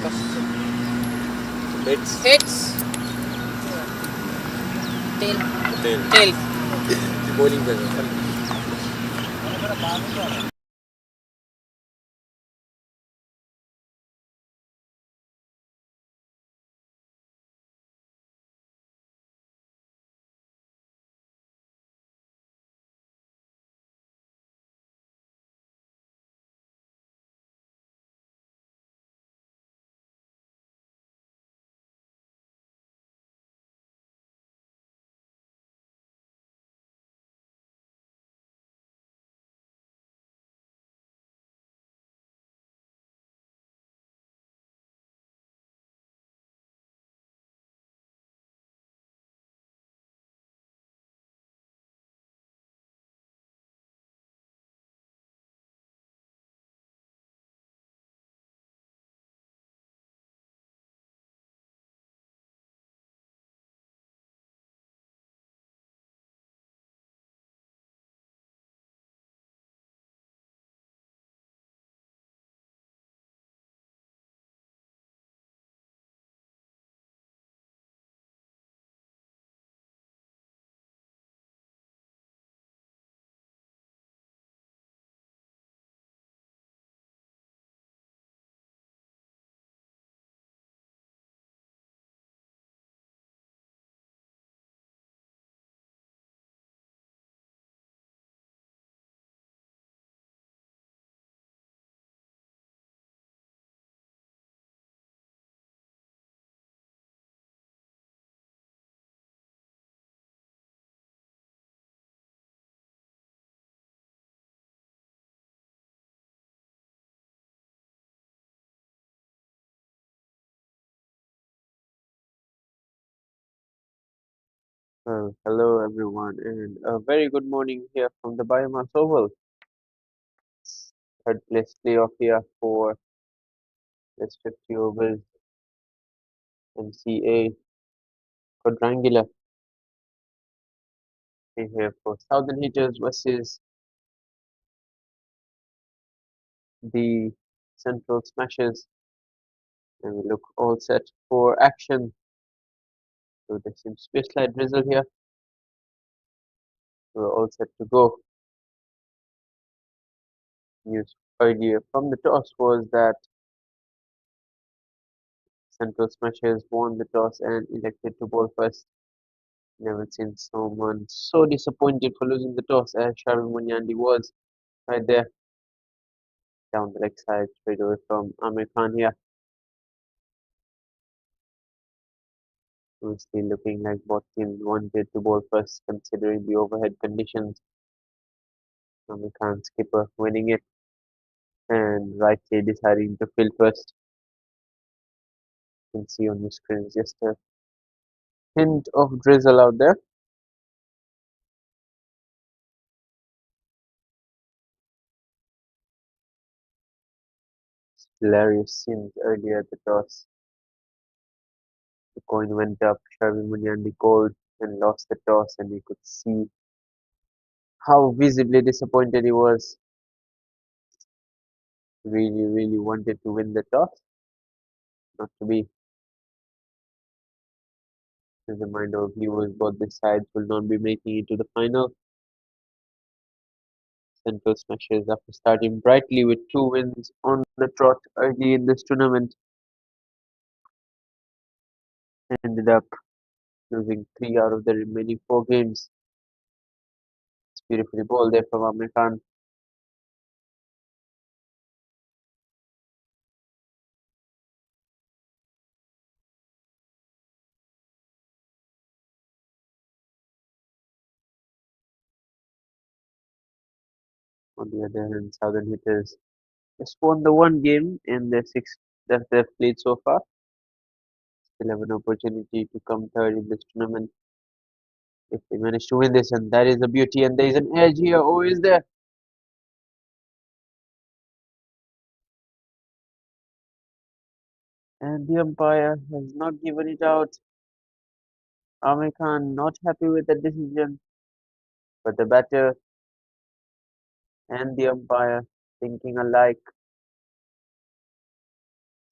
Hits. Hits. Tail. Tail. Tail. Bowling batter. Well, hello everyone, and a very good morning here from the BAYUEMAS Oval. Third place playoff here for this 50 overs MCA quadrangular. We're here for Southern Hitters versus the Central Smashers, and we look all set for action. So there seems to be a slight drizzle here. We're all set to go. News earlier from the toss was that Central Smashers won the toss and elected to bowl first. Never seen someone so disappointed for losing the toss as Sharvin Munyandi was right there down the leg side straight away from Amir Khan here. Obviously looking like both teams wanted to bowl first considering the overhead conditions. Amir Khan skipper winning it and rightly deciding to field first. You can see on the screen just a hint of drizzle out there. Hilarious scenes earlier at the toss. The coin went up, Sharvin Munyandi called and lost the toss, and you could see how visibly disappointed he was. Really wanted to win the toss, not to be. As a reminder of viewers, both the sides will not be making it to the final. Central Smashers, after starting brightly with 2 wins on the trot early in this tournament, ended up losing 3 out of the remaining 4 games. It's beautifully bowled there from Amir Khan. On the other hand, Southern Hitters just won the one game in the 6 that they've played so far. Still have an opportunity to come third in this tournament if they manage to win this, and that is the beauty. And there is an edge here. Oh, is there? And the umpire has not given it out. Amir Khan not happy with the decision, but the batter and the umpire thinking alike,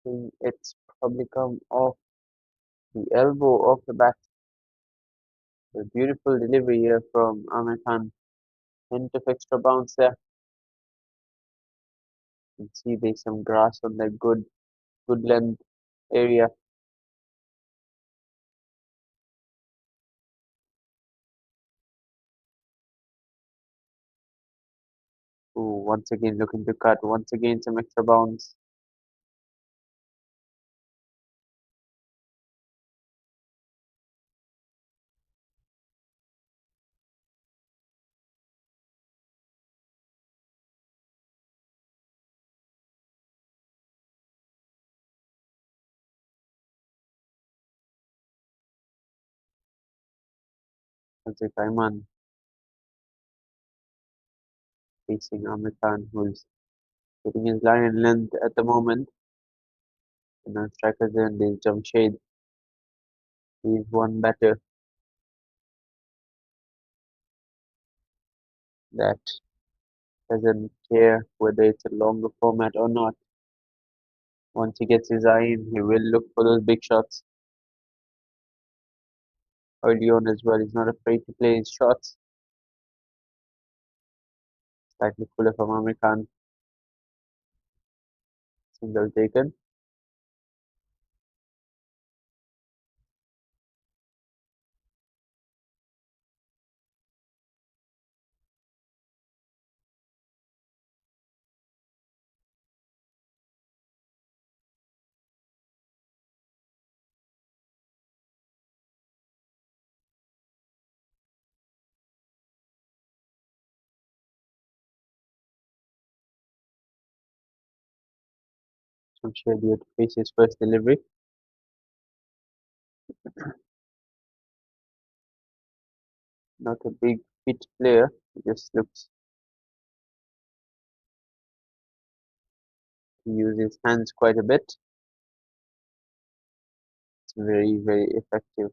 saying it's probably come off the elbow of the bat. A beautiful delivery here from Amir Khan. Hint of extra bounce there. You can see there's some grass on that good length area. Ooh, once again looking to cut. Once again some extra bounce. Azir Kaiman facing Amir Khan, who's getting his line and length at the moment. And now strikers in there's Jamshed. He's one batter that doesn't care whether it's a longer format or not. Once he gets his eye in, he will look for those big shots early on as well. He's not afraid to play his shots. Slightly fuller from Amir Khan. Single taken. Jamshed here to face his first delivery. Not a big fit player. He just looks to use his hands quite a bit. It's very effective.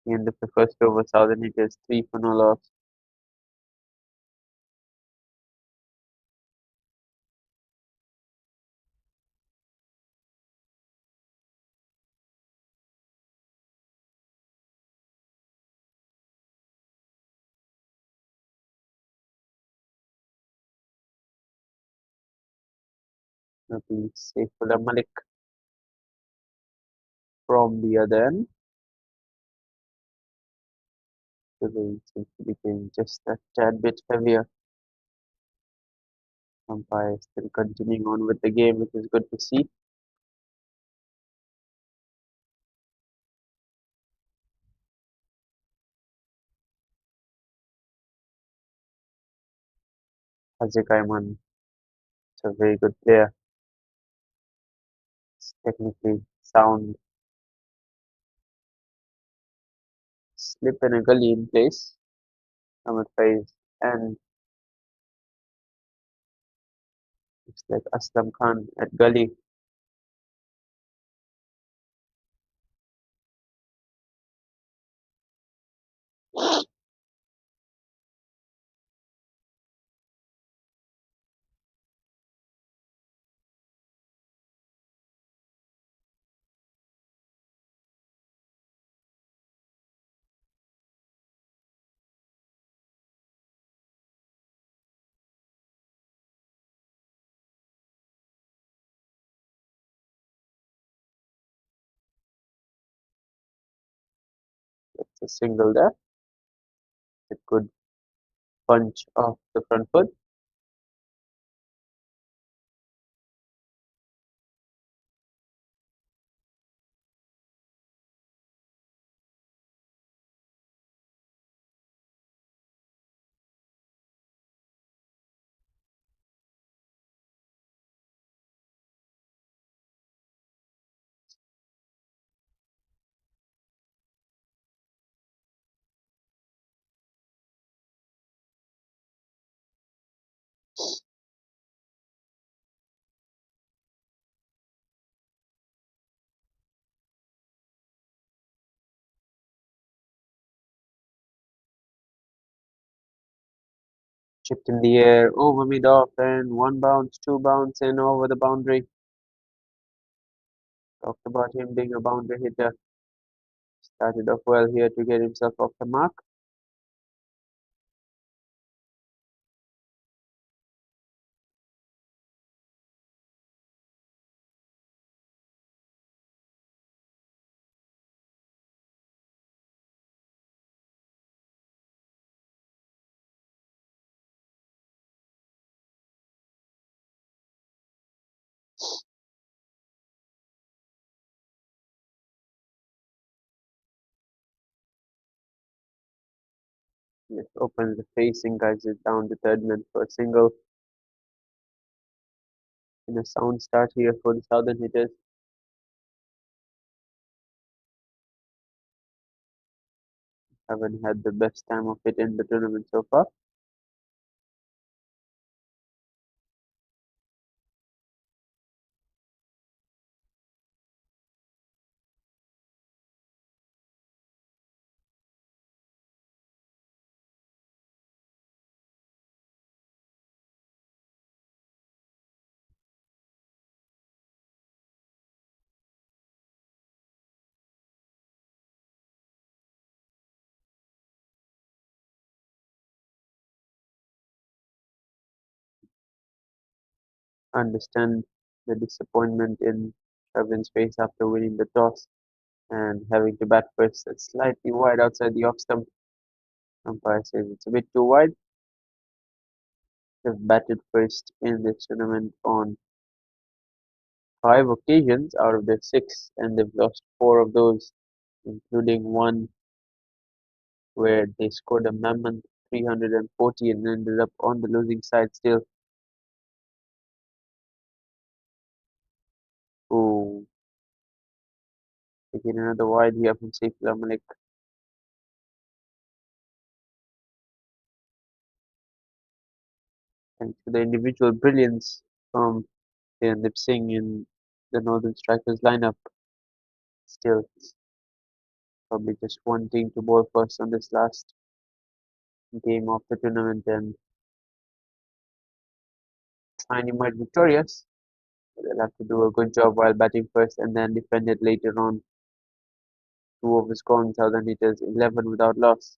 The end of the first over, Southern Hitters 3 for no loss. Nothing safe for the Malik from the other end. The rain seems to be getting just a tad bit heavier. Umpire still continuing on with the game, which is good to see. Azir Kaiman is a very good player. He's technically sound. Slip and a gully in place. Ahmed Faiz and looks like Aslam Khan at gully. It's a single there. A good punch off the front foot. Chipped in the air, over mid off, and one bounce, two bounce, and over the boundary. Talked about him being a boundary hitter. Started off well here to get himself off the mark. Just opens the facing, guides it down the third man for a single. In a sound start here for the southern hitters. Haven't had the best time of it in the tournament so far. Understand the disappointment in Kevin's face after winning the toss and having to bat first. It's slightly wide outside the off stump. Umpire says it's a bit too wide. They've batted first in this tournament on 5 occasions out of their 6, and they've lost 4 of those, including one where they scored a mammoth 340 and ended up on the losing side still. Oh, taking another wide here from Saifullah Malik. Thanks to the individual brilliance from Lip Singh in the Northern Strikers lineup. Still, probably just wanting to bowl first on this last game of the tournament and try and emerge victorious. They'll have to do a good job while batting first and then defend it later on. 2 overs gone, Southern hitters 11 without loss.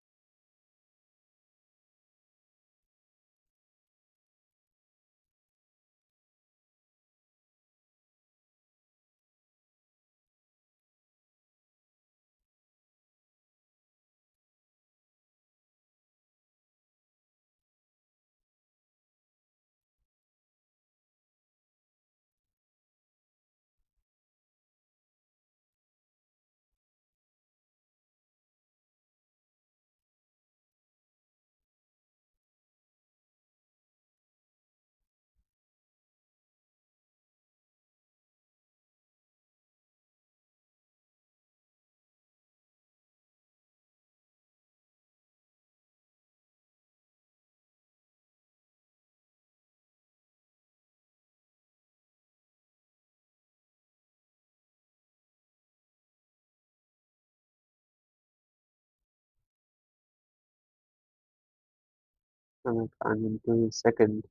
Ahmed Khan into his second.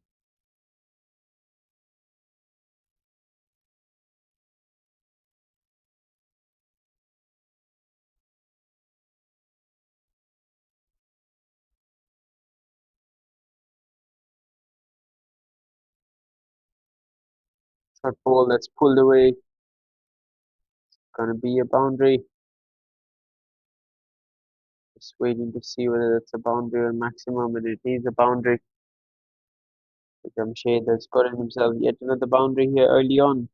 Short ball that's pulled away. Gonna be a boundary. Just waiting to see whether that's a boundary or maximum, and it is a boundary. Jamshed has gotten himself yet another boundary here early on.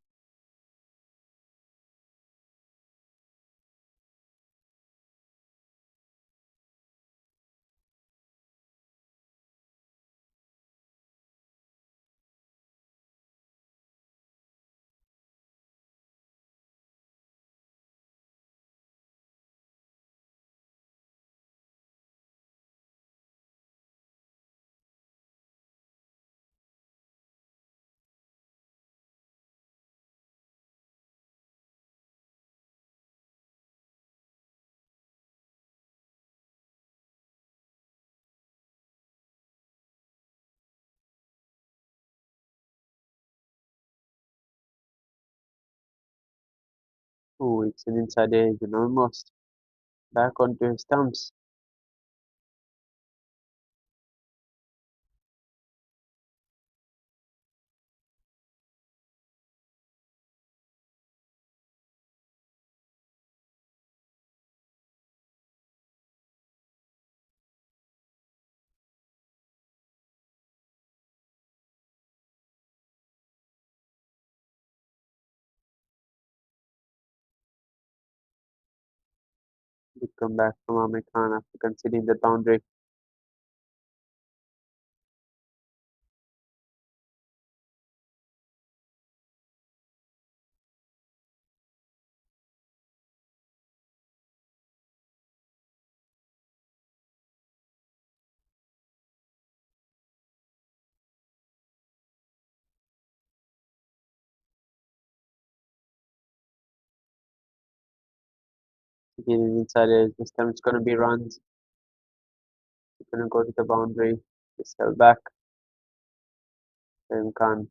Oh, it's an inside edge and almost back onto his stumps. Big comeback from Amir Khan after conceding the boundary. Again, an inside edge. This time it's going to be runs. It's going to go to the boundary. It's held back. Amir Khan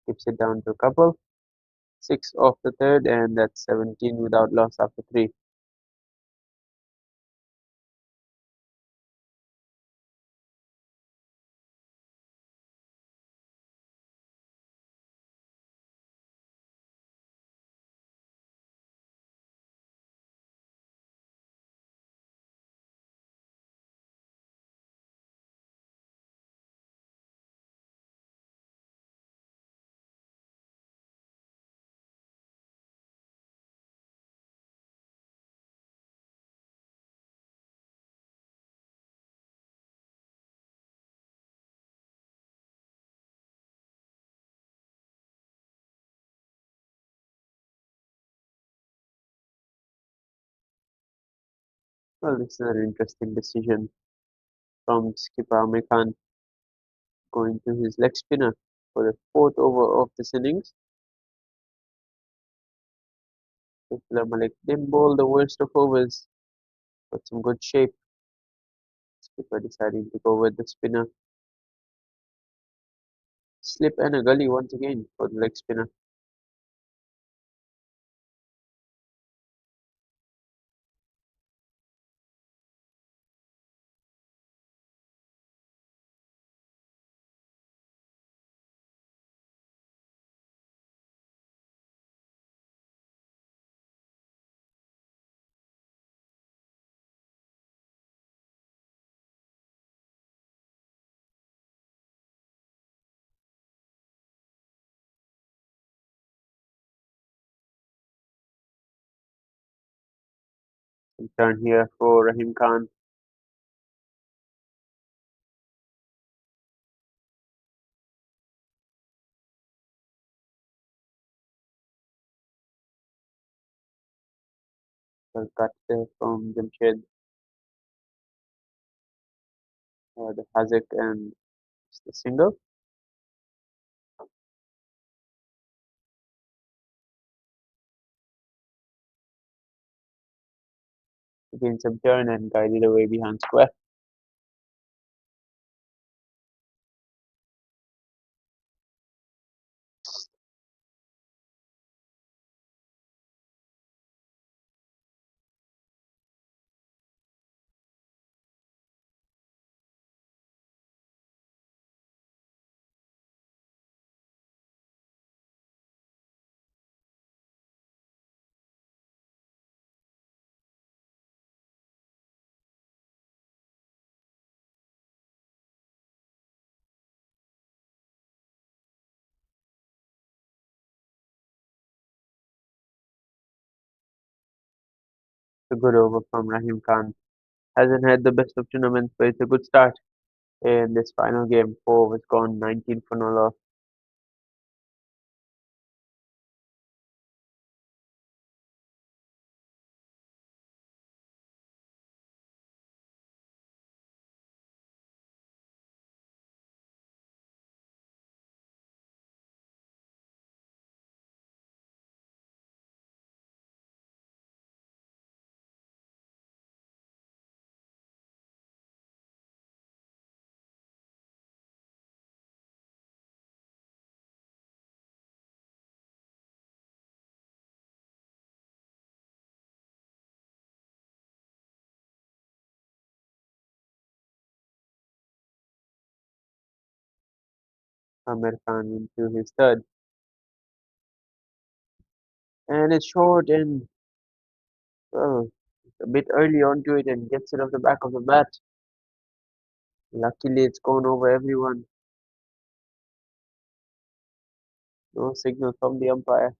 keeps it down to a couple. Six off the third, and that's 17 without loss after three. Well, this is an interesting decision from skipper Amir Khan going to his leg spinner for the fourth over of this innings. Malik didn't bowl the worst of overs, but some good shape. Skipper deciding to go with the spinner. Slip and a gully once again for the leg spinner. Some turn here for Rahim Khan. Well cut there from Jamshed. The Hazak and the single. Again some turn and guided away behind square. A good over from Rahim Khan. Hasn't had the best of tournaments, but it's a good start in this final game. 4 overs gone, 19 for no loss. Amir Khan into his third. And it's short and, well, a bit early onto it and gets it off the back of the bat. Luckily, it's gone over everyone. No signal from the umpire.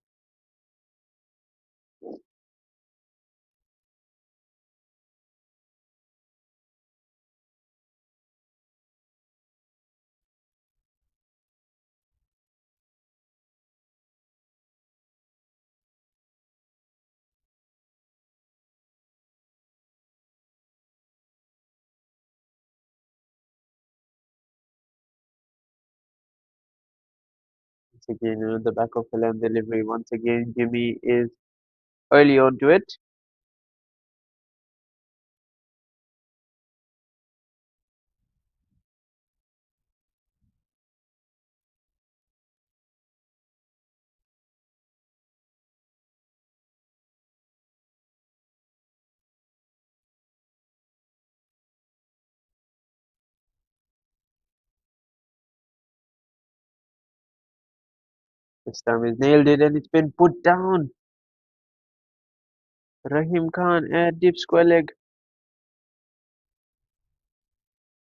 Once again, the back of the lamb delivery. Once again, Jimmy is early onto it. This time he's nailed it and it's been put down. Rahim Khan at deep square leg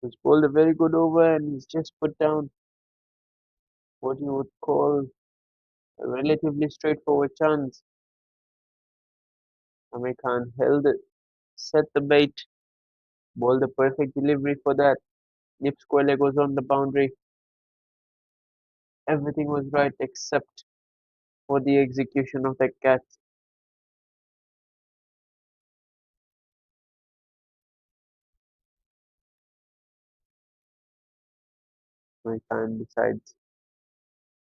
has bowled a very good over and he's just put down what you would call a relatively straightforward chance. Amir Khan held it, set the bait, bowled the perfect delivery for that. Deep square leg was on the boundary. Everything was right except for the execution of that catch. Amir Khan decides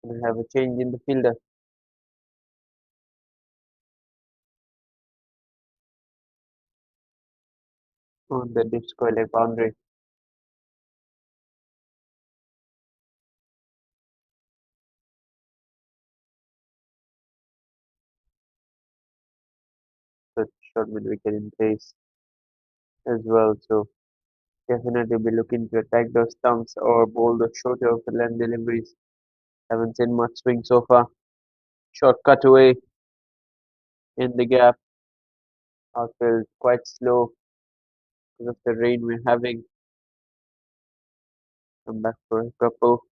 to have a change in the fielder on the deep square leg boundary. The short mid wicket in place as well. So definitely be looking to attack those stumps or bowl the shorter of the length deliveries. Haven't seen much swing so far. Short cutaway in the gap. Outfield quite slow because of the rain we're having. Come back for a couple.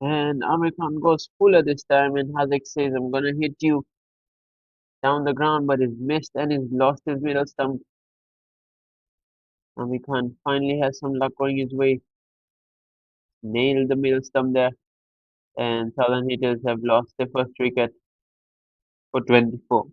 And Amir Khan goes fuller this time and Haziq says, I'm gonna hit you down the ground, but he's missed and he's lost his middle stump. Amir Khan finally has some luck going his way. Nailed the middle stump there. And Southern Hitters have lost their first wicket for 24.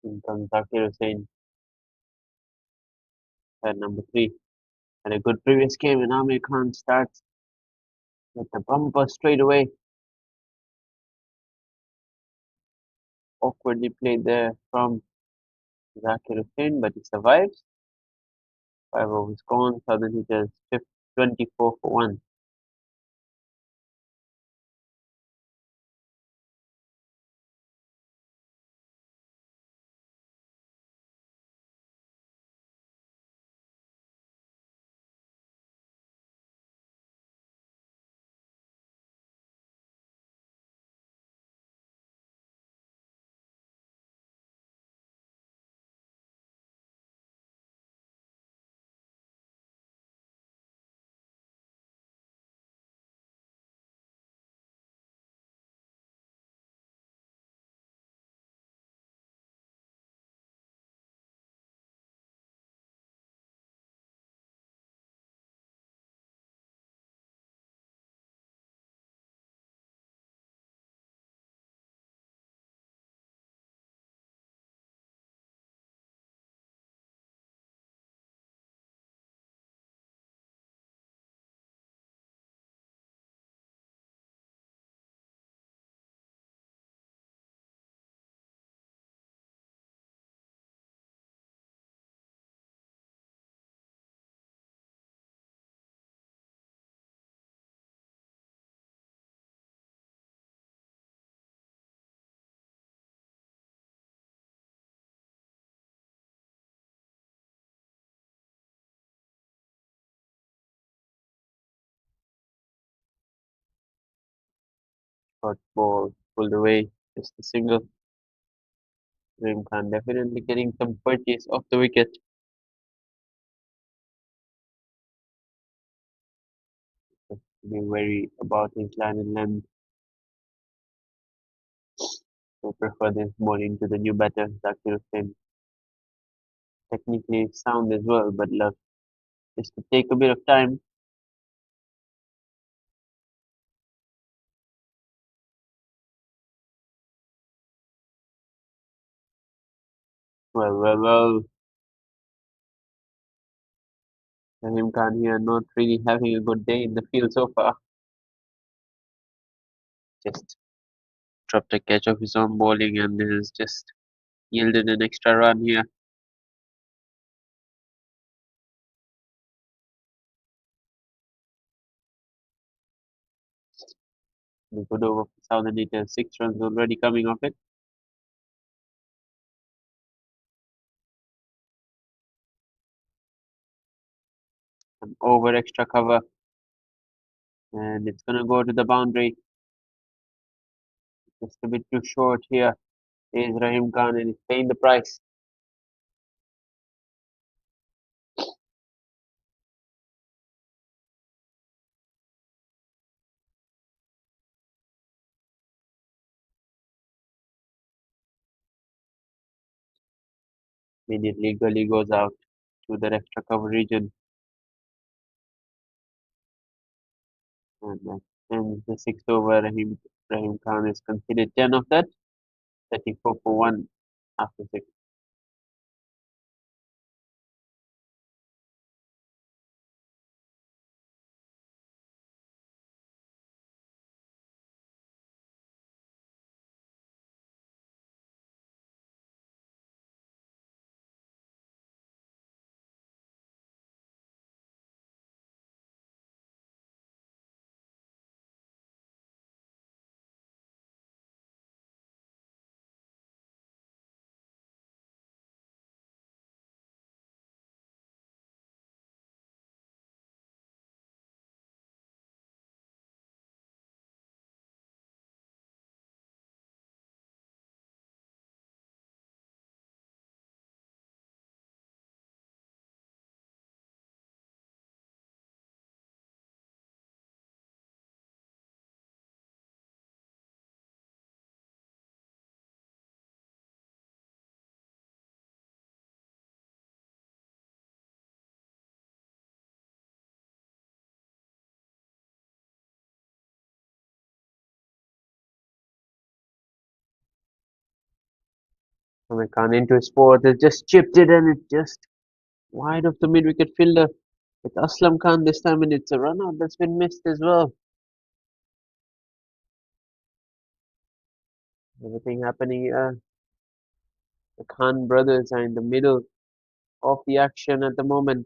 In comes Zakir Hussain at number 3. Had a good previous game and Amir Khan starts With the bumper straight away. Awkwardly played there from Zakir Hussain, but he survives. 5 overs gone. Southern Hitters 24 for 1. Short ball pulled away. Just a single. Rahim Khan definitely getting some purchase off the wicket. Being wary about his line and length. So prefer this ball into the new batter, Zakir Hussain. Technically sound as well, but love just to take a bit of time. Well. Rahim Khan here not really having a good day in the field so far. Just dropped a catch of his own bowling and has just yielded an extra run here. A good over for Southern Eaters. 6 runs already coming off it. An over extra cover. And it's gonna go to the boundary. Just a bit too short here. Is Rahim Khan and he's paying the price. Immediately Gully goes out to the extra cover region. And that ends the sixth over. Rahim Khan has conceded 10 of that. 34 for 1 after 6. Rahim Khan into his fourth. Has just chipped it and it just wide of the mid wicket fielder. With Aslam Khan this time and it's a run out that's been missed as well. Everything happening here. The Khan brothers are in the middle of the action at the moment.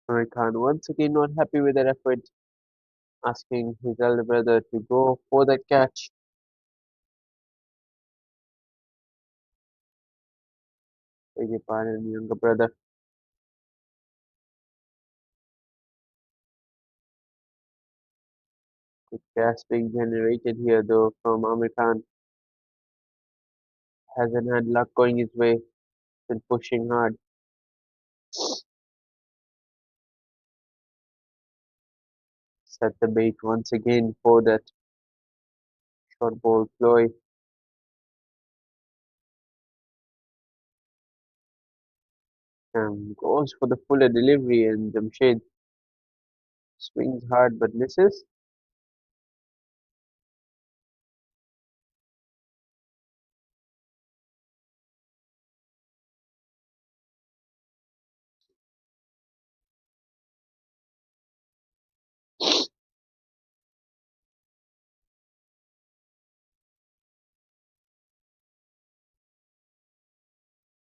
Amir Khan once again not happy with their effort, asking his elder brother to go for that catch. Beg your pardon, younger brother. Good gas being generated here though from Amir Khan. Hasn't had luck going his way, still pushing hard. Set the bait once again for that short ball ploy. Goes for the fuller delivery and Jamshed swings hard but misses.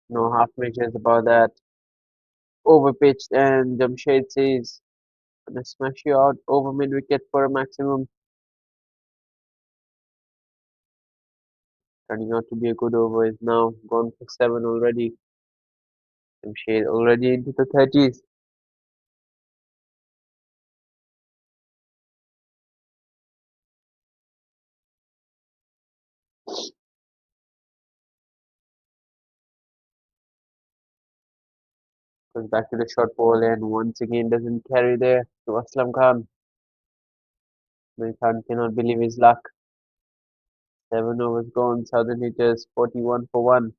No half measures about that. Overpitched and Jamshed says, gonna smash you out over mid wicket for a maximum. Turning out to be a good over is now gone for 7 already. Jamshed already into the 30s. Goes back to the short ball and once again doesn't carry there to Aslam Khan. Aslam Khan cannot believe his luck. 7 overs gone, Southern hitters 41 for 1.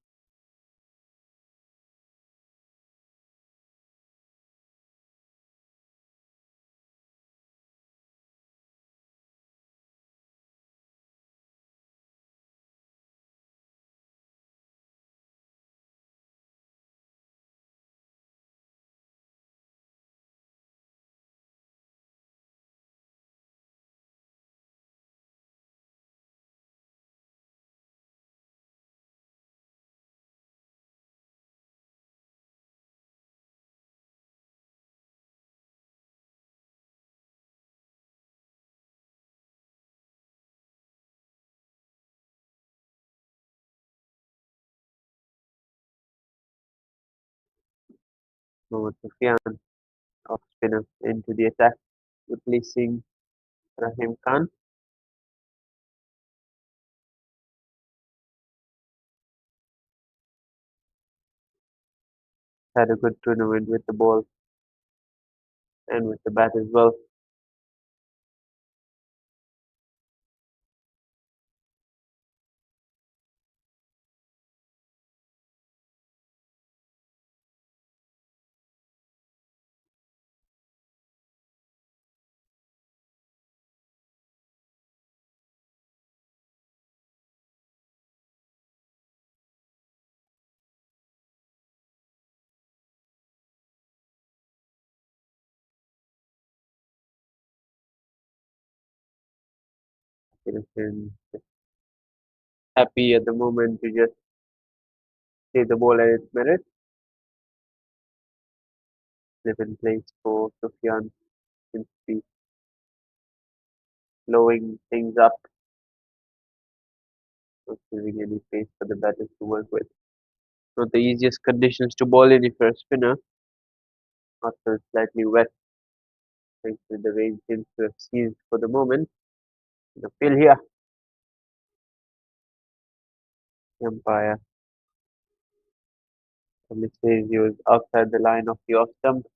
Mohammad Sufyan off spinner into the attack, replacing Rahim Khan. Had a good tournament with the ball and with the bat as well. And happy at the moment to just take the ball at its merit. Live in place for Sufyan seems to be blowing things up, not giving any space for the batters to work with. Not the easiest conditions to ball in if you're a spinner. Also slightly wet thanks to the rain seems to have ceased for the moment. The field here, the umpire only says he was outside the line of the off stump.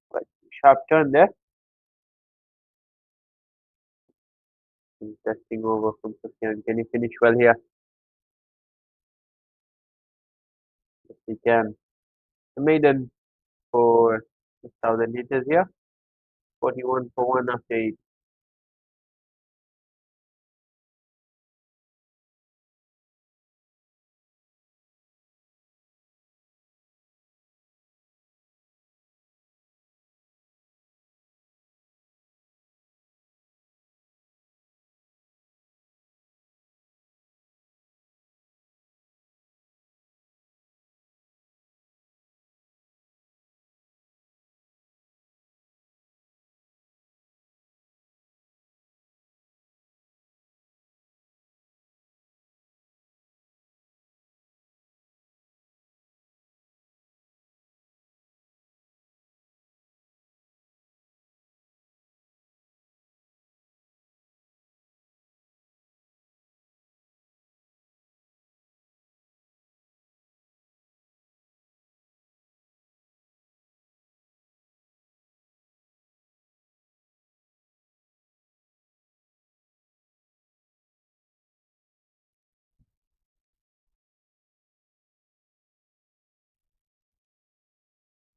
Quite sharp turn there. Testing over from Sufyan. Can he finish well here? Yes, he can. The maiden for the Southern hitters here. 41 for 1 after 8.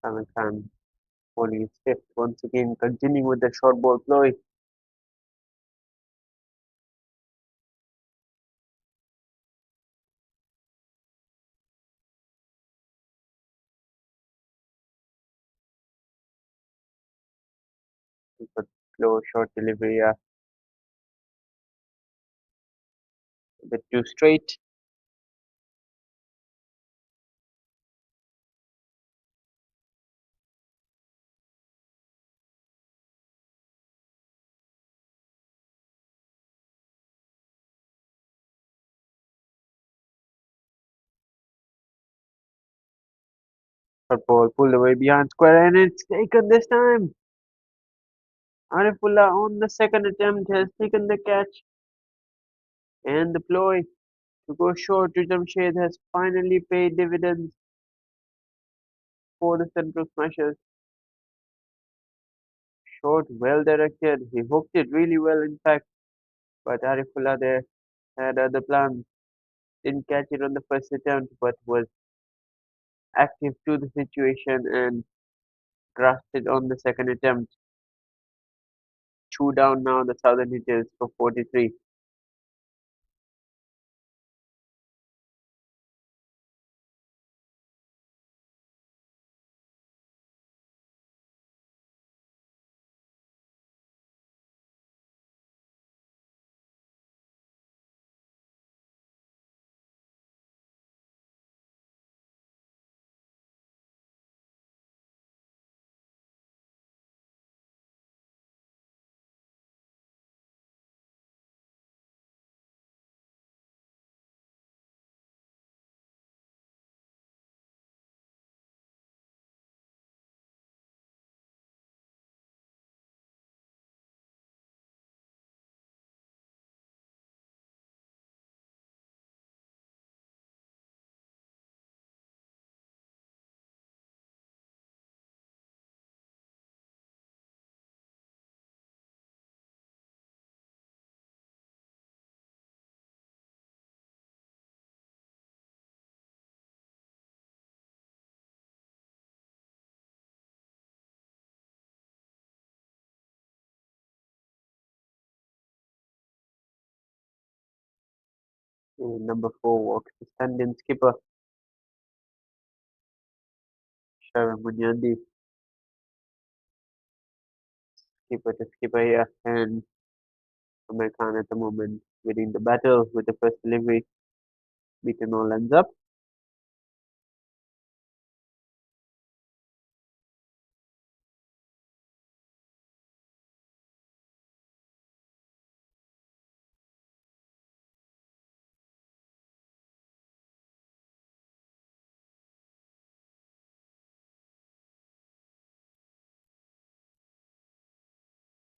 Amir Khan bowling his fifth once again, continuing with the short ball ploy. But slow short delivery, a bit too straight. Short ball pulled away behind square, and it's taken this time. Arifullah on the second attempt has taken the catch, and the ploy to go short to Jamshed has finally paid dividends for the central smashers. Short, well directed. He hooked it really well, in fact. But Arifullah there had other plans. Didn't catch it on the first attempt, but was active to the situation and grasped it on the second attempt. Two down now, the Southern hitters for 43. And number 4 walks the stand-in skipper, Sharon Munyandi. Skipper to skipper here, and Amir Khan at the moment winning the battle with the first delivery. Beaten all ends up.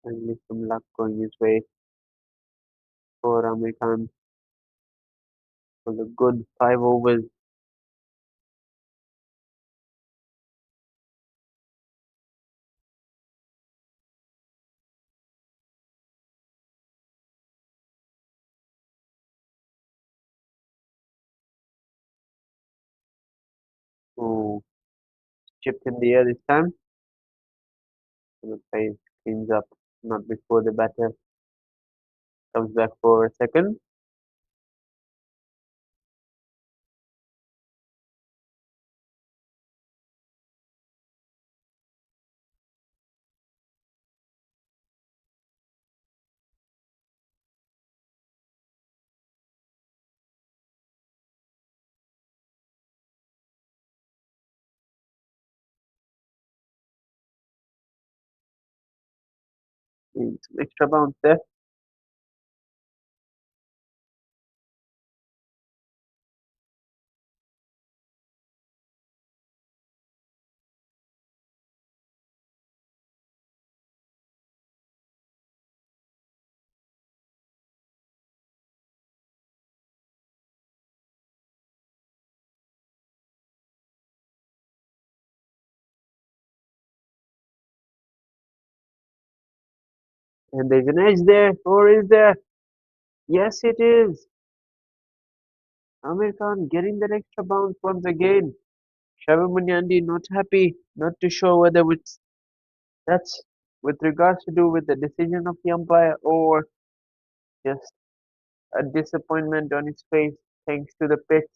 Finally, some luck going his way for Amir Khan for the good 5 overs. Who chipped in the air this time. And the play cleans up, not before the batter comes back for a second. Needs some extra bounce there. And there's an edge there, or is there? Yes, it is. Amir Khan getting that extra bounce once again. Shavan Munyandi not happy, not too sure whether that's with regards to do with the decision of the umpire or just a disappointment on his face thanks to the pitch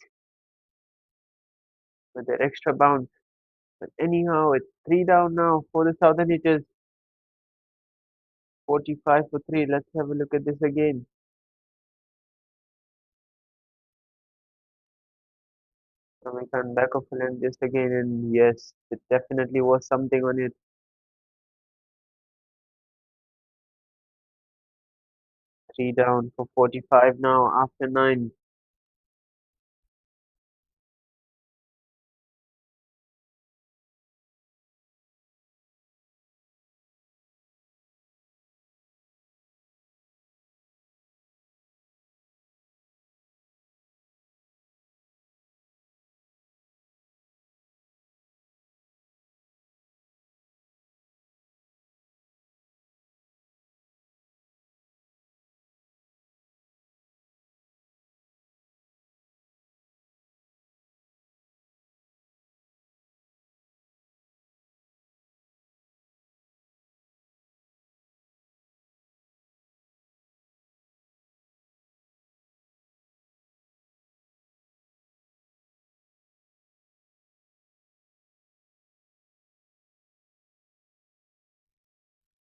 with that extra bounce. But anyhow, it's 3 down now for the Southern Hitters. 45 for 3. Let's have a look at this again. Ramakan back of the line just again, and yes, it definitely was something on it. 3 down for 45 now after 9.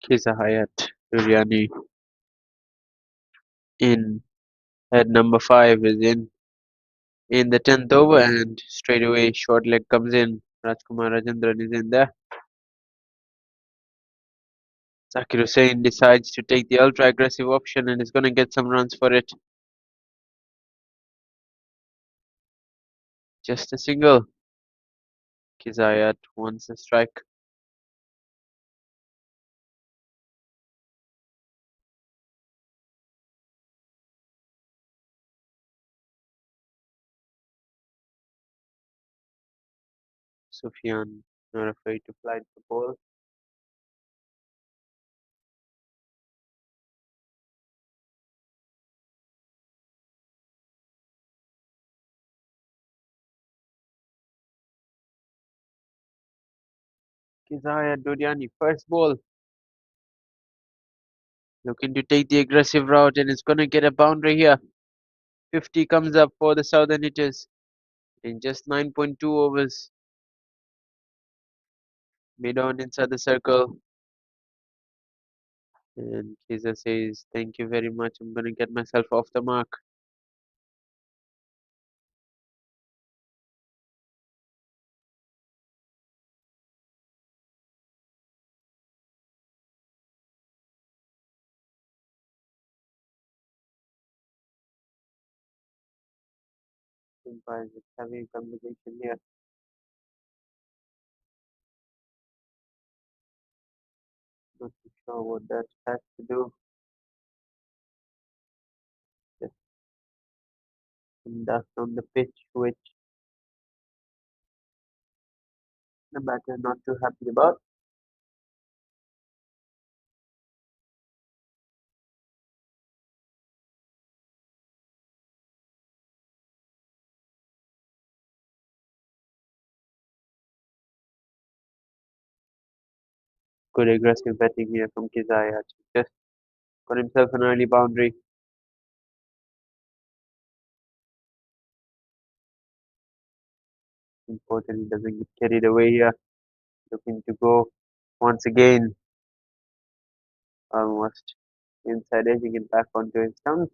Kisa Hayat Duryani in at number 5 is in the 10th over, and straight away short leg comes in. Rajkumar Rajendran is in there. Zakir Hussain decides to take the ultra aggressive option and is going to get some runs for it. Just a single. Kizayat wants a strike. Sufyan not afraid to fly the ball. Kizayat Dodiani, first ball. Looking to take the aggressive route and is going to get a boundary here. 50 comes up for the Southern Hitters in just 9.2 overs. Mid on inside the circle. And Kiza says, thank you very much. I'm going to get myself off the mark. Umpires is having a conversation here. Not too sure what that has to do. Just some dust on the pitch, which the batter not too happy about. Good aggressive batting here from Kizaya. Just got himself an early boundary. Importantly, doesn't get carried away here. Looking to go once again, almost inside edging it back onto his stumps.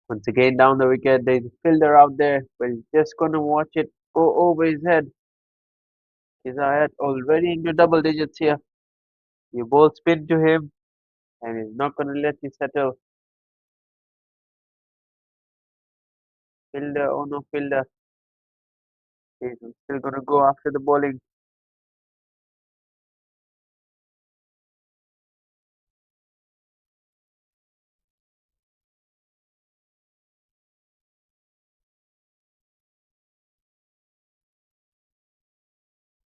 Once again down the wicket, there's a fielder out there, but he's just gonna watch it go over his head. Kizayat already into double digits here. You ball spin to him, and he's not gonna let you settle. Fielder, oh no, fielder. He's still gonna go after the bowling.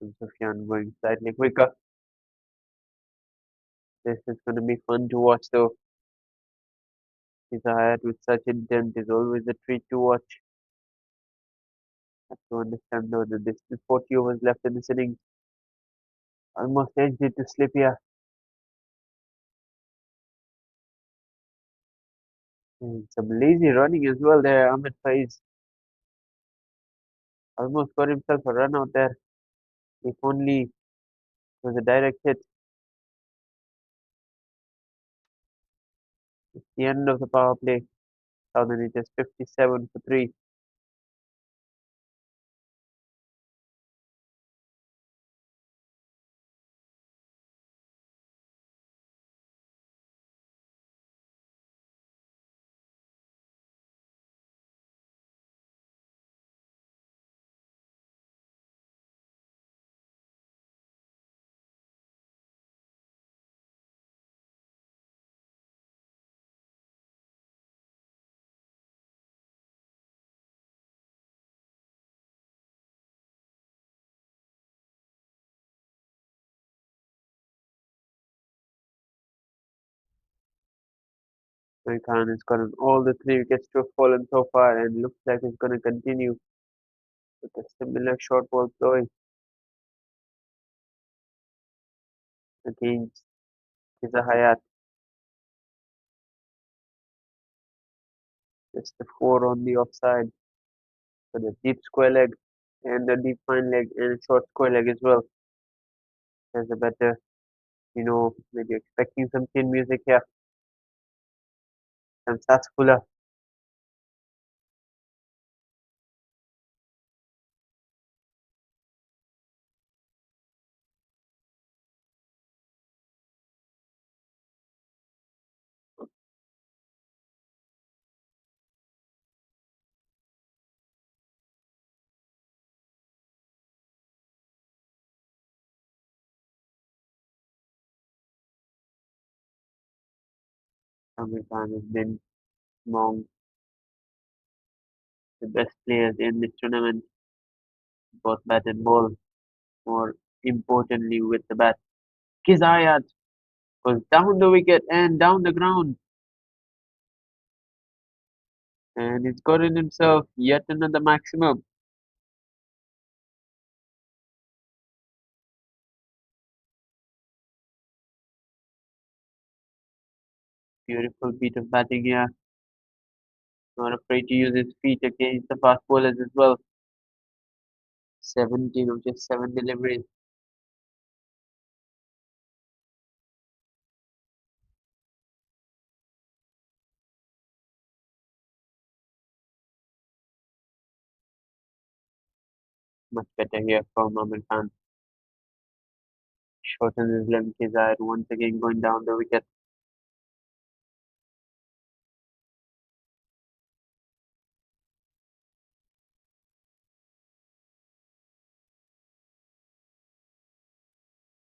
And Sufyan going slightly quicker. This is going to be fun to watch though. His Hayat with such intent is always a treat to watch. Have to understand though that there's still 40 overs left in this innings. Almost edged it to slip here. And some lazy running as well there. Ahmed Faiz almost got himself a run out there. If only it was a direct hit. It's the end of the power play. Southern it is 57 for 3. Khan has gotten all the 3 wickets to have fallen so far and looks like it's going to continue with a similar short ball flowing against Hayat. Just the 4 on the offside for the deep square leg and the deep fine leg and short square leg as well. There's a better, maybe expecting some chin music here. Some sarsaparilla. Amir Khan has been among the best players in this tournament, both bat and ball. More importantly, with the bat. Kizayat was down the wicket and down the ground, and he's gotten himself yet another maximum. Beautiful beat of batting here. Not afraid to use his feet against the fast bowlers as well. 17 of just 7 deliveries. Much better here from Amir Khan. Shortens his length. Kizayat once again going down the wicket.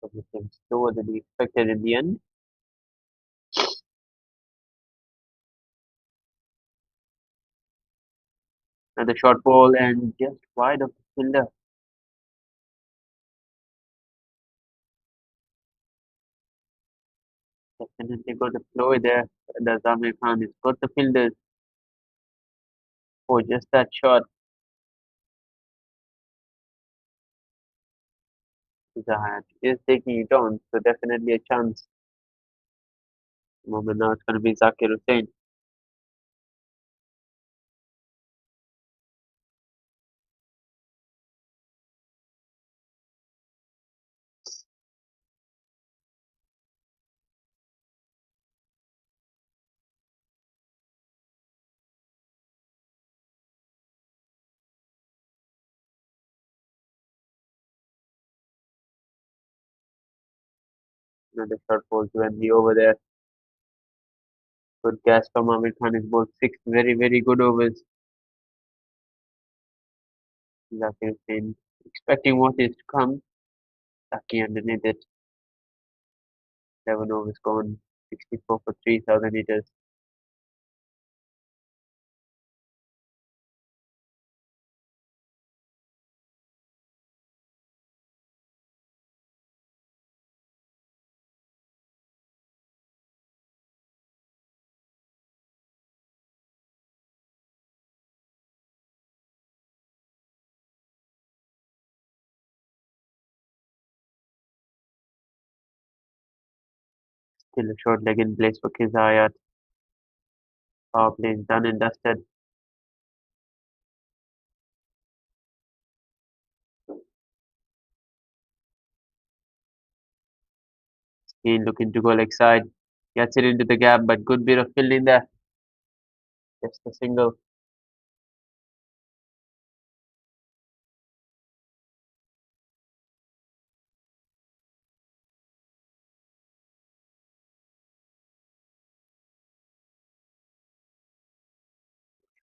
So became slower than he expected in the end. Another short ball and just wide of the fielder. Definitely got the flow there. The Amir Khan has got the fielders for just that shot. Kizayat is taking it on, so definitely a chance. Moment now it's going to be Zakir Hussain. Another short ball to end the over there. Good catch from Amir Khan is bowled 6 very good overs. Zakir Hussain expecting what is to come. Lucky underneath it. 7 overs gone. 64 for 3,000 meters. Still a short leg in place for Kizayat. Power play is done and dusted. Kane looking to go leg side. Gets it into the gap, but good bit of fielding there. Just a single.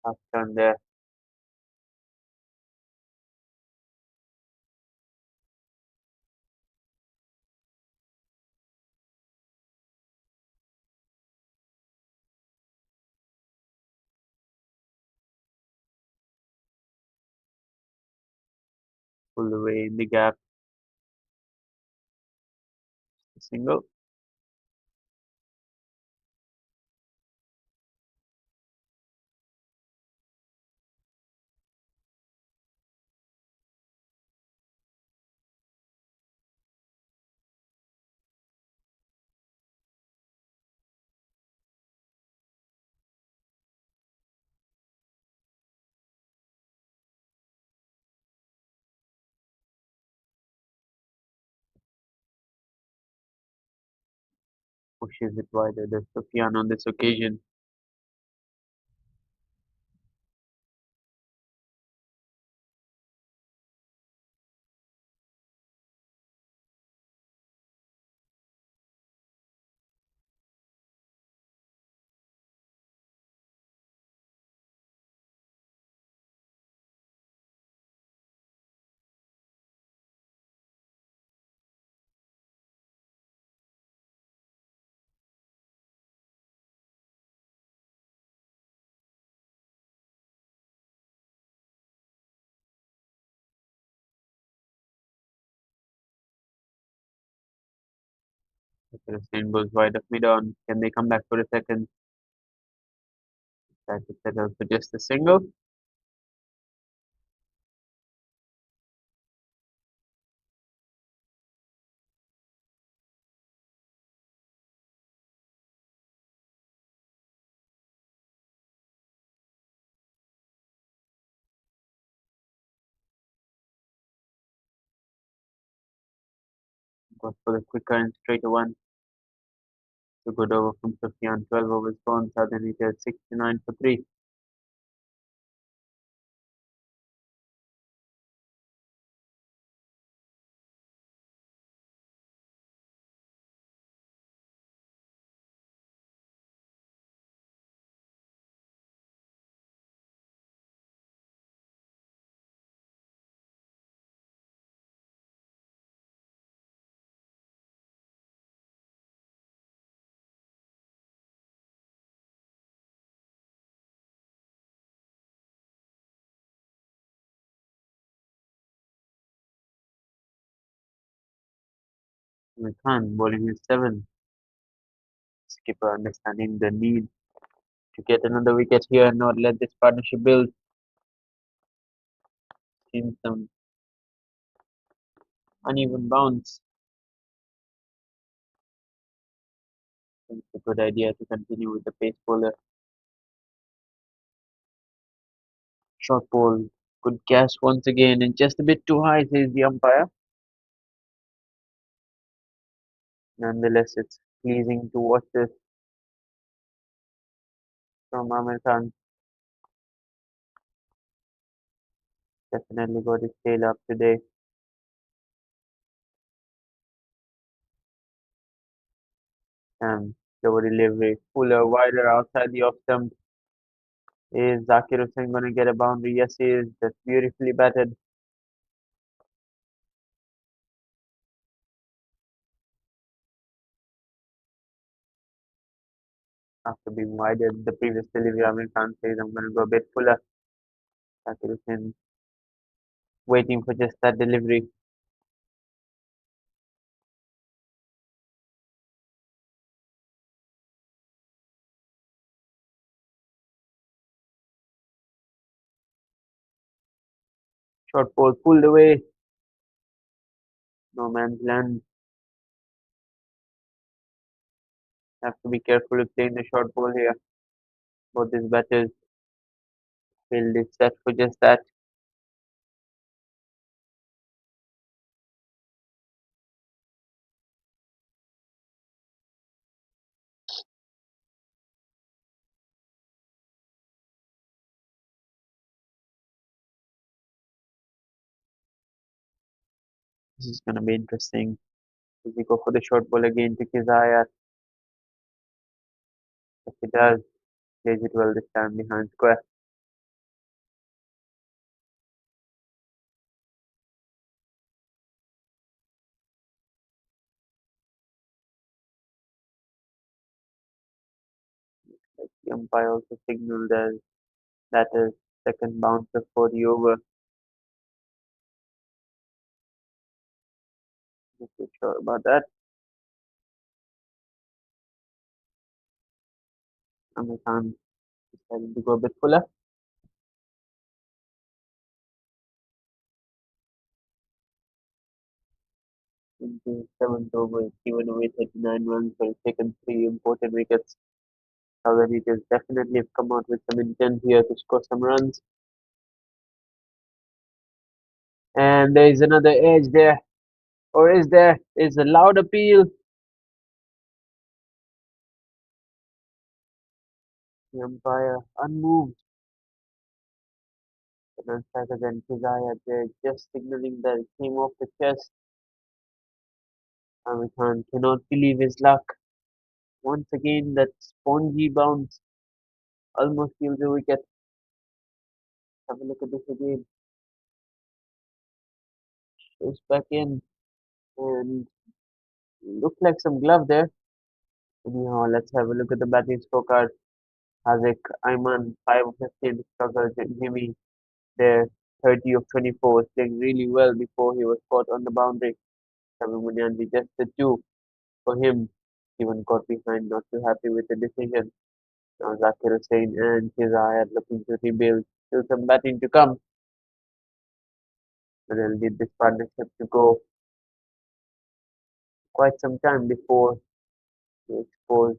Half turn there. Pull away in the gap. A single. Pushes it wider. The Sufyan on this occasion. Hussein goes wide of mid on. Can they come back for a second? Try to settle for just a single. Goes for the quicker and straighter one. So good over from Sufyan. 12 overs gone. Southern Hitters 69 for 3. Khan bowling his 7. Skipper understanding the need to get another wicket here and not let this partnership build. Seen some uneven bounce. It's a good idea to continue with the pace bowler. Short ball. Good catch once again and just a bit too high, says the umpire. Nonetheless, it's pleasing to watch this from Amir Khan. Definitely got his tail up today. Slower delivery. Fuller wider outside the off stump. Is Zakir Hussain going to get a boundary? Yes, he is. That's beautifully batted. After being wider the previous delivery, Amir Khan says, I'm going to go a bit fuller. Zakir Hussain waiting for just that delivery. Short ball pulled away. No man's land. Have to be careful with playing the short ball here. Both these batters field is set for just that. This is gonna be interesting. Does he go for the short ball again to Kizayat? If he does, plays it well this time behind square. The umpire also signaled as that is second bouncer for the over. Not too sure about that. Amir Khan decided to go a bit fuller. In the seventh over, given away 39 runs but taken three important wickets. Southern Hitters definitely have come out with some intent here to score some runs. And there is another edge there. Or is there? Is a loud appeal. The umpire unmoved. The non-strikers and Kizaya, they're just signaling that it came off the chest. Amir Khan cannot believe his luck. Once again, that spongy bounce almost steals a wicket. Have a look at this again. Goes back in and looked like some glove there. Anyhow, let's have a look at the batting scorecard. Haziq, Ayman, 5 of 15 struggled. Jimmy there, 30 of 24, playing really well before he was caught on the boundary. Sabi Munyanji just the two for him. Even got behind, not too happy with the decision. Now Zakir Hussain and Kizayat looking to rebuild. Still some batting to come. But they'll need this partnership to go quite some time before they expose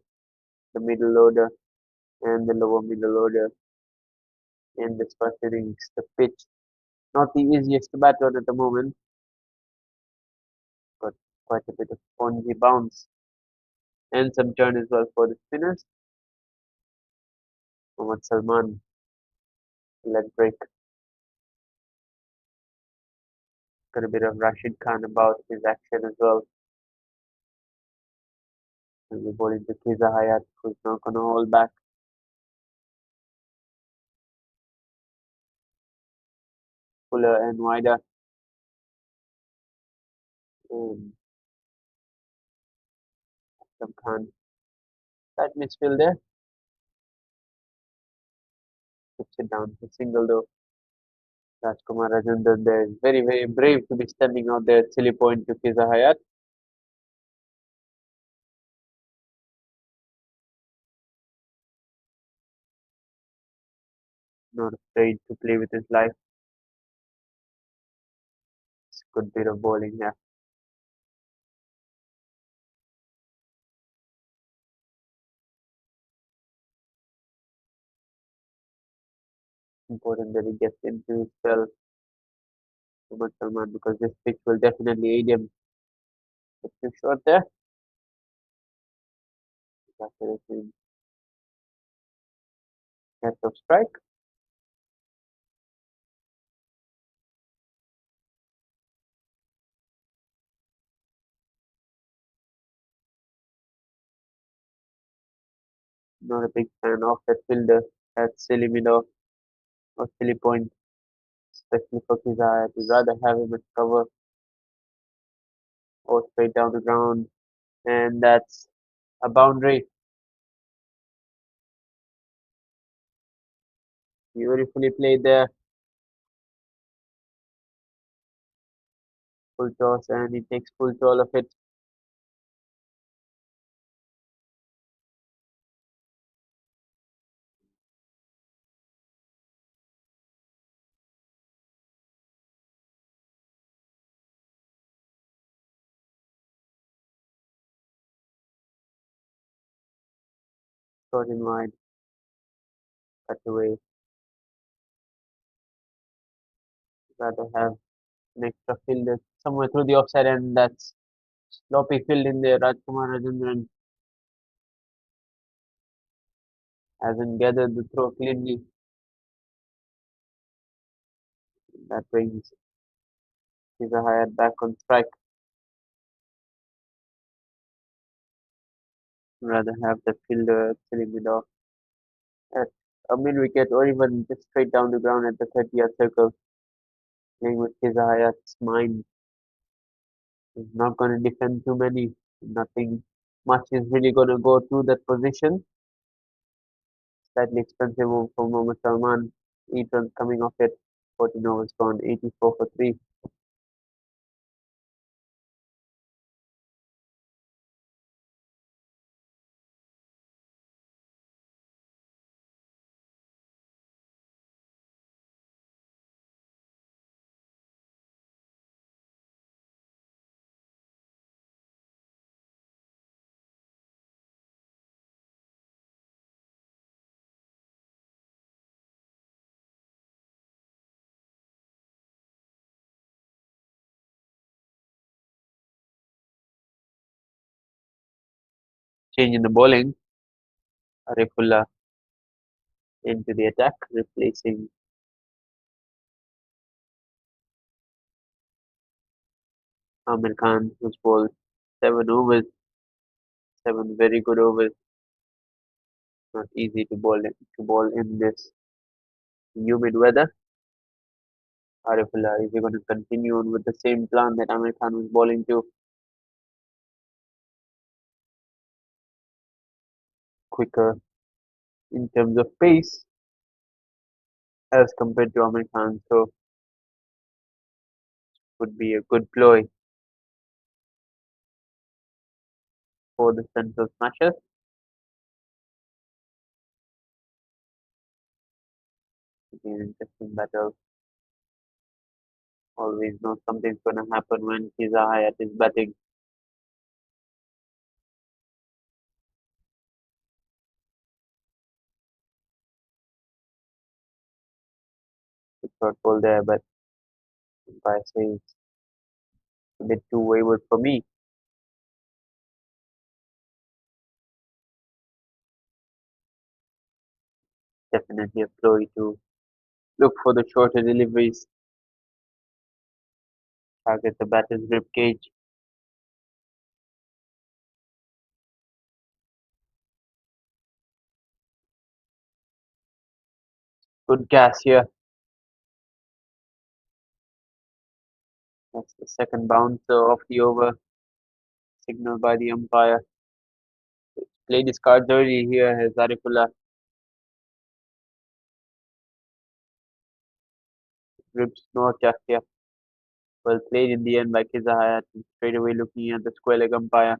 the middle order and the lower middle order in this first innings. The pitch, not the easiest to bat on at the moment, but quite a bit of spongy bounce and some turn as well for the spinners. Mohammad Salman, leg break, got a bit of Rashid Khan about his action as well. And we ball into Kiza Hayat, who's not going to hold back. Fuller and wider. And Akram Khan, that midfield there, puts it down for single though. Rajkumar Rajendran there is very, very brave to be standing out there at silly point to Kiza Hayat. Not afraid to play with his life. It's a good bit of bowling here. Important that he gets into his spell, Muhammad Salman, because this pitch will definitely aid him. It's too short there. Accuracy, depth of strike. Not a big fan of that fielder at silly middle or silly point, especially for Kizai. I'd rather have him at cover or straight down the ground, and that's a boundary. Beautifully played there, full toss, and he takes full control of it. Short and wide, cut away. Rather have an extra fielder somewhere through the offside, and that's sloppy field in there. Rajkumar Rajendran hasn't gathered the throw cleanly. That brings Hayat back on strike. Rather have the fielder filling it off at a mid wicket or even just straight down the ground at the 30-yard circle. Playing with Hayat's mind. He's not going to defend too many. Nothing much is really going to go through that position. Slightly expensive move for Mohammad Salman. 8 runs coming off it. 14 overs gone. 84 for 3. Change in the bowling. Arifullah into the attack, replacing Amir Khan, who's bowled 7 overs. 7 very good overs. Not easy to bowl in this humid weather. Arifullah, is he going to continue on with the same plan that Amir Khan was bowling to? Quicker in terms of pace as compared to Amir Khan, so would be a good ploy for the Central Smashers. Again, interesting battle. Always know something's going to happen when Hayat is batting. Good short ball there, but umpire says a bit too wayward for me. Definitely a ploy to look for the shorter deliveries, target the batter's rib cage. Good gas here. That's the second bouncer of the over, signaled by the umpire. Played his cards early here, has Arifullah. Ribs no just here. Well played in the end by Hayat, straight away looking at the square leg umpire.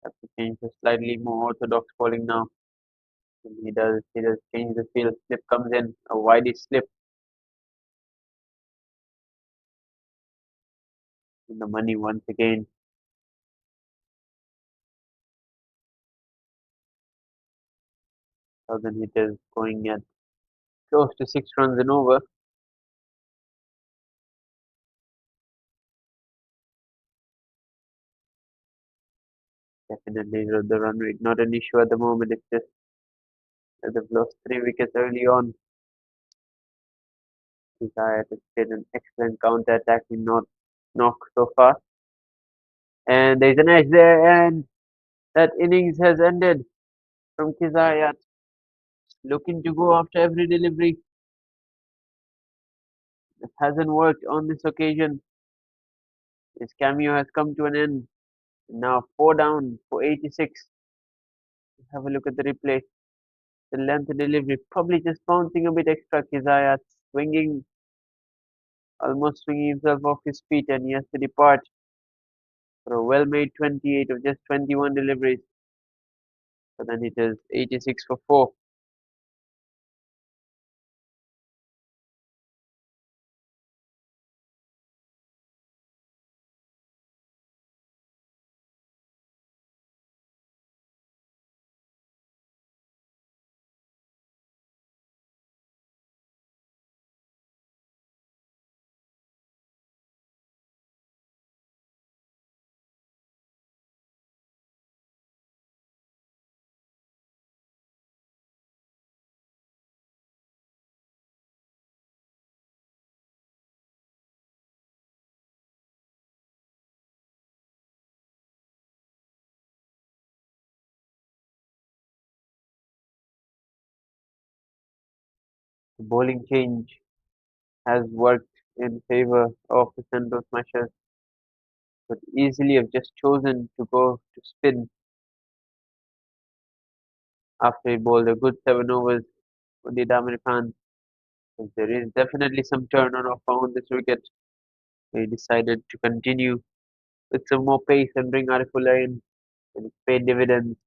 Have to change to slightly more orthodox bowling now. And he does change the field. Slip comes in, a widey slip in the money once again. Southern hitters going at close to 6 runs and over. Definitely the run rate not an issue at the moment. It's just that they've lost 3 wickets early on. Desire has been an excellent counter attacking knock so far. And there's an edge there, and that innings has ended from Kizayat. Looking to go after every delivery. It hasn't worked on this occasion. His cameo has come to an end. Now 4 down for 86. Have a look at the replay. The length of delivery probably just bouncing a bit extra. Kizayat swinging, almost swinging himself off his feet, and he has to depart for a well-made 28 of just 21 deliveries. But then it is 86 for 4. The bowling change has worked in favor of the central smashers, but easily have just chosen to go to spin after he bowled a good 7 overs for the American. There is definitely some turn on off on this wicket. They decided to continue with some more pace and bring Arifullah in, and it's paid dividends.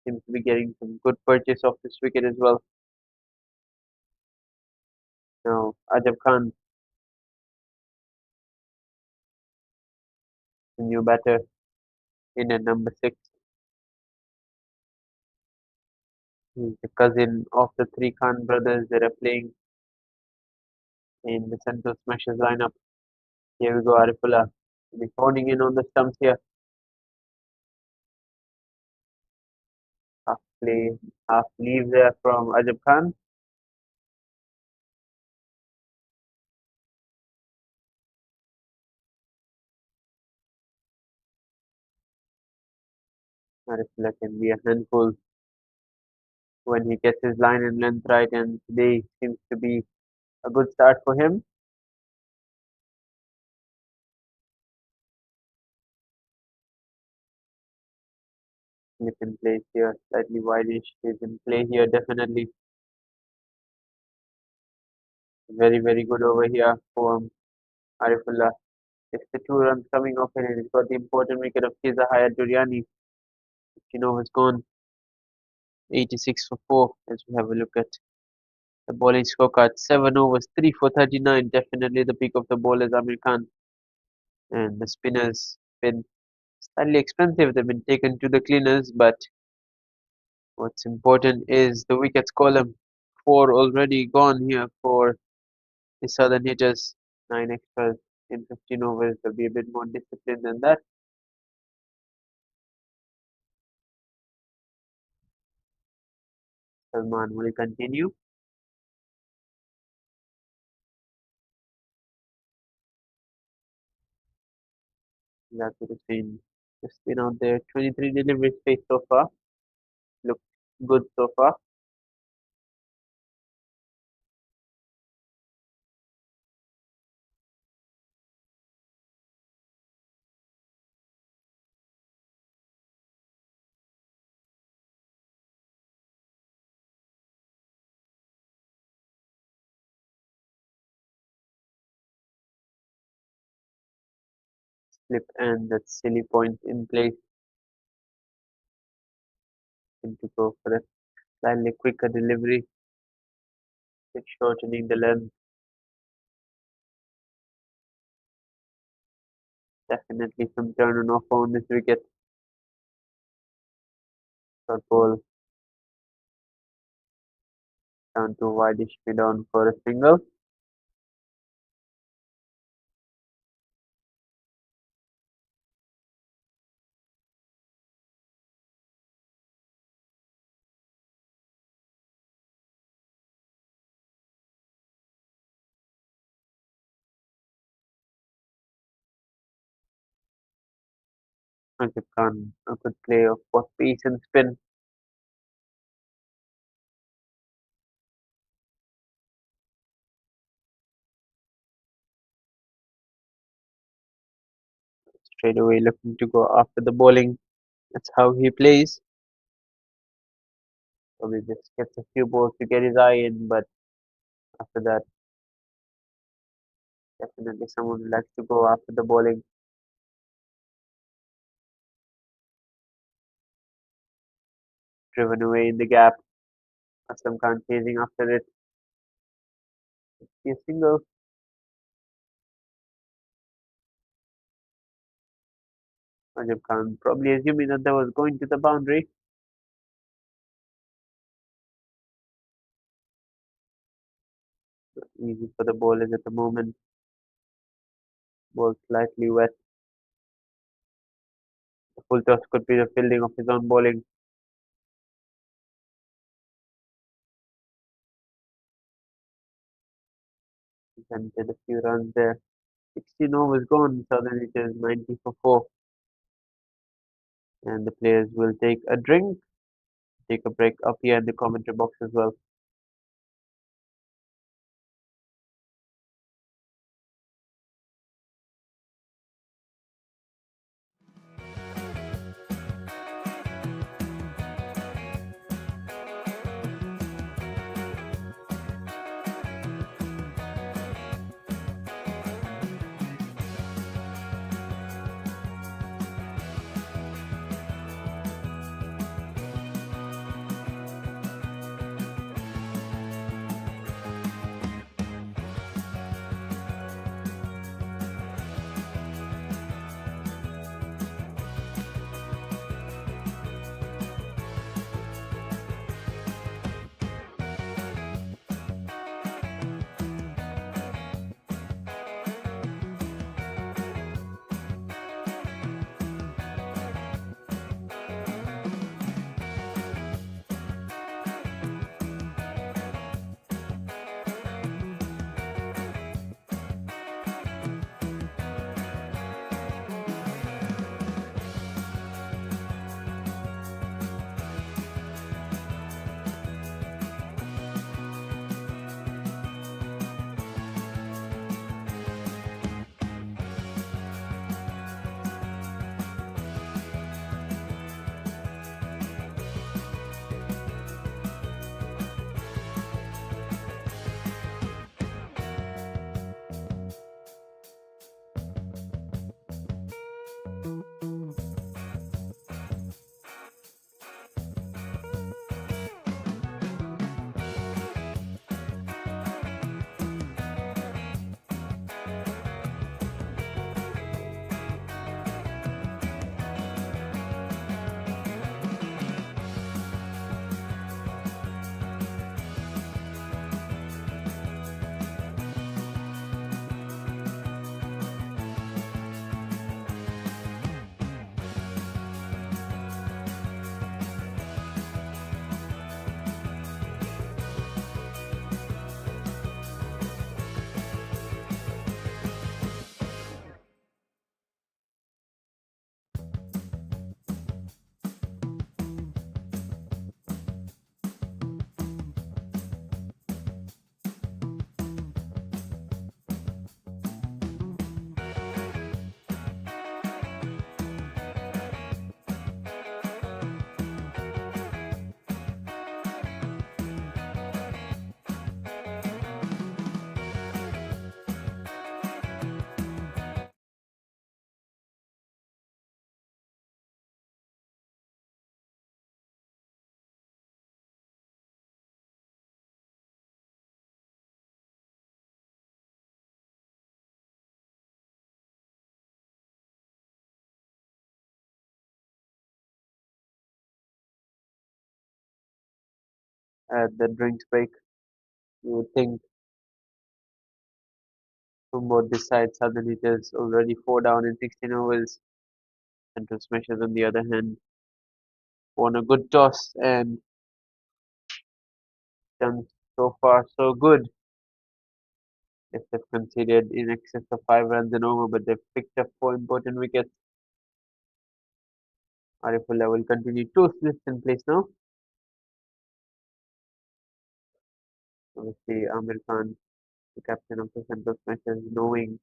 Seems to be getting some good purchase off this wicket as well. Now, Ajab Khan, the new batter, in at number 6. He's the cousin of the three Khan brothers that are playing in the Central Smashers lineup. Here we go, Arifullah. He's honing in on the stumps here. Half play, half leave there from Ajab Khan. Arifullah can be a handful when he gets his line and length right, and today seems to be a good start for him. Slip in place here, slightly wideish. He's in play here, definitely. Very, very good over here for Arifullah. 62 runs coming off it, and he's got the important wicket of Kiza Hayat Duriani. 15 overs gone, 86 for 4. As we have a look at the bowling scorecard, 7 overs, 3 for 39. Definitely the peak of the bowlers, Amir Khan. And the spinners been slightly expensive. They've been taken to the cleaners, but what's important is the wickets column. 4 already gone here for the southern hitters. 9 extras in 15 overs. There'll be a bit more discipline than that. Salman will continue. Zakir Hussain just been out there. 23 deliveries faced so far. Looked good so far. Slip and that silly point in place. Seem to go for a slightly quicker delivery. It's shortening the length. Definitely some turn and off on this wicket. Short ball down to wideish mid on for a single. Ajib Khan, a good play of both pace and spin. Straight away looking to go after the bowling. That's how he plays. Probably just gets a few balls to get his eye in, but after that, definitely someone who likes to go after the bowling. Driven away in the gap. Aslam Khan chasing after it. A single. Ajib Khan probably assuming that was going to the boundary. Easy for the bowlers at the moment. Ball slightly wet. The full toss could be the fielding of his own bowling. He attempted a few runs there. 16 overs gone. Southern it is 90 for 4. And the players will take a drink, take a break up here in the commentary box as well. at the drinks break. You would think from both the sides, Southern Hitters already 4 down in 16 overs. Central Smashers, on the other hand, won a good toss and done so far so good. Yes, they've conceded in excess of 5 runs and over, but they've picked up 4 important wickets. Arifullah will continue 2 slips in place now. Obviously, Amir Khan, the captain of the Central Smashers, knowing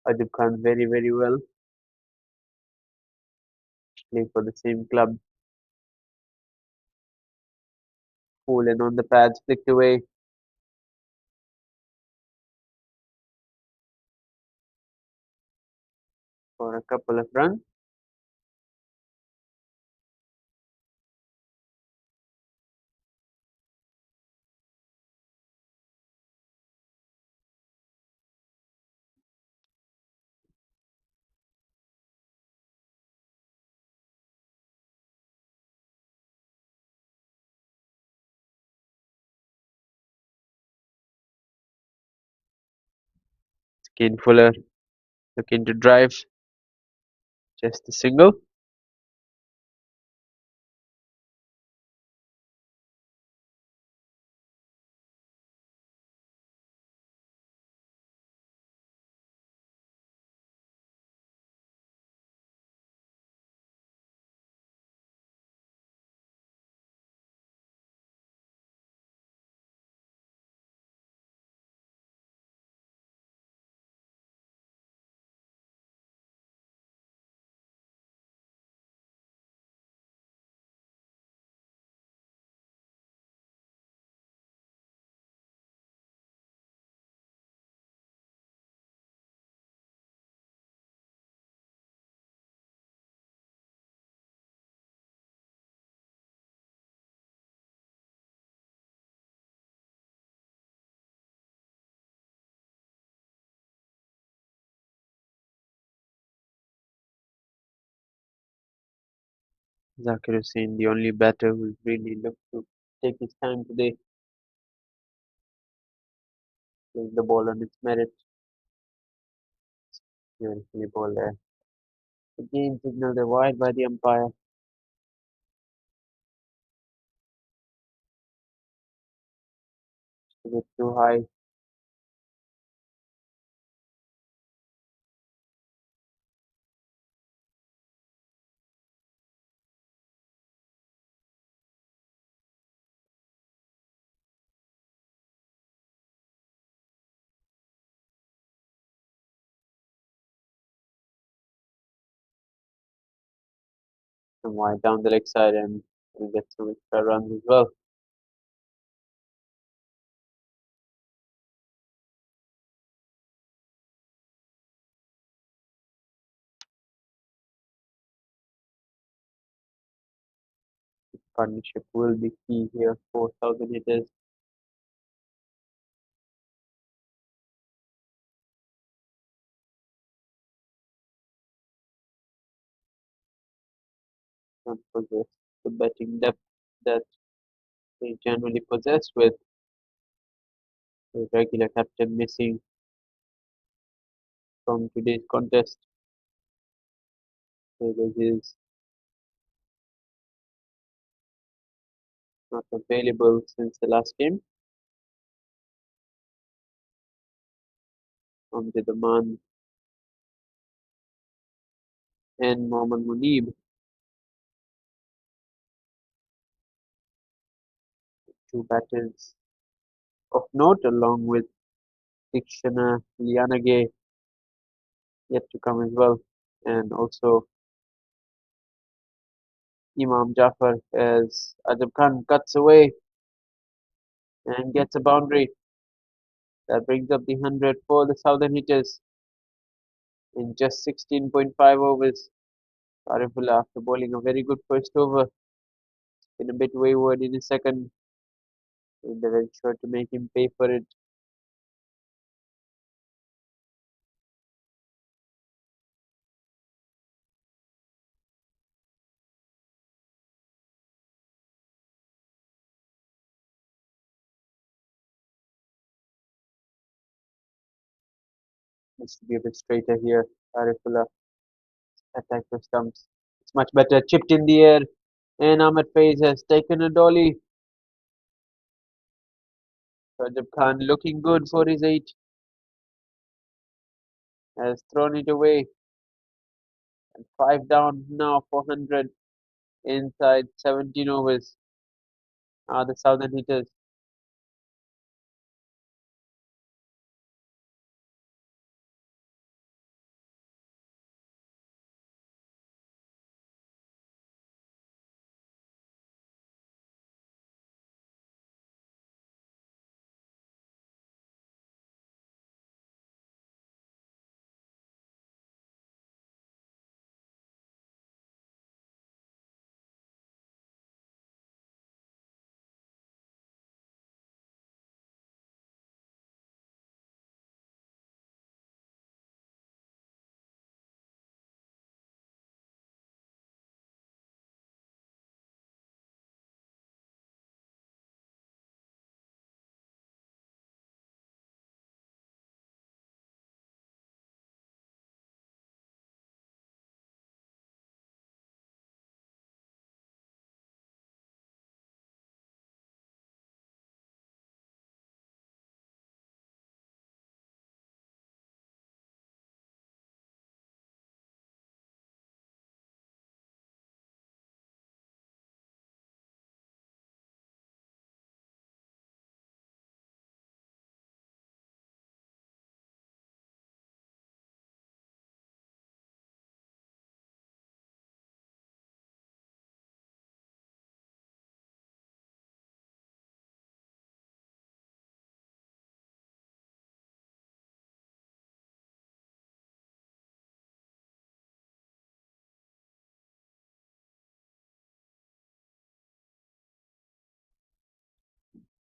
Ajib Khan very, very well, playing for the same club. Cool and on the pads, flicked away for a couple of runs. Kane Fuller looking to drive, just a single. Zakir Hussain, the only batter who's really looked to take his time today, playing the ball on its merit. Beautifully bowled there. Again, signaled a wide by the umpire. A bit too high. Some wide down the leg side and will get some extra runs as well. Partnership will be key here for Southern Hitters. Not possess the batting depth that they generally possess, with the regular captain missing from today's contest. Davis is not available since the last game. Amjad Aman and Mohammad Munib, two batters of note, along with Dikshana Lianage yet to come as well, and also Imam Jafar as Ajab Khan cuts away and gets a boundary. That brings up the 100 for the Southern Hitters in just 16.5 overs. Arifullah, after bowling a very good first over, been a bit wayward in his second, and they were sure to make him pay for it. Needs to be a bit straighter here. Arifullah attack the stumps. It's much better. Chipped in the air. And Ahmed Faiz has taken a dolly. Rajab Khan looking good for his 8. Has thrown it away. And 5 down now for 100 inside 17 overs. Are the Southern hitters.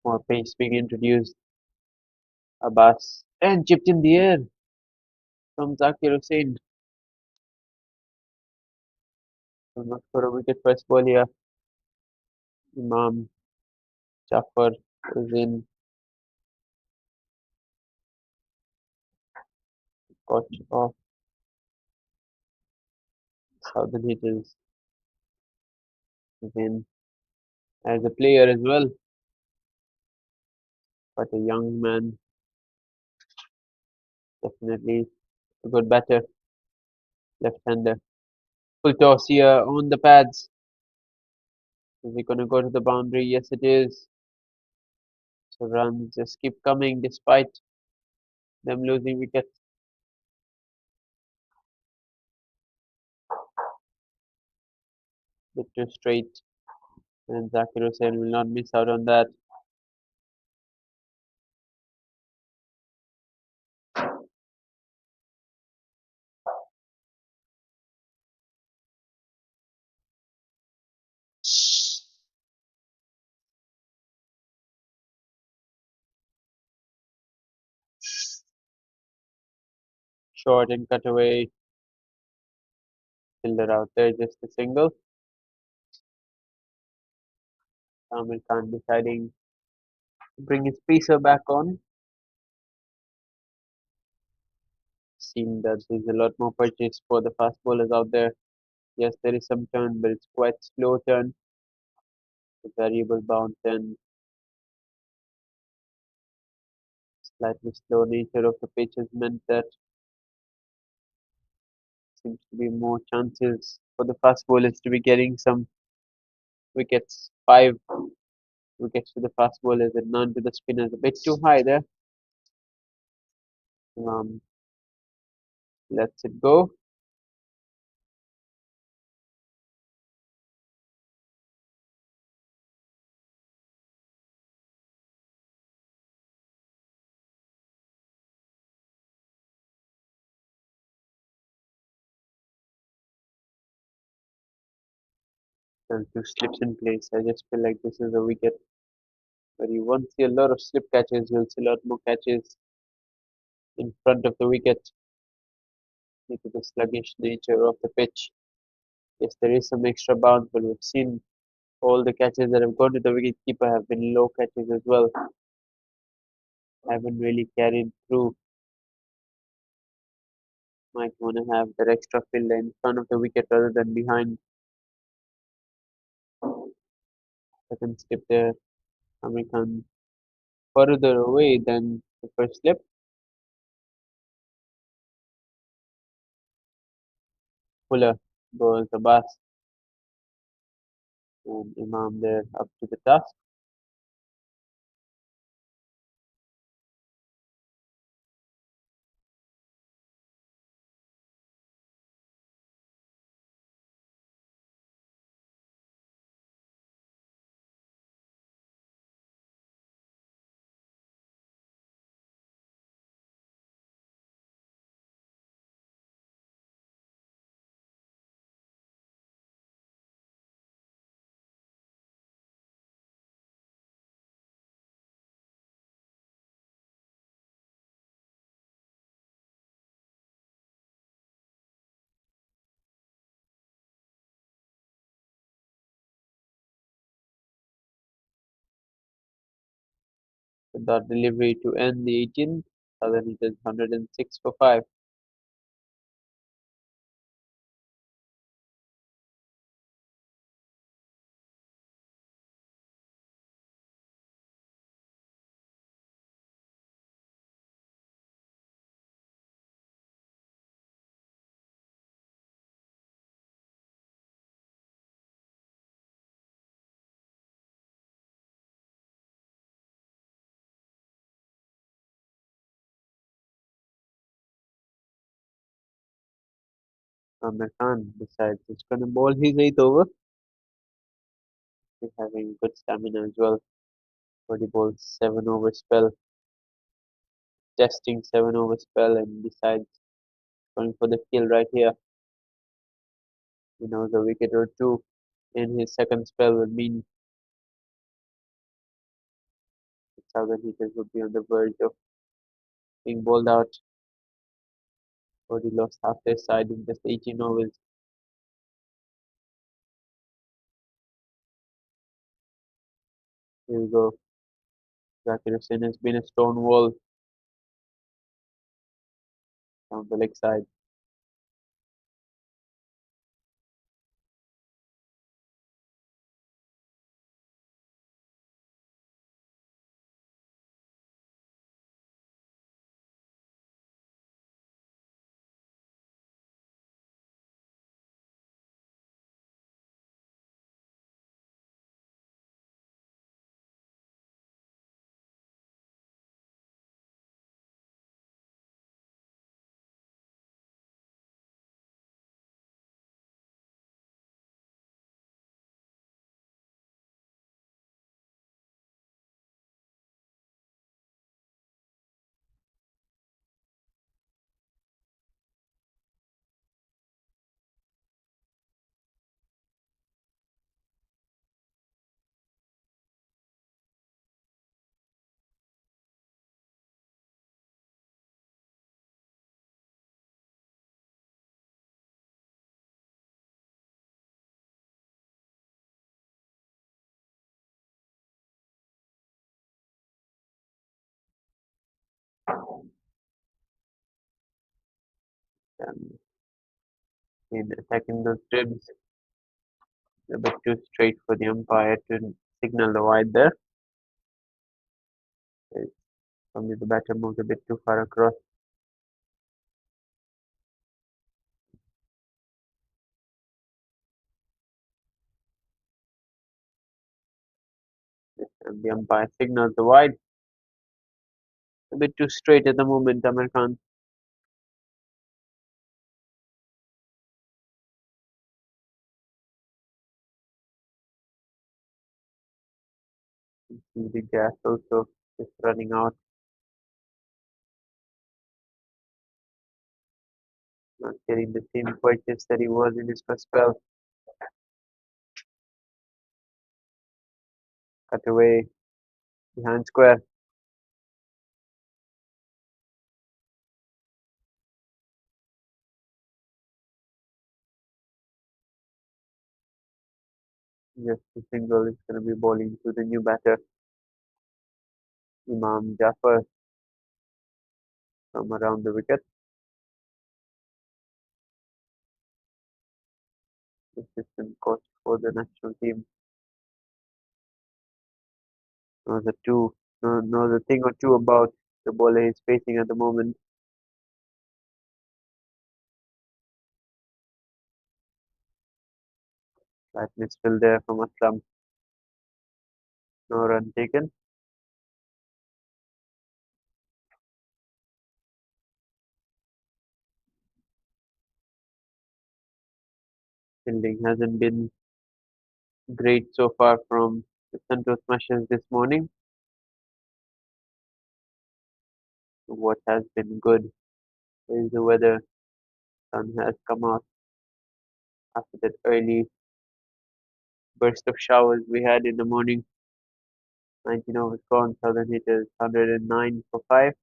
More pace being introduced. Abbas. And chipped in the air from Zakir Hussain. Not for a wicket first ball here. Imam Jafar is in. Caught off Southern hitters. Is in as a player as well. But a young man. Definitely a good batter. Left-hander. Full toss here on the pads. Is he going to go to the boundary? Yes, it is. So runs just keep coming despite them losing wickets. Bit too straight. And Zakir Hussain will not miss out on that. Short and cut away. Fielder out there, just a single. Amir Khan deciding to bring his pacer back on. Seeing that there's a lot more purchase for the fast bowlers out there. Yes, there is some turn, but it's quite slow turn. The variable bounce and slightly slow nature of the pitch has meant that seems to be more chances for the fast bowlers to be getting some wickets. 5 wickets to the fast bowlers and none to the spinners. A bit too high there. Um, lets it go. And two slips in place. I just feel like this is a wicket where you won't see a lot of slip catches. You'll see a lot more catches in front of the wicket due to the sluggish nature of the pitch. Yes, there is some extra bounce, but we've seen all the catches that have gone to the wicket keeper have been low catches as well. Haven't really carried through. Might want to have that extra fielder in front of the wicket rather than behind. Second skip there. American further away than the first slip. Fuller goes the bus and Imam there up to the task. With that delivery to end the 18th. Southern it is 106 for 5. Amir Khan decides he's going to bowl his 8th over. He's having good stamina as well. For the ball 7 over spell, testing 7 over spell and decides going for the kill right here. He knows a wicket or two in his second spell would mean the Southern Heaters would be on the verge of being bowled out. Already lost half their side in just 18 overs. Here we go. Zakir Hussain has been a stone wall down the leg side. Um, in attacking those dribs, a bit too straight for the umpire to signal the wide there. Probably the batter moved a bit too far across. And the umpire signals the wide. A bit too straight at the moment, Amir Khan. The gas also is running out. Not getting the same purchase that he was in his first spell. Cut away behind square. Just the single is going to be bowling to the new batter, Imam Jafar, from around the wicket. assistant coach for the national team. Knows a two, knows a thing or two about the bowler he's facing at the moment. That misfield there from Aslam. No run taken. Fielding hasn't been great so far from the central smashers this morning. What has been good is the weather. Sun has come out after that early burst of showers we had in the morning. 19 overs gone, Southern hitters 109 for 5.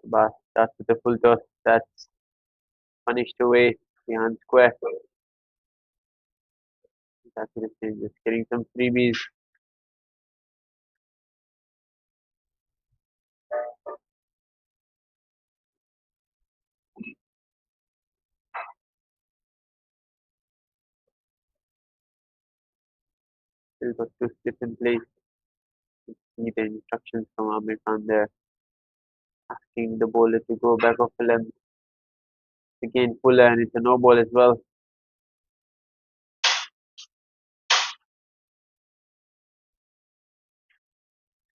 But that's with the full toss. That's punished away behind square. That's just getting some freebies. Still got two slips in place. See the instructions from Amir Khan there, asking the bowler to go back off the length. Again, fuller, and it's a no ball as well.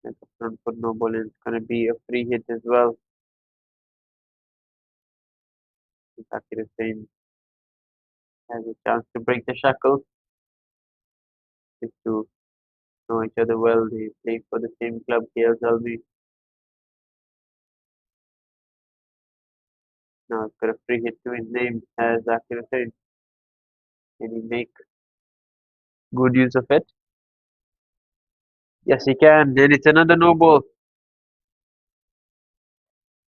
It's a front foot no ball, and it's going to be a free hit as well. Zakir Hussain has a chance to break the shackle. These two know each other well. They play for the same club, KL Zalmi. Now it's got a free hit to his name as Zakir Hussain. Can he make good use of it? Yes, he can. And it's another no ball.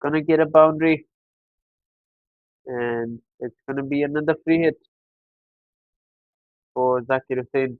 Gonna get a boundary, and it's gonna be another free hit for Zakir Hussain.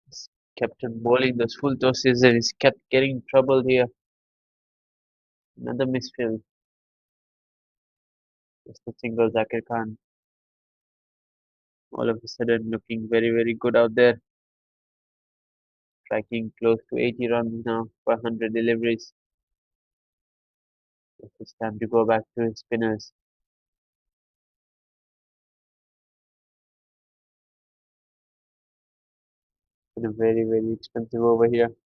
He's kept on bowling those full tosses and he's kept getting trouble here. Another misfield. Just a single Zakir Khan. All of a sudden looking very, very good out there. Striking close to 80 runs now per 100 deliveries. It's time to go back to his spinners. Been a very, very expensive over here. It's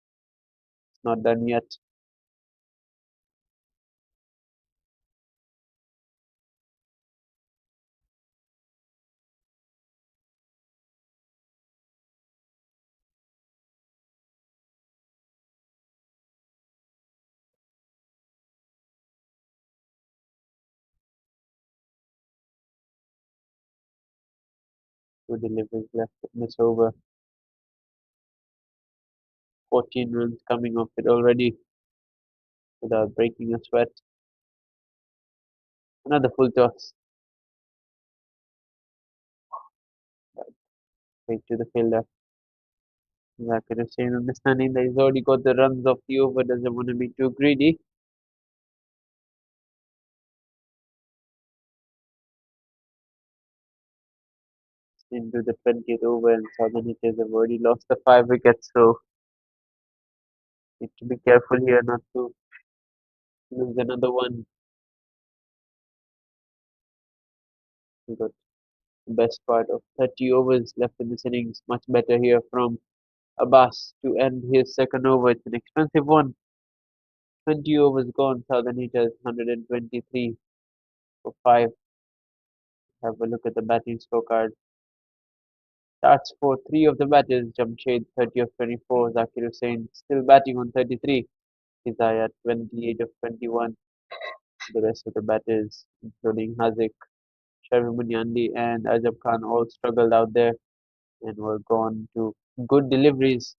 not done yet. Two deliveries left in this over. 14 runs coming off it already without breaking a sweat. Another full toss. Straight to the fielder. Zakir Hussain, understanding that he's already got the runs of the over, doesn't want to be too greedy. Into the 20th over, and Southern Hitters have already lost the 5 wickets, so need to be careful here not to lose another one. We got the best part of 30 overs left in this innings. Much better here from Abbas to end his second over. It's an expensive one. 20 overs gone. Southern Hitters 123 for 5. Have a look at the batting scorecard. Starts for 3 of the batters. Jamshed 30 of 24. Zakir Hussain still batting on 33. Hidayat 28 of 21. The rest of the batters, including Haziq, Sharif Munyandi, and Ajab Khan, all struggled out there and were gone to good deliveries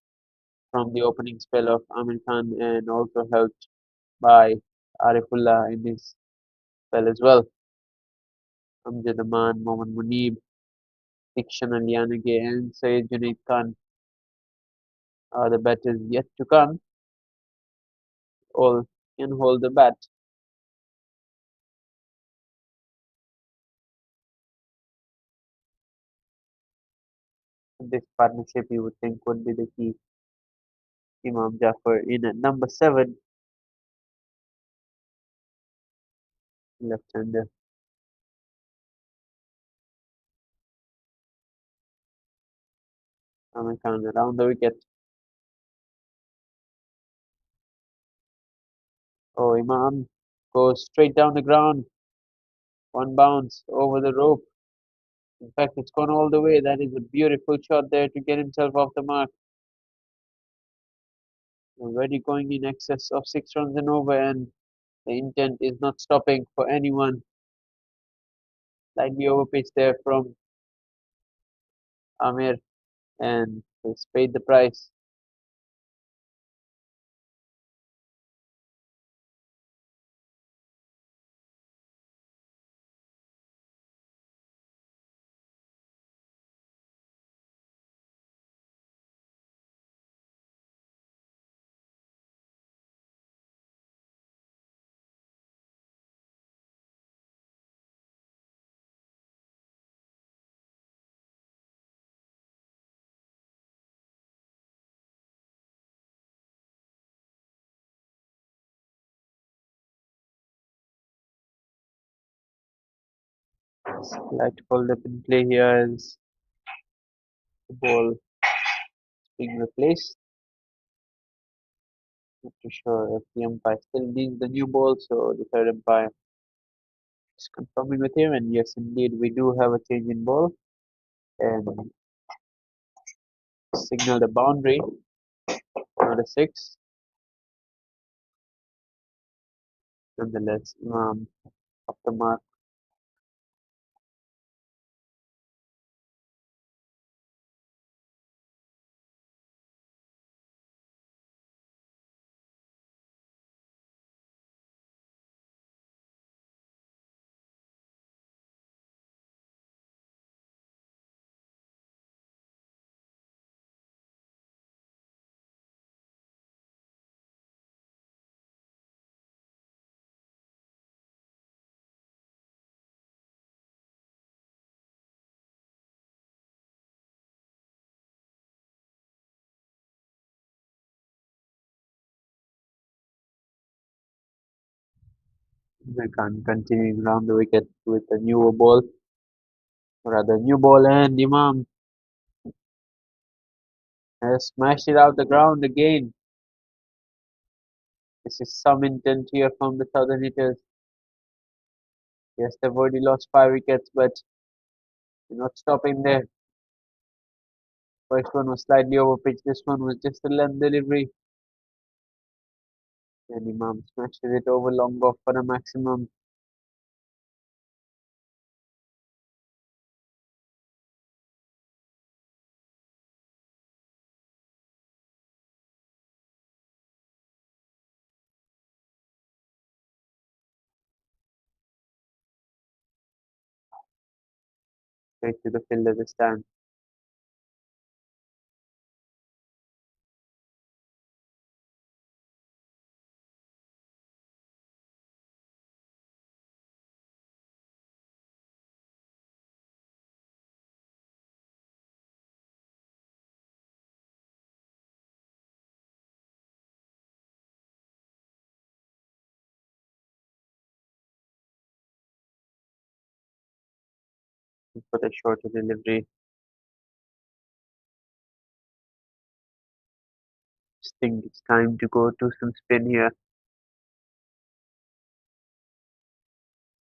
from the opening spell of Amir Khan and also helped by Arifullah in his spell as well. Amjad Aman, Mohammad Munib, Dikshan Aliyanage, and Syed Junaid Khan are the batters yet to come. All can hold the bat. This partnership, you would think, would be the key. Imam Jafar in at number 7, left-hander. Amir Khan around the wicket. Oh, Imam goes straight down the ground. One bounce over the rope. In fact, it's gone all the way. That is a beautiful shot there to get himself off the mark. Already going in excess of 6 runs and over, and the intent is not stopping for anyone. Slightly overpitched there from Amir, and he's paid the price. Slight hold up in play here as the ball being replaced. Not too sure if the umpire still needs the new ball, so the third umpire is confirming with him. And yes, indeed, we do have a change in ball and signal the boundary, not a six. Nonetheless, off the mark. They can continue around the wicket with a newer ball, or rather new ball, and Imam has smashed it out the ground again. This is some intent here from the Southern hitters. Yes, they've already lost 5 wickets, but they're not stopping there. First one was slightly overpitched. This one was just a length delivery, and Imam smashes it over long off for a maximum. Straight to the fielder this time. For the shorter delivery. Just think it's time to go to some spin here.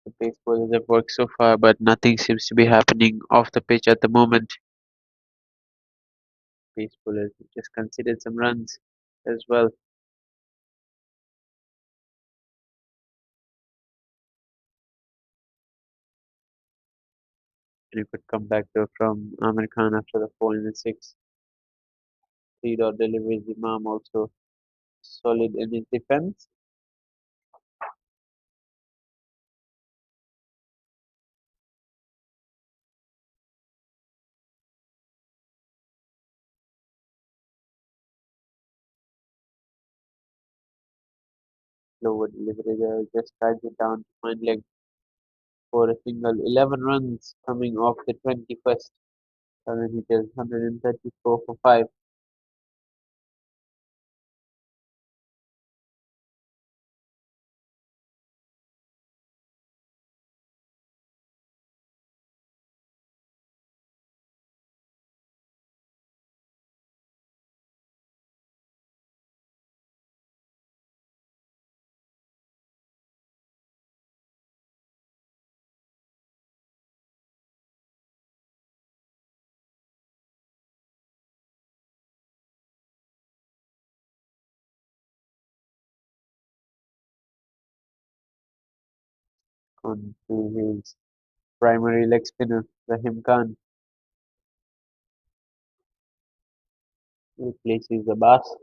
The pace bowlers have worked so far, but nothing seems to be happening off the pitch at the moment. Pace bowlers have just conceded some runs as well. And you could come back though from Amir Khan after the fall in the six. Three-dot deliveries, Imam also solid in his defense. Lower delivery there, just drags it down to fine leg for a single. 11 runs coming off the 21st. And then he does 134 for 5. On to his primary leg spinner, Rahim Khan, replaces Abbas.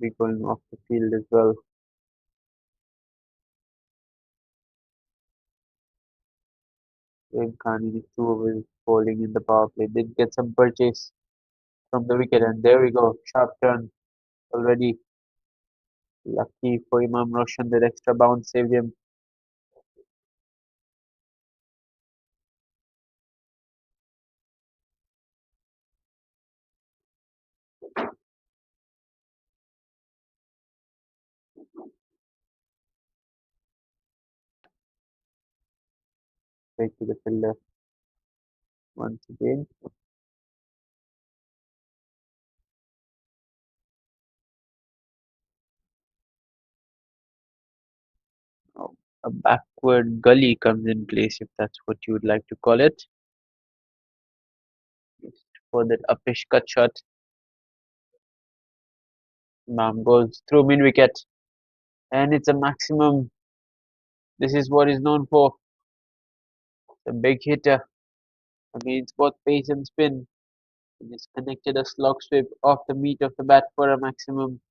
Be going off the field as well. Rahim Khan in his 2 overs bowling in the power play did get some purchase from the wicket, and there we go. Sharp turn already. Lucky for Imam Roshan that extra bounce saved him. Straight to the fielder once again. Oh, a backward gully comes in place, if that's what you would like to call it. Just for that uppish cut shot. Imam goes through mid wicket, and it's a maximum. This is what he's known for. A big hitter against both pace and spin. He just connected a slog sweep off the meat of the bat for a maximum.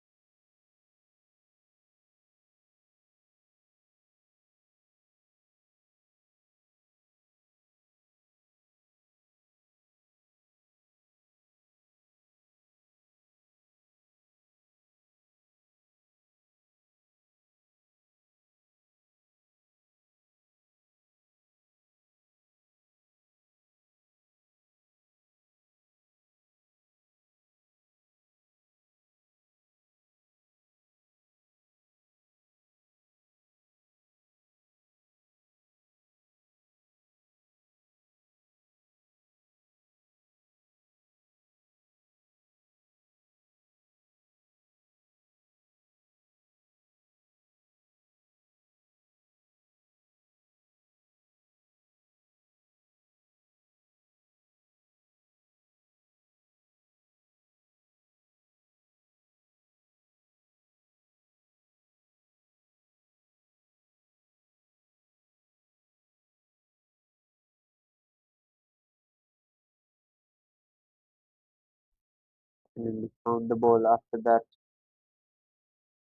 And then he found the ball after that.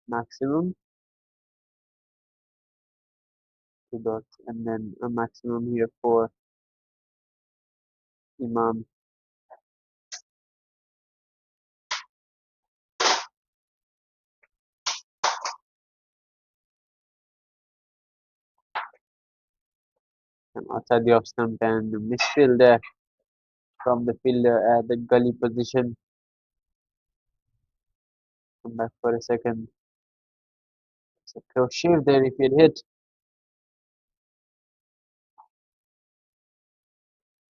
maximum, 2 dots, and then a maximum here for Imam. And outside the off stump and misfield there from the fielder at the gully position. Come back for a second. It's a close shave there if it hit.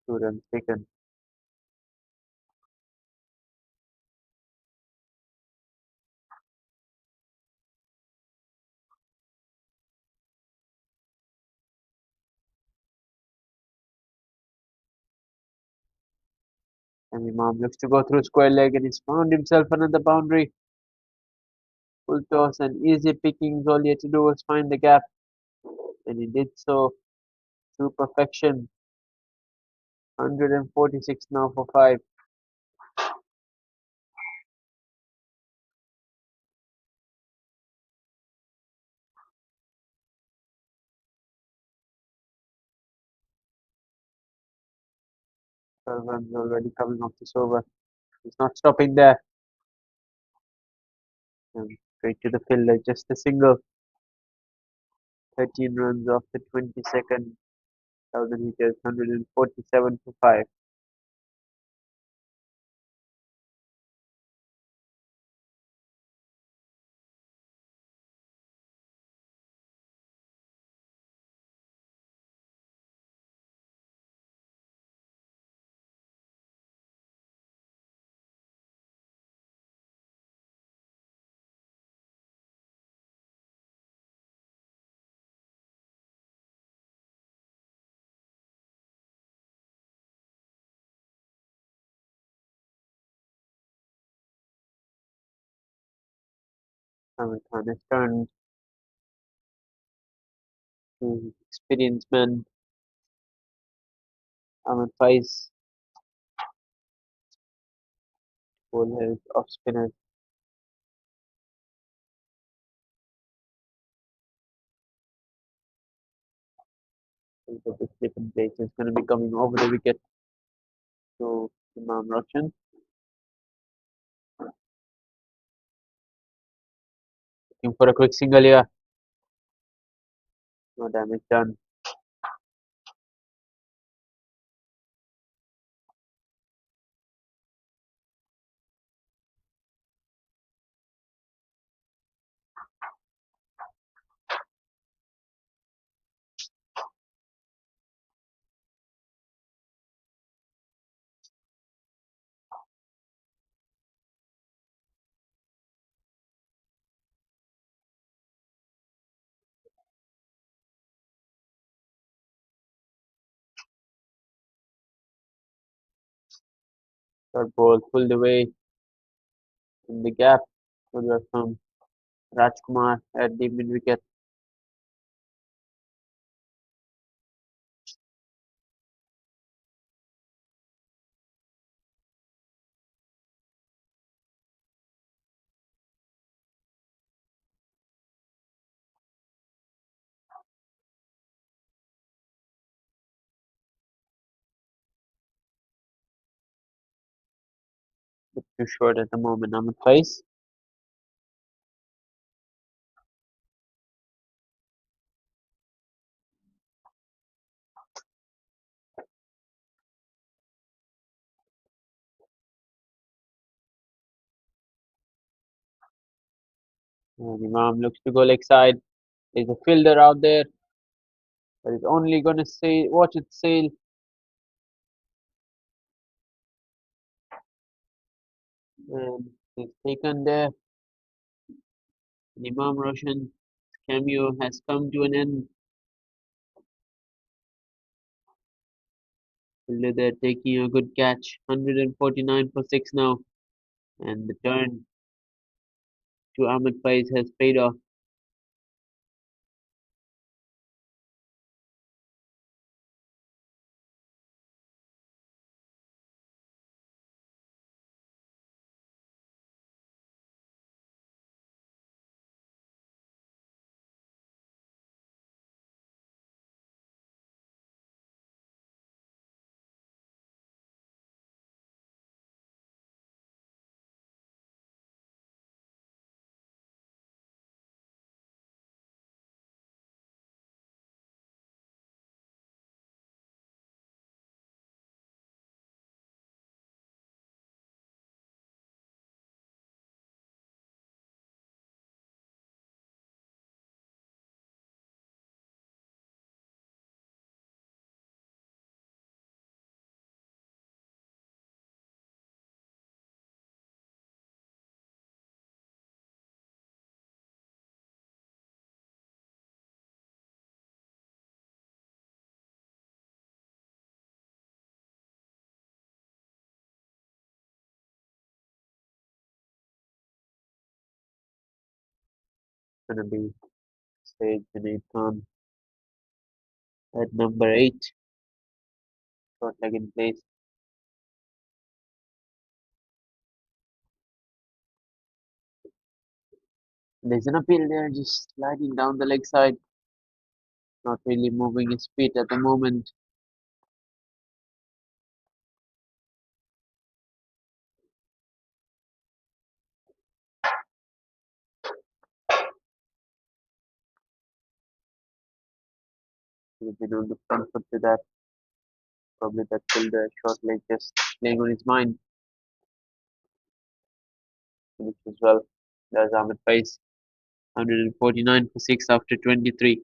2 runs taken. And Imam looks to go through square leg and he's found himself another boundary. Full toss and easy pickings. All he had to do was find the gap, and he did so to perfection. 146 now for 5. 12 runs already coming off this over. He's not stopping there. And straight to the fielder, just a single. 13 runs off the 22nd. 1000 hitters, 147 for 5. Ahmed Khan has turned to experienced man. Ahmed Faiz, full health off spinners. The slip in place is going to be coming over the wicket to Imam Roshan. Looking for a quick single here. No damage done. Third ball pulled away in the gap. Good work from Rajkumar at the mid wicket. Bit too short at the moment. Ahmed Faiz. And Imam looks to go leg side. There's a fielder out there, but he's only going to say, watch it sail. And he's taken there. And Imam Roshan's cameo has come to an end. Fielder there taking a good catch. 149 for 6 now. And the turn to Ahmed Faiz has paid off. gonna be Said Junaid Khan at number 8, short leg in place. There's an appeal there, just sliding down the leg side, not really moving his feet at the moment. He's been on the front foot to that. Probably that fielder, short leg just playing on his mind. Finish as well. There's Ahmed Faiz, 149 for 6 after 23.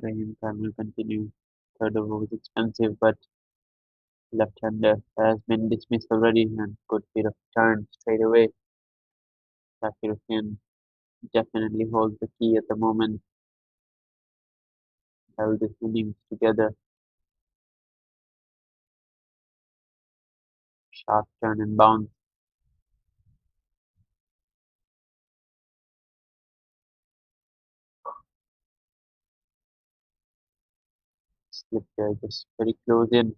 Rahim Khan will continue. Third over was expensive, but left-hander has been dismissed already and good bit of turn straight away. Zakir Hussain definitely holds the key at the moment. Held this innings together. Sharp turn and bounce. Slip there, just very close in.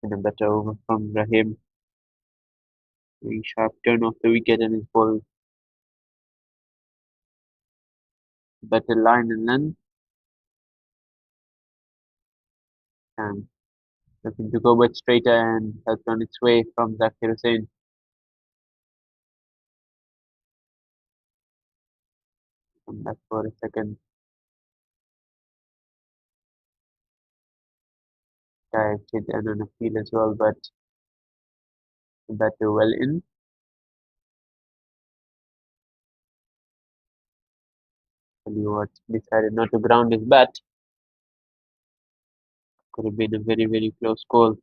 And a better over from Rahim. Very sharp turn off the wicket and his ball better line and length. And looking to go much straighter and has gone its way from Zakir Hussain. Come back for a second. Directed and on a field as well, but the batter well in. Stewart decided not to ground his bat. Could have been a very, very close goal.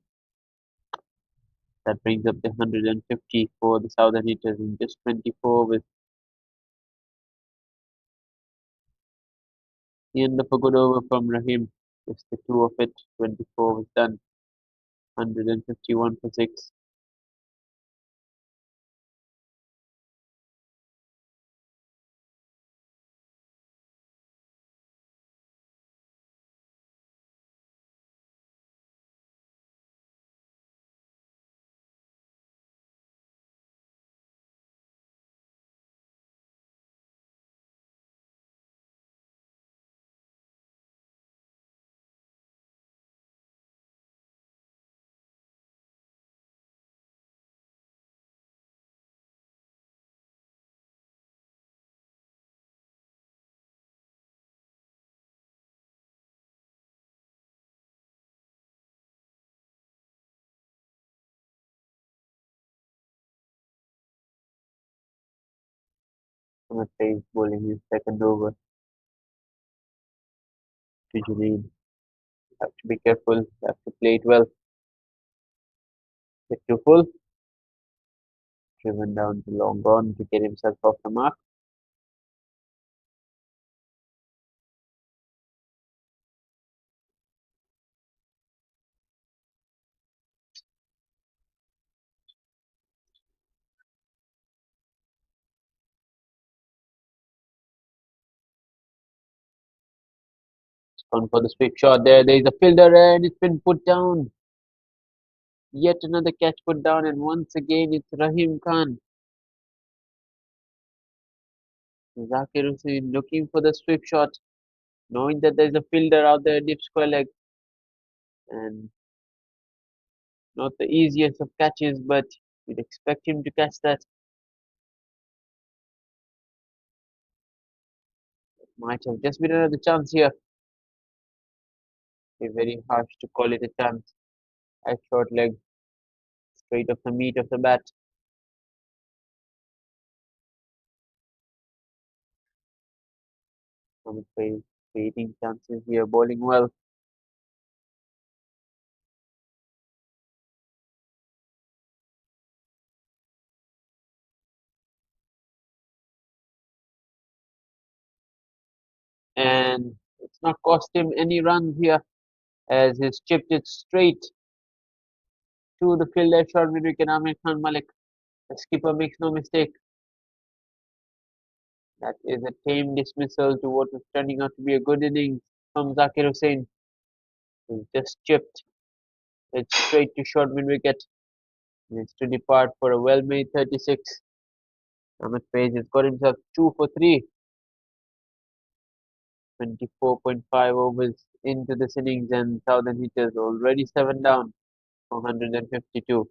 That brings up the 150 for the Southern Hitters in just 24 with the end of a good over from Rahim. Just the two of it. 24 was done. 151 for 6. Ahmed Faiz bowling his second over to Junaid. Have to be careful. Have to play it well. Get too full. Driven down to long on to get himself off the mark. Gone for the sweep shot there. There is a fielder and it's been put down. Yet another catch put down, and once again it's Rahim Khan. Zakir Hussain looking for the sweep shot, knowing that there's a fielder out there deep square leg, and not the easiest of catches, but you'd expect him to catch that. Might have just been another chance here. Be very harsh to call it a chance. A short leg, straight off the meat of the bat. I'm afraid creating chances here, bowling well, and it's not cost him any runs here as he's chipped it straight to the fielder short mid wicket Amir Khan Malik. The skipper makes no mistake. That is a tame dismissal to what was turning out to be a good innings from Zakir Hussain. He just chipped it straight to short mid wicket. Needs to depart for a well-made 36. Ahmed Page has got himself 2 for 3. 24.5 overs into this innings and Southern hitters already 7 down for 152.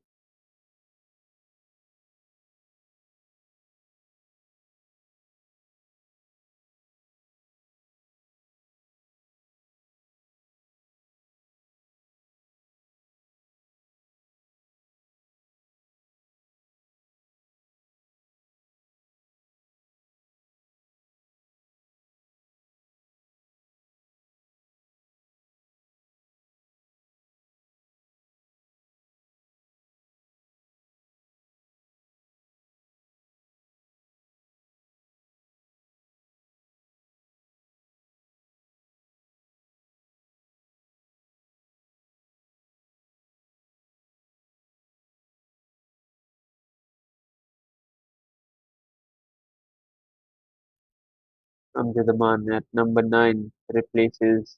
Amjad Aman at number 9 replaces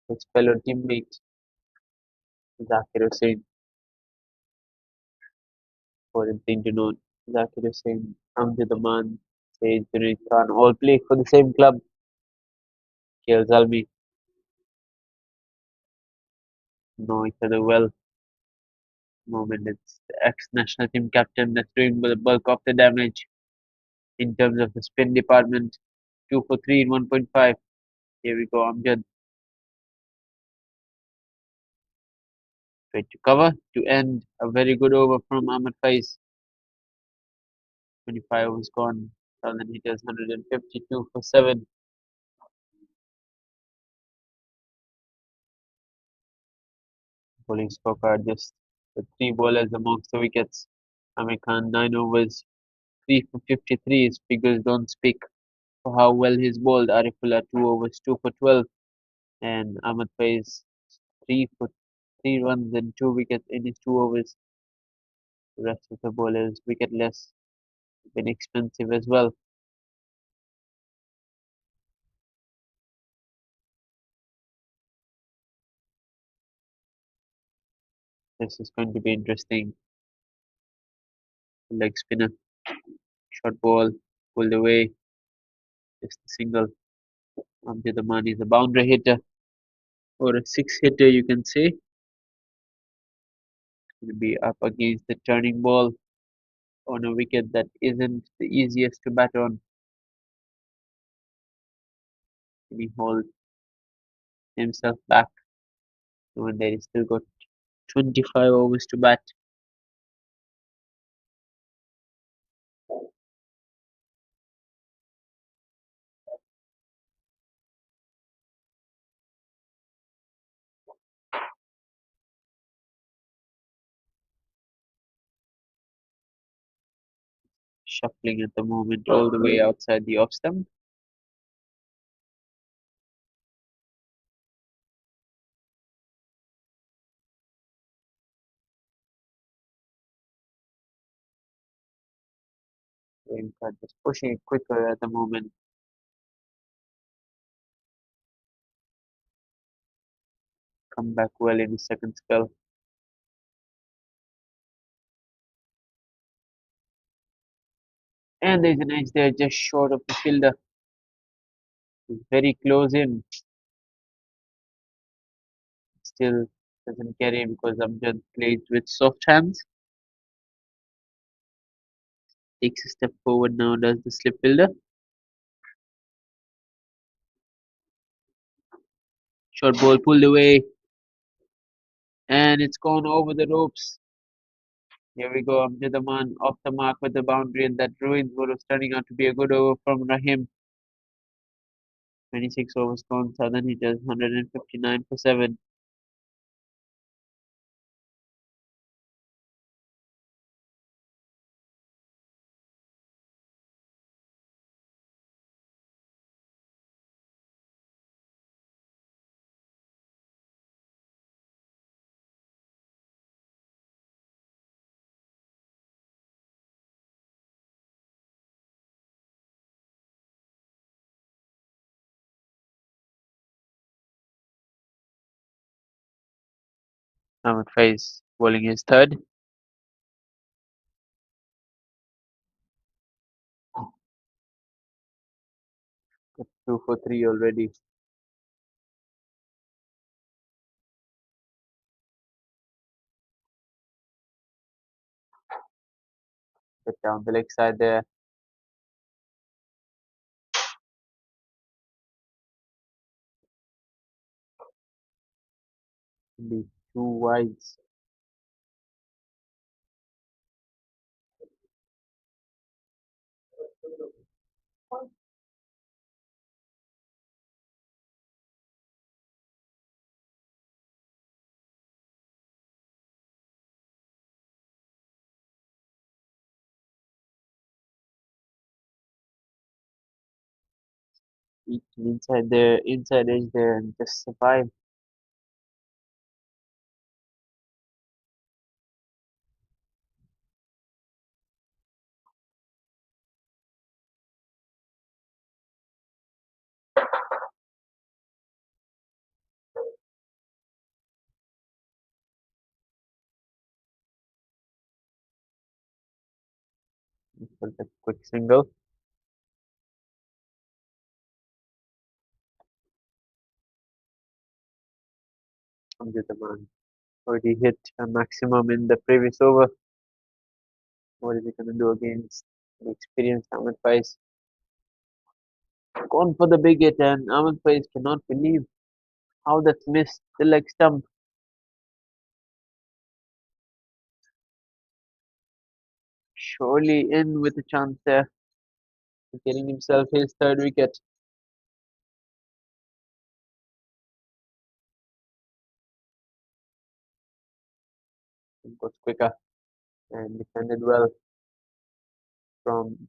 his fellow teammate Zakir Hussain. Important thing to note, Zakir Hussain, Amjad Aman, Saeed Junaid Khan all play for the same club, KL Zalmi, know each other well. Moment it's the ex-national team captain that's doing the bulk of the damage in terms of the spin department. 2 for 3 in 1.5. Here we go, Amjad. Straight to cover to end a very good over from Ahmed Faiz. 25 overs gone. Southern hitters 152 for 7. Bowling scorecard just the 3 bowlers amongst the wickets. Amir Khan 9 overs, 3 for 53. His figures don't speak for how well he's bowled. Arifullah 2 overs, 2 for 12. And Ahmed Faiz 3 for 3 runs and 2 wickets in his 2 overs. The rest of the bowlers wicketless, been expensive as well. This is going to be interesting. Leg spinner, short ball, pulled away, just a single. Amjad Aman is a boundary hitter or a six hitter, you can say. Will be up against the turning ball on a wicket that isn't the easiest to bat on. Can he hold himself back when there is still got 25 overs to bat? Shuffling at the moment all the way outside the off stump. Rainford is pushing it quicker at the moment. Come back well in the second spell. And there's an edge there just short of the fielder. He's very close in. Still doesn't carry because Amjad plays with soft hands. Takes a step forward now, does the slip fielder. Short ball pulled away. And it's gone over the ropes. Here we go. Amjad Aman off the mark with the boundary, and that ruins what was turning out to be a good over from Rahim. 26 overs gone. Southern hitters 159 for 7. Ahmed Faiz bowling his third. Got 2 for 3 already. Get down the leg side there. Only 2 wides. Each inside there, inside edge there, and just survive. For the quick single. Amjad Aman already hit a maximum in the previous over. What is he going to do against the experienced Ahmed Faiz? Gone for the big hit, and Ahmed Faiz cannot believe how that's missed the leg stump. Surely in with a chance there of getting himself his third wicket. It was quicker and defended well from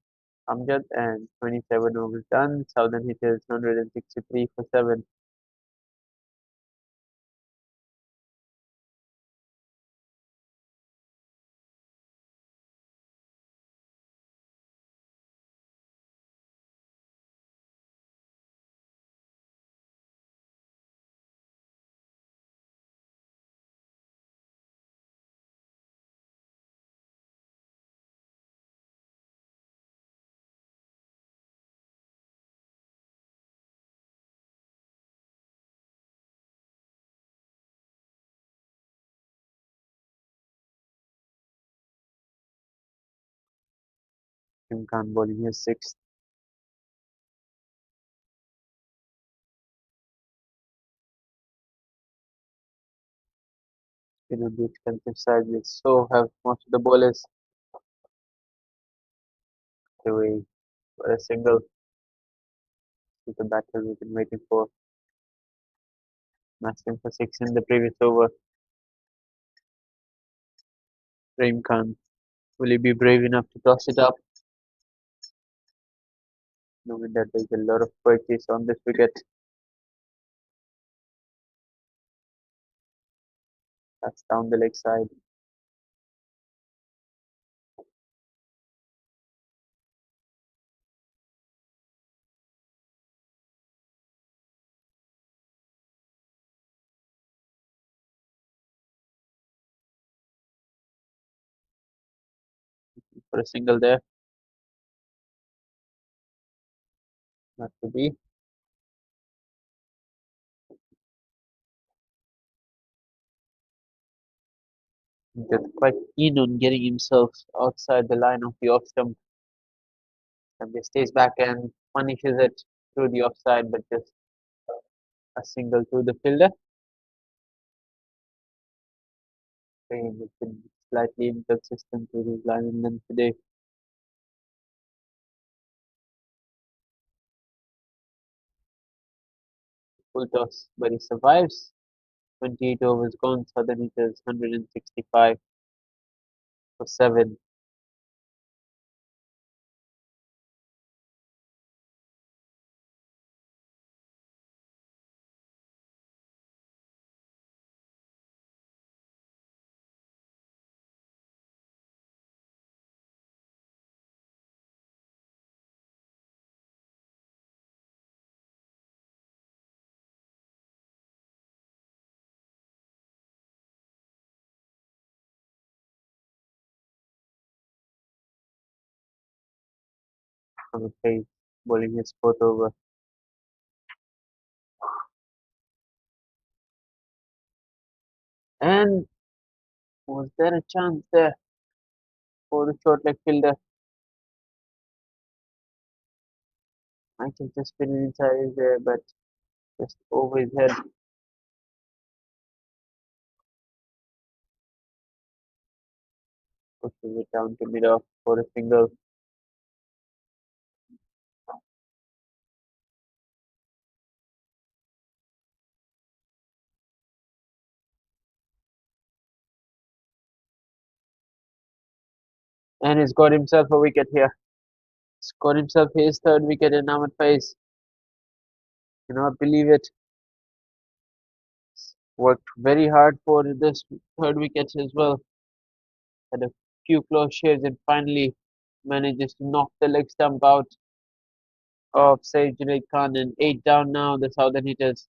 Amjad, and 27 overs done. Southern hitters 163 for 7. Khan bowling his sixth. On the expensive side, we so have most of the bowlers away for a single with the batter we've been waiting for. Maxing for 6 in the previous over. Khan, will he be brave enough to toss it up? Knowing that there's a lot of purchase on this wicket. That's down the leg side. For a single there. Not to be. Just quite keen on getting himself outside the line of the off stump. And he stays back and punishes it through the offside, but just a single to the fielder. Payne has been slightly inconsistent with his linemen today. Full toss, but he survives. 28 overs gone, Southern Hitters 165 for 7. I'm afraid, bowling his fourth over. And was there a chance there for the short leg fielder? Michael just been inside his there, but just over his head. Pushing it down to mid off for a single. And he's got himself a wicket here. He's got himself his third wicket in Ahmed Faiz. Cannot believe it. Worked very hard for this third wicket as well. Had a few close shaves and finally manages to knock the leg stump out of Saif Junaid Khan, and 8 down now, the Southern Hitters.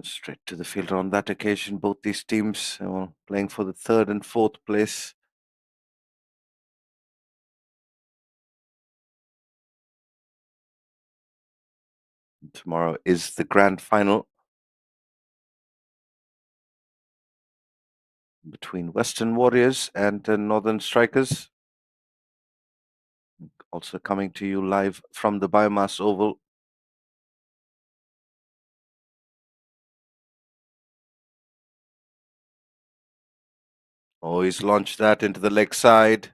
Straight to the fielder on that occasion. Both these teams playing for the third and fourth place. Tomorrow is the grand final between Western Warriors and Northern Strikers. Also coming to you live from the Biomass Oval. Oh, he's launched that into the leg side.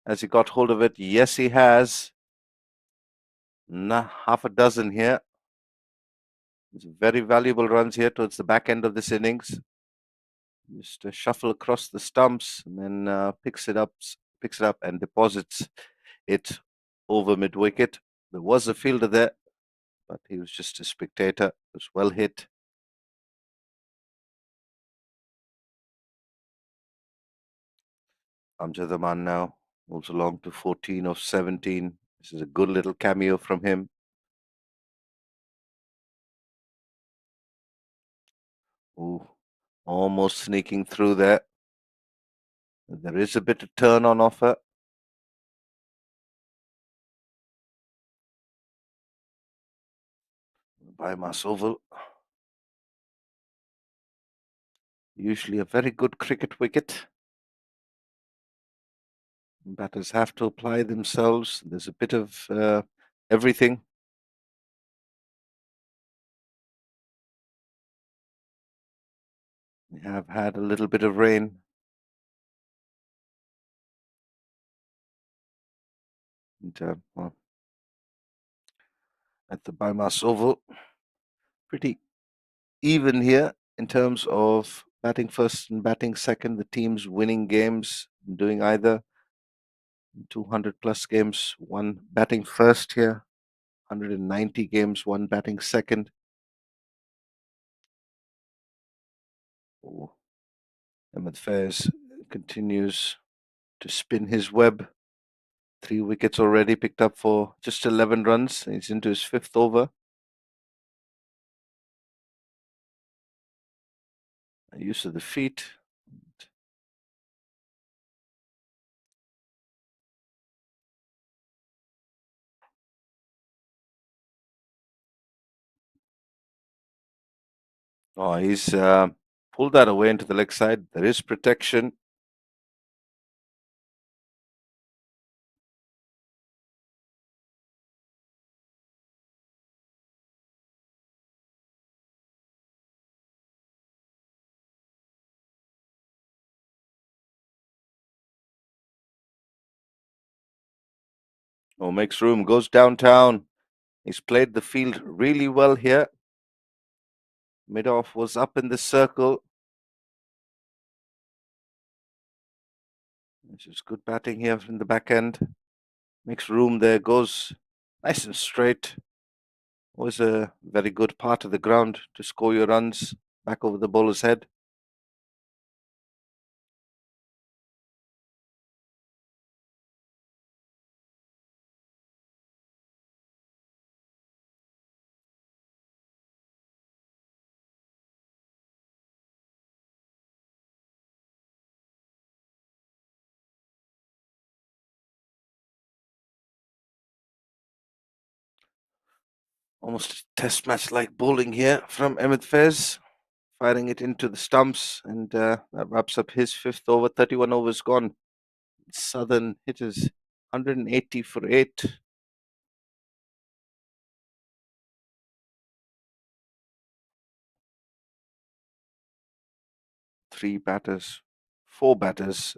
Has he got hold of it? Yes, he has. Nah, half a dozen here. It's very valuable runs here towards the back end of this innings. Just a shuffle across the stumps and then picks it up and deposits it over mid wicket. There was a fielder there, but he was just a spectator. It was well hit. Amjad Aman now moves along to 14 of 17. This is a good little cameo from him. Ooh, almost sneaking through there. There is a bit of turn on offer. Biomass Oval. Usually a very good cricket wicket. Batters have to apply themselves. There's a bit of everything. We have had a little bit of rain. And, well, at the Biomass Oval, pretty even here in terms of batting first and batting second. The teams winning games, doing either 200 plus games, one batting first here, 190 games, one batting second. Oh, Ahmed Faiz continues to spin his web. 3 wickets already picked up for just 11 runs. He's into his fifth over. Use of the feet. Oh, he's pulled that away into the leg side. There is protection. Oh, makes room, goes downtown. He's played the field really well here. Mid-off was up in the circle. This is good batting here from the back end. Makes room there, goes nice and straight. Always a very good part of the ground to score your runs back over the bowler's head. Almost a test match like bowling here from Ahmed Faiz. Firing it into the stumps, and that wraps up his fifth over. 31 overs gone. Southern hitters 180 for 8. Four batters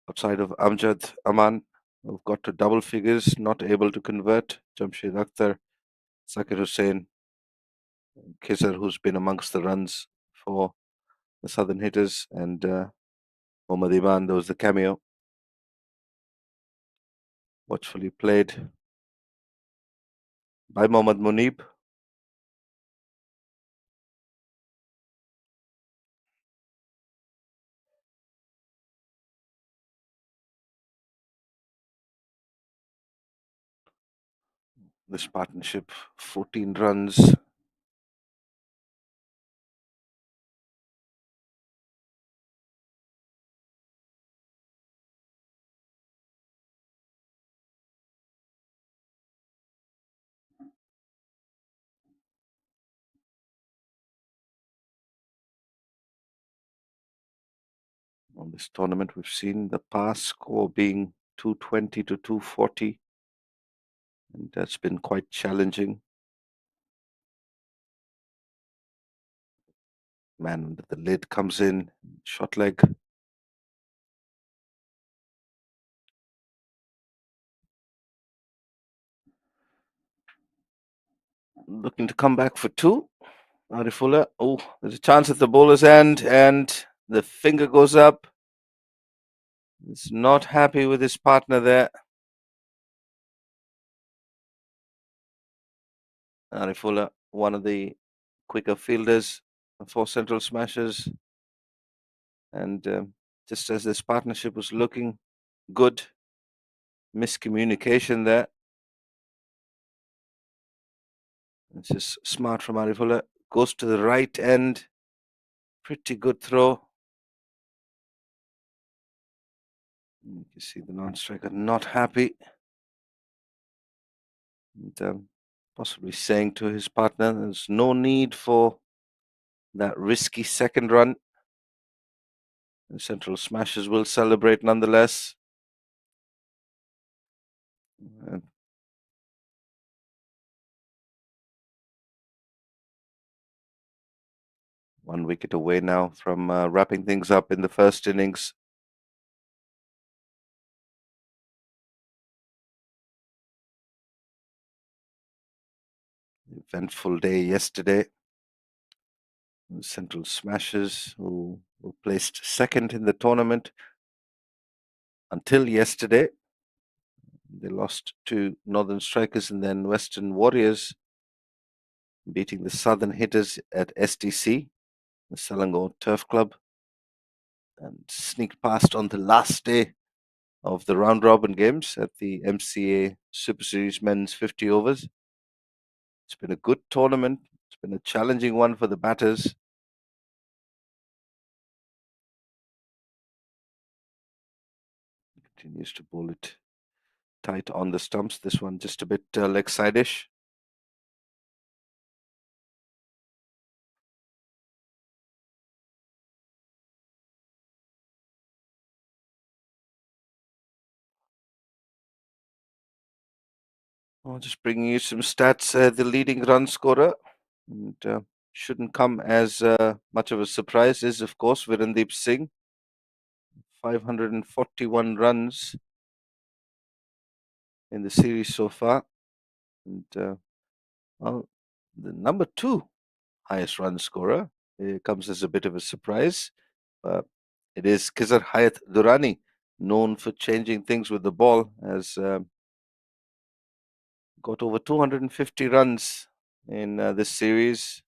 outside of Amjad Aman who've got to double figures, not able to convert. Jamshid Akhtar, Zakir Hussain, Khizar, who's been amongst the runs for the Southern hitters, and Mohammad Iman, there was the cameo. Watchfully played by Mohammad Munib. This partnership, 14 runs. On this tournament, we've seen the pass score being 220 to 240, and that's been quite challenging. Man under the lid comes in, shot leg. Looking to come back for two. Arifullah. Oh, there's a chance at the bowler's end, and the finger goes up. He's not happy with his partner there. Arifullah, one of the quicker fielders for central smashers. And just as this partnership was looking good, miscommunication there. It's just smart from Arifullah. Goes to the right end. Pretty good throw. You can see the non-striker not happy. And possibly saying to his partner, there's no need for that risky second run. The central smashers will celebrate nonetheless. And one wicket away now from wrapping things up in the first innings. Eventful day yesterday. The central smashers who were placed second in the tournament until yesterday. They lost to Northern Strikers and then Western Warriors, beating the Southern Hitters at STC, the Selangor Turf Club, and sneaked past on the last day of the round robin games at the MCA Super Series Men's 50 overs. It's been a good tournament. It's been a challenging one for the batters. Continues to bowl it tight on the stumps. This one just a bit leg side-ish. I'll just bring you some stats. The leading run scorer, and shouldn't come as much of a surprise, is of course Virendeep Singh. 541 runs in the series so far, and well, the number two highest run scorer comes as a bit of a surprise. It is Khizar Hayat Durrani, known for changing things with the ball, has got over 250 runs in this series.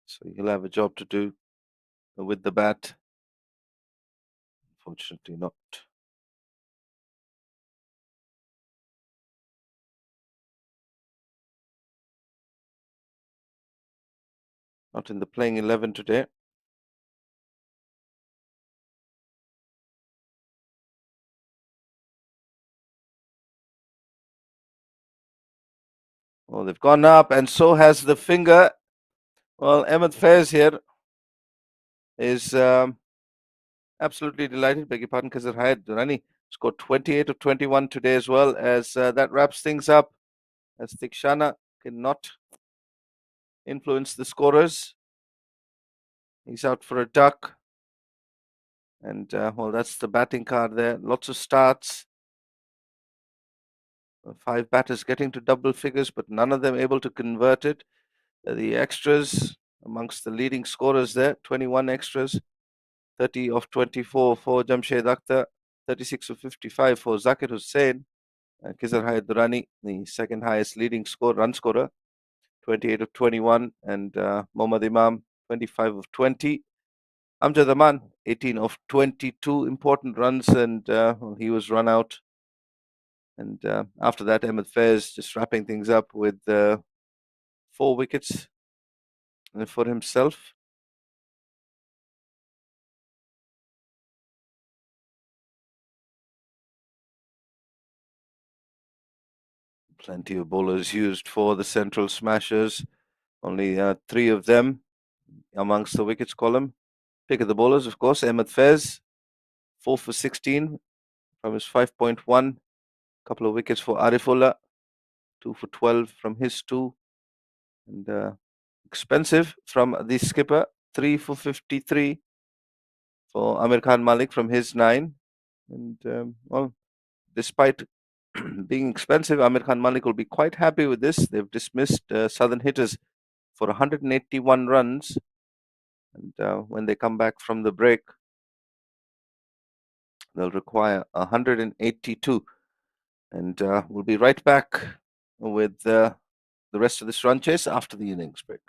So he'll have a job to do with the bat. Unfortunately not. Not in the playing 11 today. Oh, they've gone up, and so has the finger. Well, Ahmed Faiz here is absolutely delighted. Beg your pardon, Khizar Hayat Durrani scored 28 of 21 today as well, as that wraps things up, as Thikshana cannot influence the scorers. He's out for a duck. And, well, that's the batting card there. Lots of starts. 5 batters getting to double figures, but none of them able to convert it. The extras amongst the leading scorers there, 21 extras. 30 of 24 for Jamshed Akhtar, 36 of 55 for Zakir Hussain. Khizar Hayat Durrani, the second highest leading run scorer, 28 of 21. And Mohammad Imam, 25 of 20. Amjad Aman, 18 of 22 important runs, and well, he was run out. And after that, Ahmed Faiz just wrapping things up with 4 wickets for himself. Plenty of bowlers used for the central smashers. Only 3 of them amongst the wickets column. Pick of the bowlers, of course, Ahmed Fez, 4 for 16 from his 5.1. Couple of wickets for Arifullah, 2 for 12 from his 2. And expensive from the skipper, 3 for 53 for Amir Khan Malik from his 9. And well, despite being expensive, Amir Khan Malik will be quite happy with this. They've dismissed Southern hitters for 181 runs. And when they come back from the break, they'll require 182. And we'll be right back with the rest of this run chase after the innings break.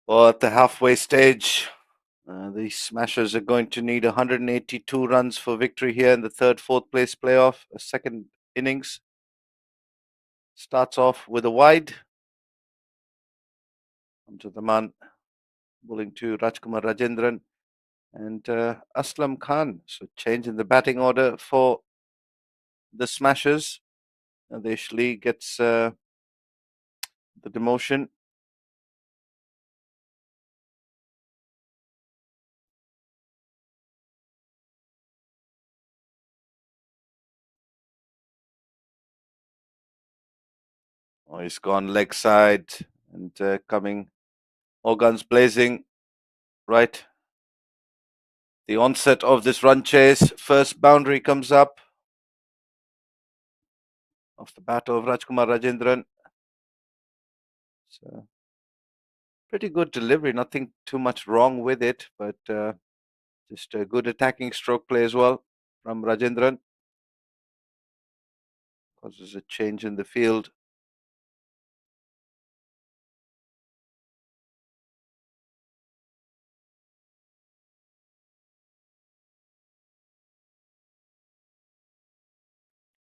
Well, at the halfway stage, the Smashers are going to need 182 runs for victory here in the third, fourth place playoff. A second innings starts off with a wide. Onto the man, bowling to Rajkumar Rajendran and Aslam Khan. So change in the batting order for the Smashers. Nadesh Lee gets the demotion. Oh, he's gone leg side and coming, all guns blazing. Right. The onset of this run chase. First boundary comes up off the bat of Rajkumar Rajendran. So Pretty good delivery, nothing too much wrong with it, but just a good attacking stroke play as well from Rajendran. Causes a change in the field.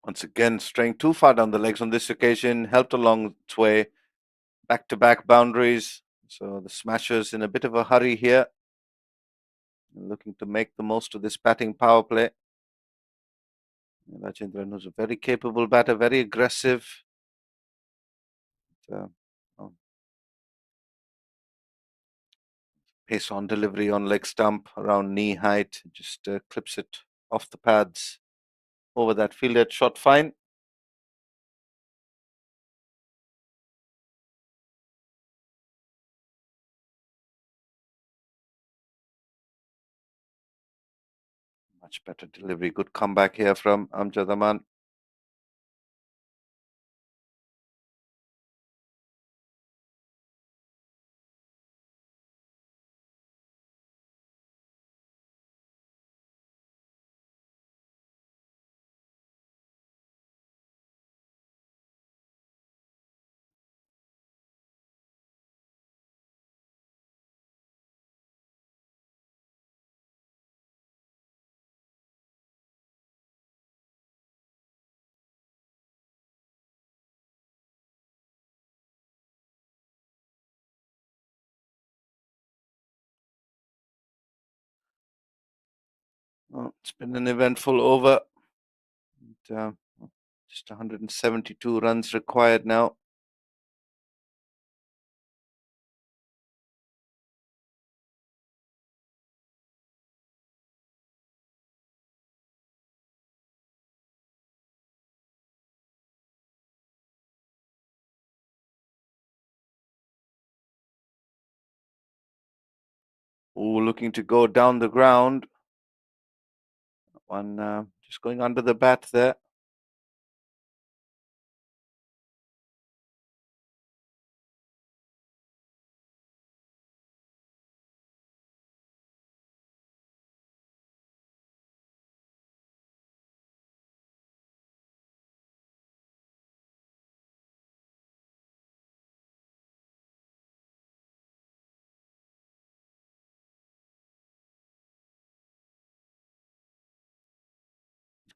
Once again, straying too far down the legs on this occasion, helped along its way. Back-to-back boundaries. So the Smashers in a bit of a hurry here, looking to make the most of this batting power play. Rajendran, who's a very capable batter, very aggressive. Uh, oh, pace on delivery on leg stump around knee height, just clips it off the pads over that fielded shot fine. Much better delivery. Good comeback here from Amjad Aman. Oh, it's been an eventful over. And, just 172 runs required now. Ooh, looking to go down the ground. One just going under the bat there.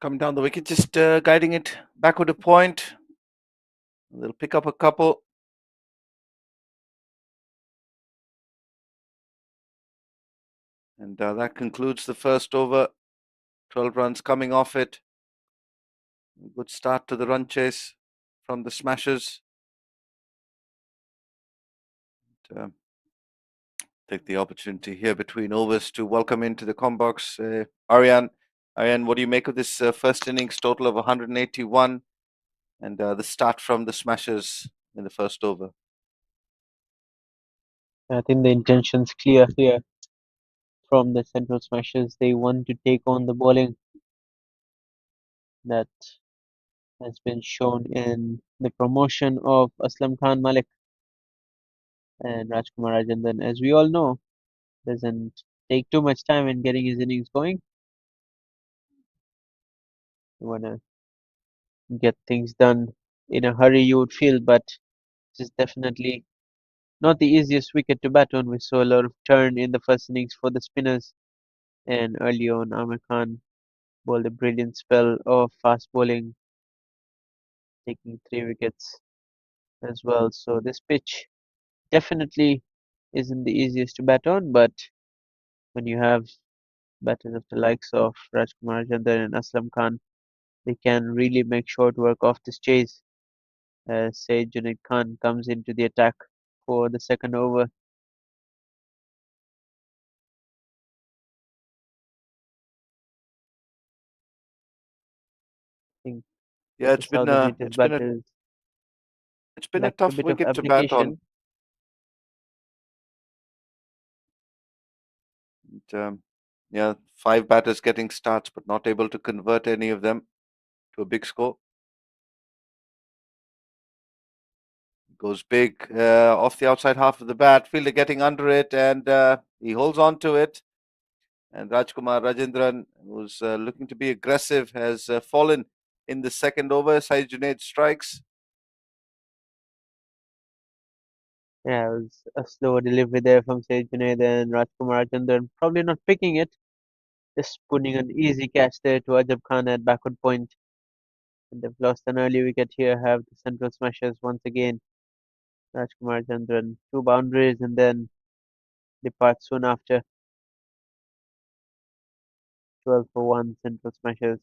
Coming down the wicket, just guiding it backward a point. They'll pick up a couple. And that concludes the first over. 12 runs coming off it. Good start to the run chase from the Smashers. And, take the opportunity here between overs to welcome into the box Aryan. Aryan, what do you make of this first innings total of 181 and the start from the Smashers in the first over? I think the intention's clear here from the Central Smashers. They want to take on the bowling that has been shown in the promotion of Aslam Khan Malik and Rajkumar Rajandan. As we all know, doesn't take too much time in getting his innings going. You want to get things done in a hurry, you would feel, but it's definitely not the easiest wicket to bat on. We saw a lot of turn in the first innings for the spinners, and early on, Amir Khan bowled a brilliant spell of fast bowling, taking 3 wickets as well. So this pitch definitely isn't the easiest to bat on, but when you have batters of the likes of Rajkumar Rajandan and Aslam Khan, they can really make short work of this chase as Said Junaid Khan comes into the attack for the second over. I think Yeah, the Southern hitters batters it's been a lacked a tough bit of wicket to bat on. application. And, yeah, 5 batters getting starts, but not able to convert any of them to a big score. Goes big off the outside half of the bat. Fielder getting under it, and he holds on to it. And Rajkumar Rajendran, who's looking to be aggressive, has fallen in the second over. Saeed Junaid strikes. Yeah, it was a slower delivery there from Saeed Junaid and Rajkumar Chandran. Probably not picking it, just putting an easy catch there to Ajab Khan at backward point. And they've lost an early wicket here, have the central smashers once again. Rajkumar Chandran, two boundaries and then depart soon after. 12 for 1 central smashers.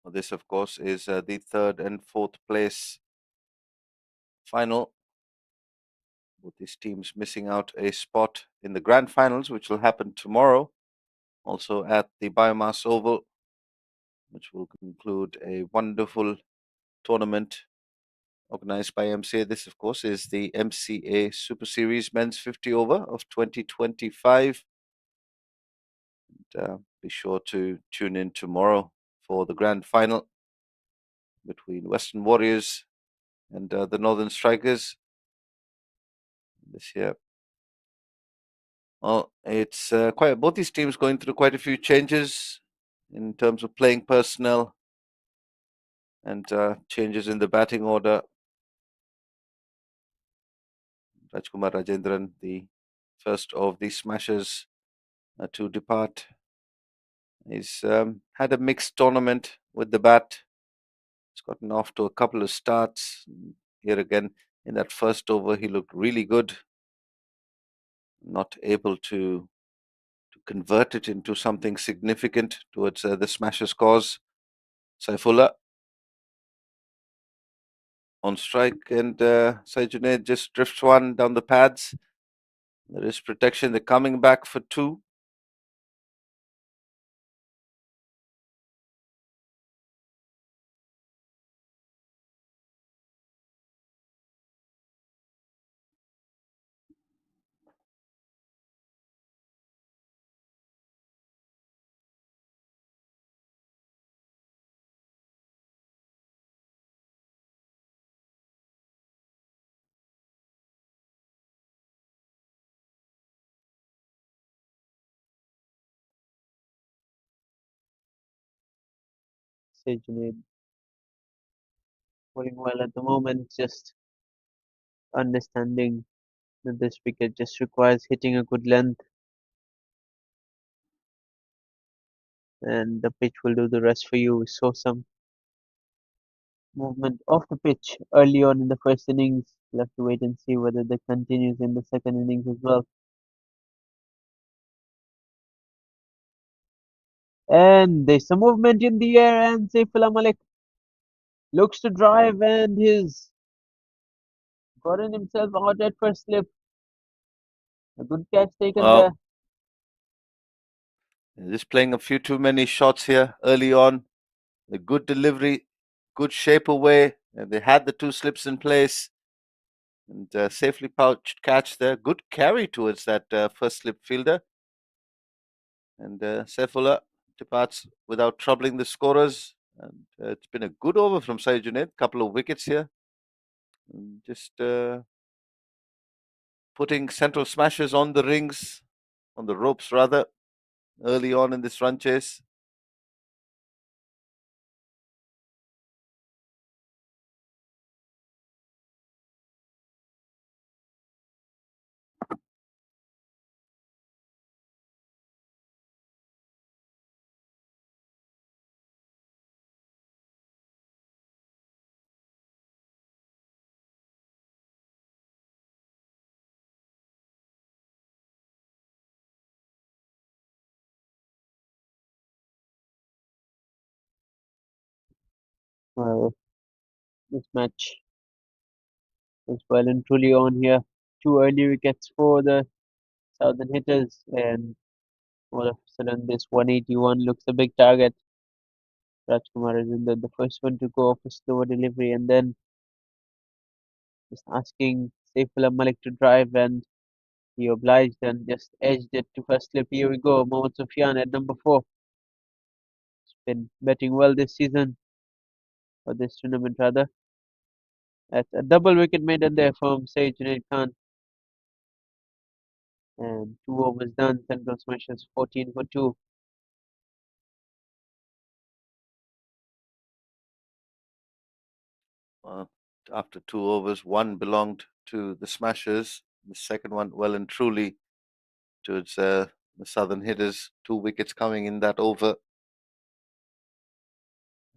Well, this, of course, is the third and fourth place final. Both these teams missing out a spot in the grand finals, which will happen tomorrow, also at the Biomass Oval, which will conclude a wonderful tournament organized by MCA. This, of course, is the MCA Super Series Men's 50 Over of 2025. And, be sure to tune in tomorrow for the grand final between Western Warriors and the Northern Strikers this year. Well, it's quite both these teams going through quite a few changes in terms of playing personnel and changes in the batting order. Rajkumar Rajendran, the first of the smashers to depart, he's had a mixed tournament with the bat. He's gotten off to a couple of starts. Here again, in that first over, he looked really good. Not able to convert it into something significant towards the smashers' cause. Saifullah on strike, and Saeed Junaid just drifts one down the pads. There is protection. They're coming back for two. Saeed Junaid bowling well at the moment, just understanding that this wicket just requires hitting a good length and the pitch will do the rest for you. We saw some movement off the pitch early on in the first innings. We'll have to wait and see whether that continues in the second innings as well. And there's some movement in the air, and Saifullah Malik looks to drive, and he's gotten himself out at first slip. A good catch taken there. Well, just playing a few too many shots here early on. A good delivery, good shape away. And they had the two slips in place. And safely pouched catch there. Good carry towards that first slip fielder. And Saifullah departs without troubling the scorers. And it's been a good over from Saeed Junaid. Couple of wickets here. And just putting central smashers on the rings, on the ropes rather, early on in this run chase. Well, this match is well and truly on here. Two early wickets for the Southern hitters, and all of a sudden, this 181 looks a big target. Rajkumar is in the first one to go off a slower delivery, and then just asking Saifullah Malik to drive, and he obliged and just edged it to first slip. Here we go. Mohammad Sufyan at number 4. Been betting well this season, or this tournament rather. That's a double wicket maiden there from Saeed Junaid Khan. And 2 overs done. Central smashes 14 for 2. Uh, After 2 overs, one belonged to the Smashers. The second one, well and truly, towards the Southern hitters. 2 wickets coming in that over.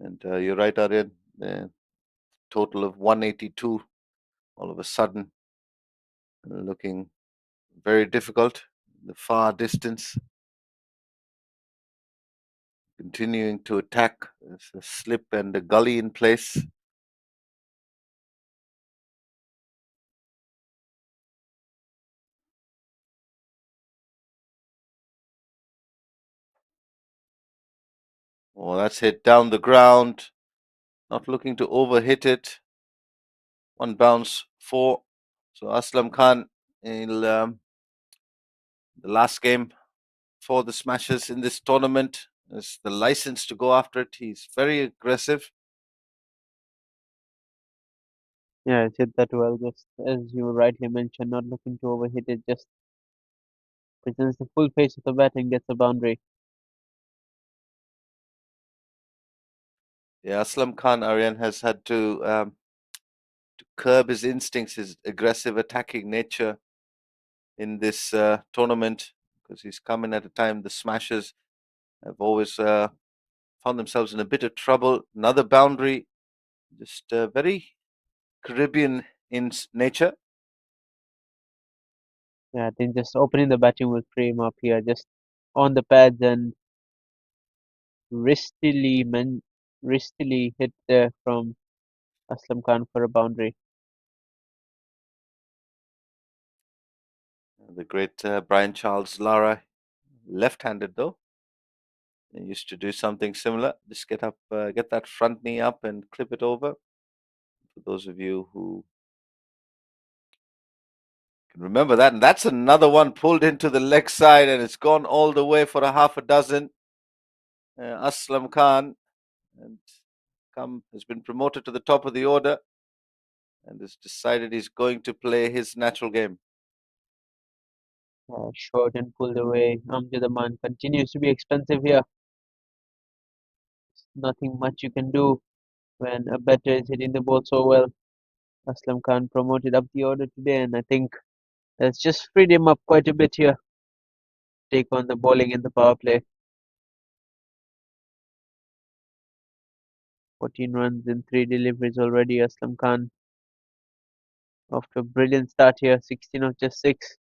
And you're right, Aryan. Total of 182 all of a sudden, looking very difficult. The far distance, continuing to attack. There's a slip and a gully in place. Oh, that's hit down the ground. Not looking to overhit it. One bounce, four. So Aslam Khan, in the last game for the Smashers in this tournament, has the license to go after it. He's very aggressive. Yeah, it's hit that well. Just as you rightly mentioned, not looking to overhit it. Just presents the full face of the bat and gets a boundary. Yeah, Aslam Khan, Aryan, has had to curb his instincts, his aggressive attacking nature in this tournament, because he's come in at a time the Smashers have always found themselves in a bit of trouble. Another boundary, just very Caribbean in nature. Yeah, I think just opening the batting will free him up here. Just on the pads and wristily hit there from Aslam Khan for a boundary. The great Brian Charles Lara, left-handed though, he used to do something similar. Just get up, get that front knee up, and clip it over. For those of you who can remember that, and that's another one pulled into the leg side, and it's gone all the way for a half a dozen. Aslam Khan and come has been promoted to the top of the order and has decided he's going to play his natural game. Short and pulled away. Amjad Aman continues to be expensive here. Nothing much you can do when a batter is hitting the ball so well. Aslam Khan promoted up the order today, and I think that's just freed him up quite a bit here. Take on the bowling in the power play. 14 runs in 3 deliveries already. Aslam Khan off to a brilliant start here. 16 of just 6.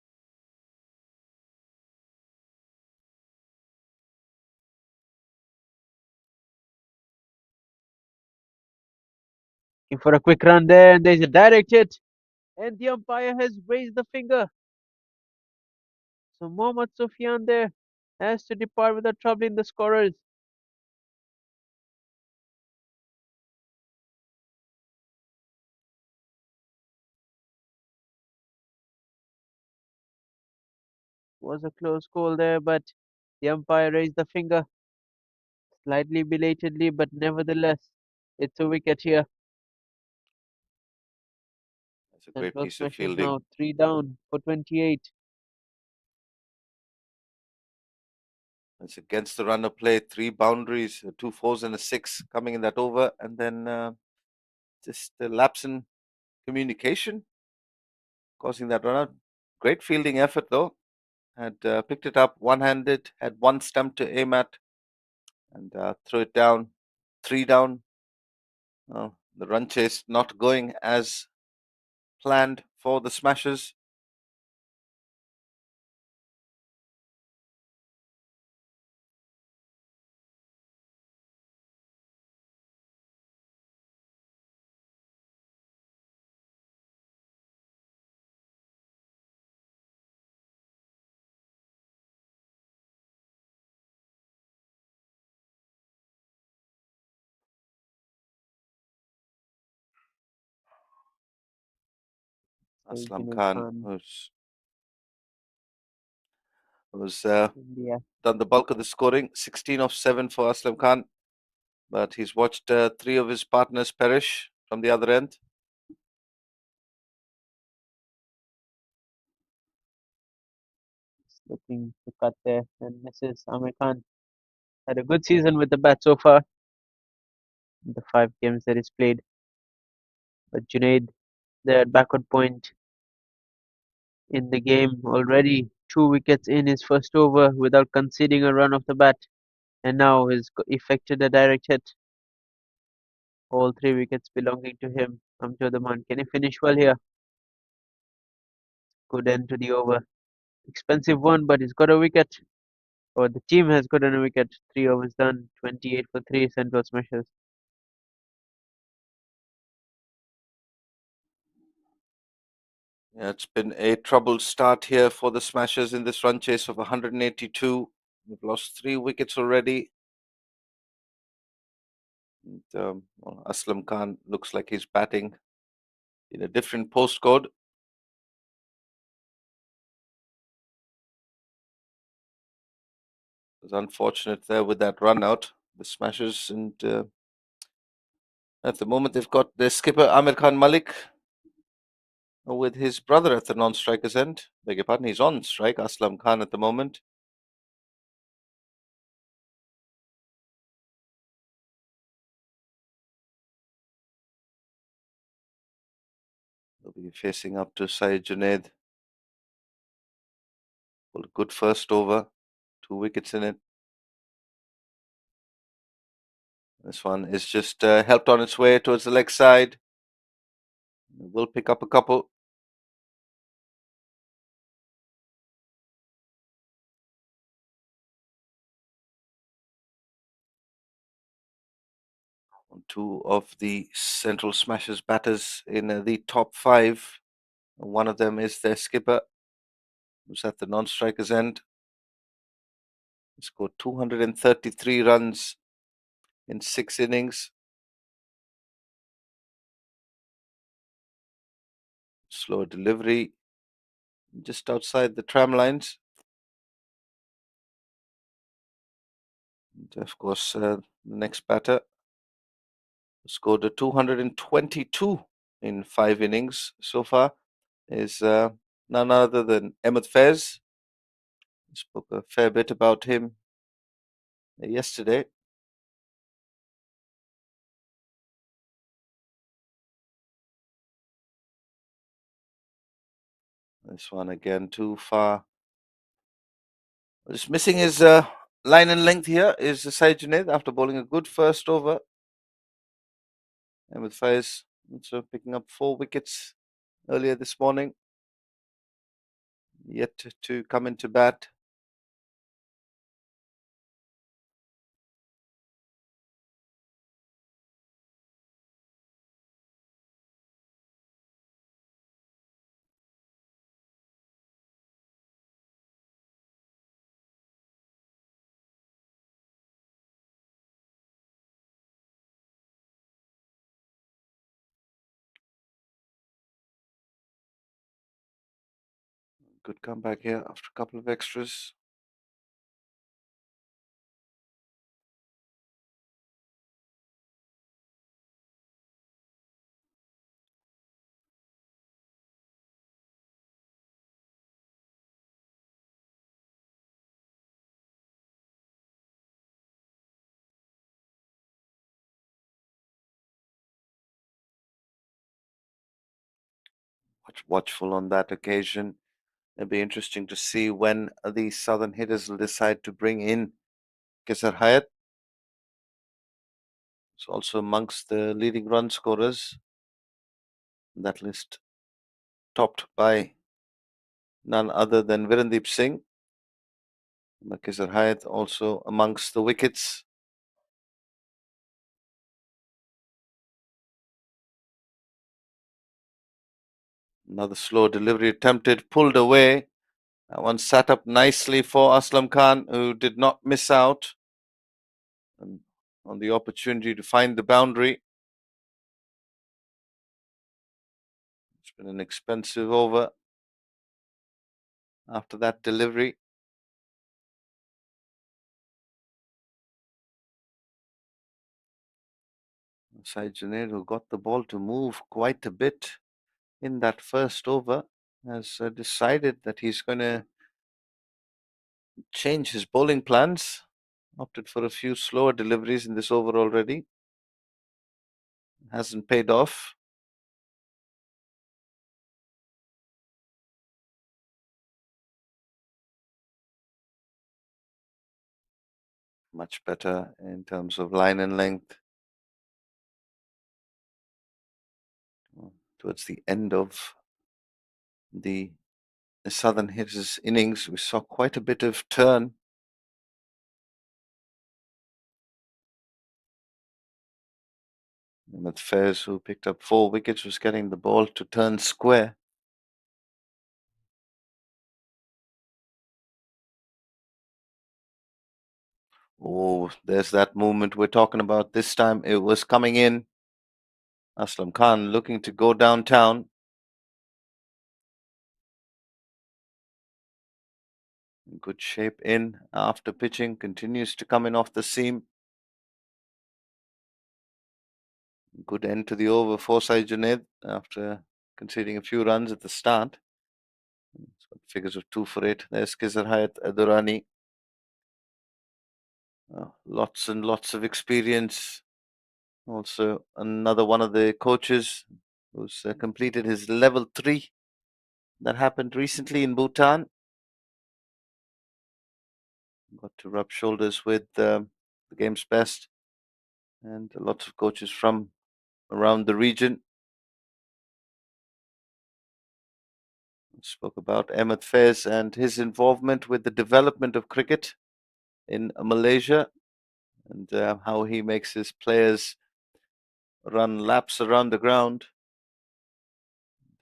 Looking for a quick run there, and there's a direct hit. And the umpire has raised the finger. So Mohammad Sufyan there has to depart without troubling the scorers. Was a close call there, but the umpire raised the finger slightly belatedly, but nevertheless, it's a wicket here. That's a great Central piece of Smashes fielding. now 3 down for 28. It's against the run of play, three boundaries, two fours and a six coming in that over, and then just a lapse in communication causing that run out. Great fielding effort though. Had picked it up one-handed, had one stump to aim at, and throw it down. Three down. The run chase not going as planned for the Smashers. Aslam Junaid Khan, Khan who's India. done the bulk of the scoring. 16 of 7 for Aslam Khan, but he's watched 3 of his partners perish from the other end. Looking to cut there and misses. Amir Khan had a good season with the bat so far in the 5 games that he's played. But Junaid there at backward point in the game already. 2 wickets in his first over without conceding a run off the bat. And now he's effected a direct hit. All 3 wickets belonging to him. Amjad Aman. Can he finish well here? Good end to the over. Expensive one, but he's got a wicket. Or the team has got a wicket. 3 overs done. 28 for 3 central smashes. Yeah, it's been a troubled start here for the Smashers in this run chase of 182. They've lost 3 wickets already. And, well, Aslam Khan looks like he's batting in a different postcode. It was unfortunate there with that run out, the Smashers. And at the moment, they've got their skipper Amir Khan Malik with his brother at the non-striker's end. Beg your pardon, he's on strike, Aslam Khan at the moment. He'll be facing up to Syed Junaid. Well, a good first over, 2 wickets in it. This one is just helped on its way towards the leg side. We'll pick up a couple. Two of the Central Smashers batters in the top 5. One of them is their skipper, who's at the non-striker's end. He scored 233 runs in 6 innings. Slow delivery just outside the tram lines. And of course, the next batter scored a 222 in 5 innings so far is none other than Ahmed Fez. Spoke a fair bit about him yesterday. This one again too far. Just missing his line and length here is Syed Junaid after bowling a good first over. Ahmed Faiz also picking up 4 wickets earlier this morning. Yet to come into bat. Good comeback here after a couple of extras. Watchful on that occasion. It'll be interesting to see when the southern hitters will decide to bring in Kesar Hayat. It's also amongst the leading run scorers. That list topped by none other than Virendeep Singh. Kesar Hayat also amongst the wickets. Another slow delivery attempted, pulled away. That one sat up nicely for Aslam Khan, who did not miss out on the opportunity to find the boundary. been an expensive over after that delivery. Said Junaid, who got the ball to move quite a bit in that first over, has decided that he's going to change his bowling plans. Opted for a few slower deliveries in this over already. Hasn't paid off. Much better in terms of line and length. Towards the end of the Southern hitters innings, we saw quite a bit of turn. With Fairs, who picked up 4 wickets, was getting the ball to turn square. Oh, there's that movement we're talking about. This time it was coming in. Aslam Khan looking to go downtown. In good shape in after pitching, continues to come in off the seam. Good end to the over for Saeed Junaid after conceding a few runs at the start. Figures of 2 for 8. There's Kizar Hayat Durrani. Lots and lots of experience. Also, another one of the coaches who's completed his level 3 that happened recently in Bhutan. Got to rub shoulders with the game's best and lots of coaches from around the region. Spoke about Ahmed Faiz and his involvement with the development of cricket in Malaysia and how he makes his players run laps around the ground.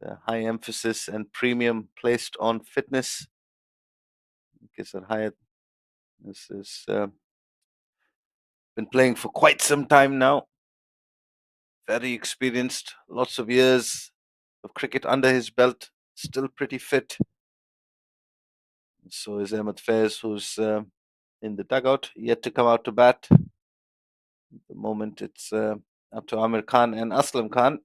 The high emphasis and premium placed on fitness. Kisar Hayat has been playing for quite some time now. Very experienced, lots of years of cricket under his belt, still pretty fit. So is Ahmed Faiz, who's in the dugout, yet to come out to bat. At the moment, it's up to Amir Khan and Aslam Khan.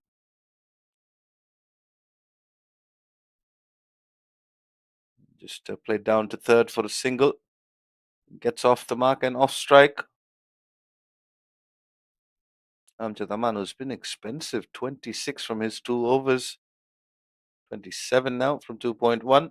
Just played down to third for a single. Gets off the mark and off strike. Amjad Aman, who's been expensive, 26 from his 2 overs. 27 now from 2.1.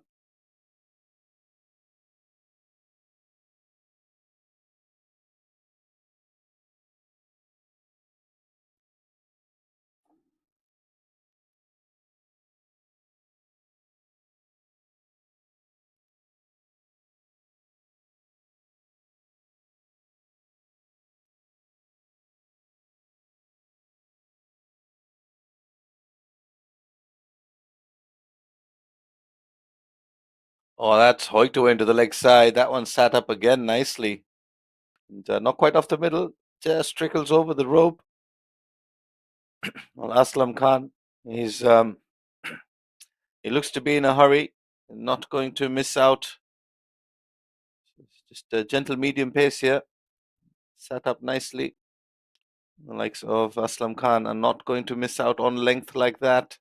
Oh, that's Hoyto into the leg side. That one sat up again nicely. And, not quite off the middle, just trickles over the rope. Well, Aslam Khan, he's he looks to be in a hurry, not going to miss out. Just a gentle medium pace here. Sat up nicely. The likes of Aslam Khan are not going to miss out on length like that.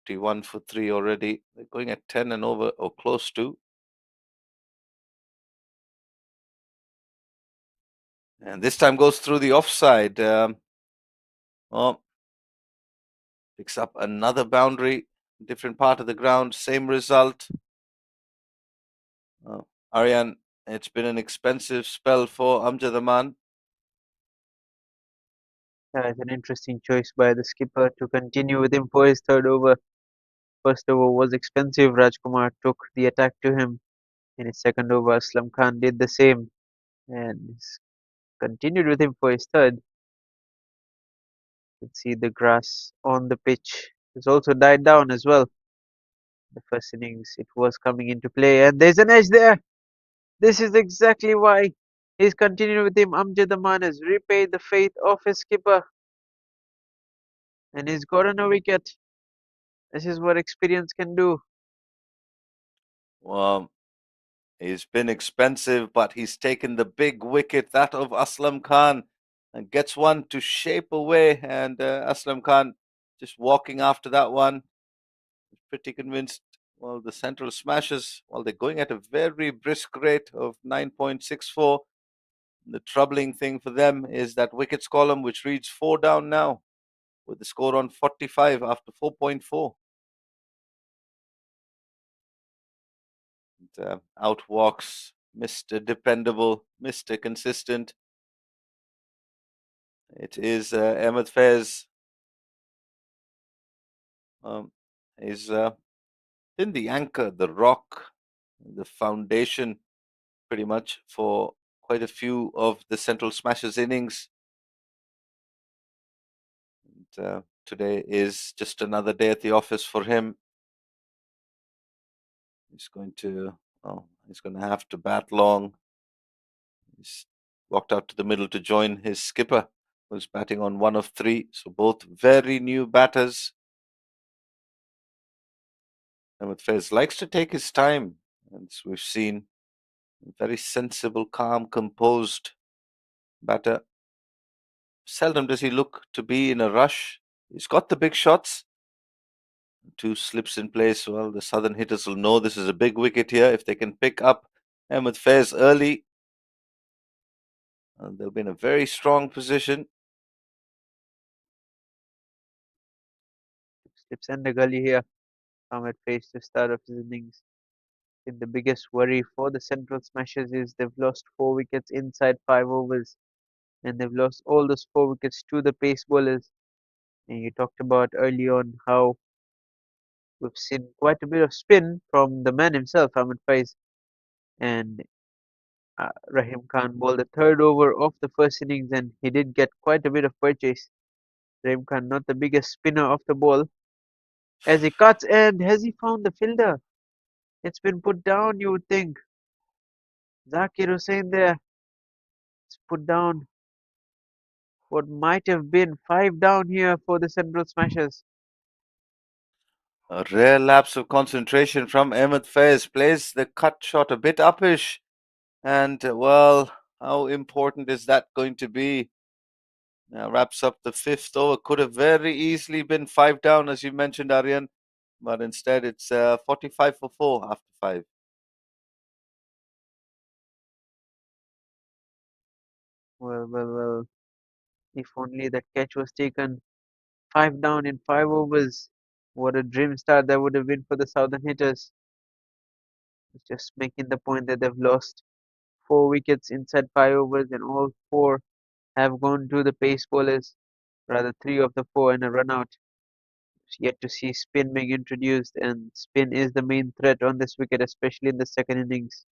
.41 for 3 already. They're going at 10 and over or close to. And this time goes through the offside. Oh, picks up another boundary, different part of the ground, same result. Aryan, it's been an expensive spell for Amjad Aman. It's an interesting choice by the skipper to continue with him for his third over. First over was expensive. Rajkumar took the attack to him. In his second over, Aslam Khan did the same and continued with him for his third. You can see the grass on the pitch has also died down as well. The first innings, it was coming into play, and there's an edge there. This is exactly why He's continued with him. Amjad Aman has repaid the faith of his skipper and he's gotten a wicket. This is what experience can do. Well, he's been expensive, but he's taken the big wicket, that of Aslam Khan, and gets one to shape away. And Aslam Khan just walking after that one, pretty convinced. Well, the central smashes, well, they're going at a very brisk rate of 9.64. The troubling thing for them is that wickets column, which reads 4 down now, with the score on 45 after 4.4. Out walks Mr. Dependable, Mr. Consistent. It is Ahmed Faiz. Is in the anchor, the rock, the foundation, pretty much for quite a few of the central smashes innings. And, today is just another day at the office for him. He's going to, he's going to have to bat long. He's walked out to the middle to join his skipper, who's batting on 1 of 3. So both very new batters. And with Fez likes to take his time, as we've seen, very sensible, calm, composed batter. Seldom does he look to be in a rush. He's got the big shots. 2 slips in place. Well, the southern hitters will know this is a big wicket here. If they can pick up Ahmed Faiz early, they'll be in a very strong position. Slips and the gully here. Ahmed faced the start of his innings. And the biggest worry for the central smashers is they've lost 4 wickets inside 5 overs. And they've lost all those 4 wickets to the pace bowlers. And you talked about early on how we've seen quite a bit of spin from the man himself, Ahmed Faiz. And Rahim Khan bowled the third over of the first innings and he did get quite a bit of purchase. Rahim Khan, not the biggest spinner of the ball. As he cuts, and has he found the fielder? It's been put down, you would think. Zakir Hussain there. It's put down. What might have been 5 down here for the Central Smashers. A rare lapse of concentration from Ahmed Faiz. Plays the cut shot a bit uppish. And, well, how important is that going to be? Now wraps up the 5th over. Could have very easily been 5 down, as you mentioned, Aryan. But instead, it's 45 for 4 after 5. Well. If only that catch was taken. 5 down in 5 overs. What a dream start that would have been for the Southern hitters. Just making the point that they've lost 4 wickets inside 5 overs, and all 4 have gone to the pace bowlers. Rather, 3 of the 4 and a run out. Yet to see spin being introduced, and spin is the main threat on this wicket, especially in the second innings.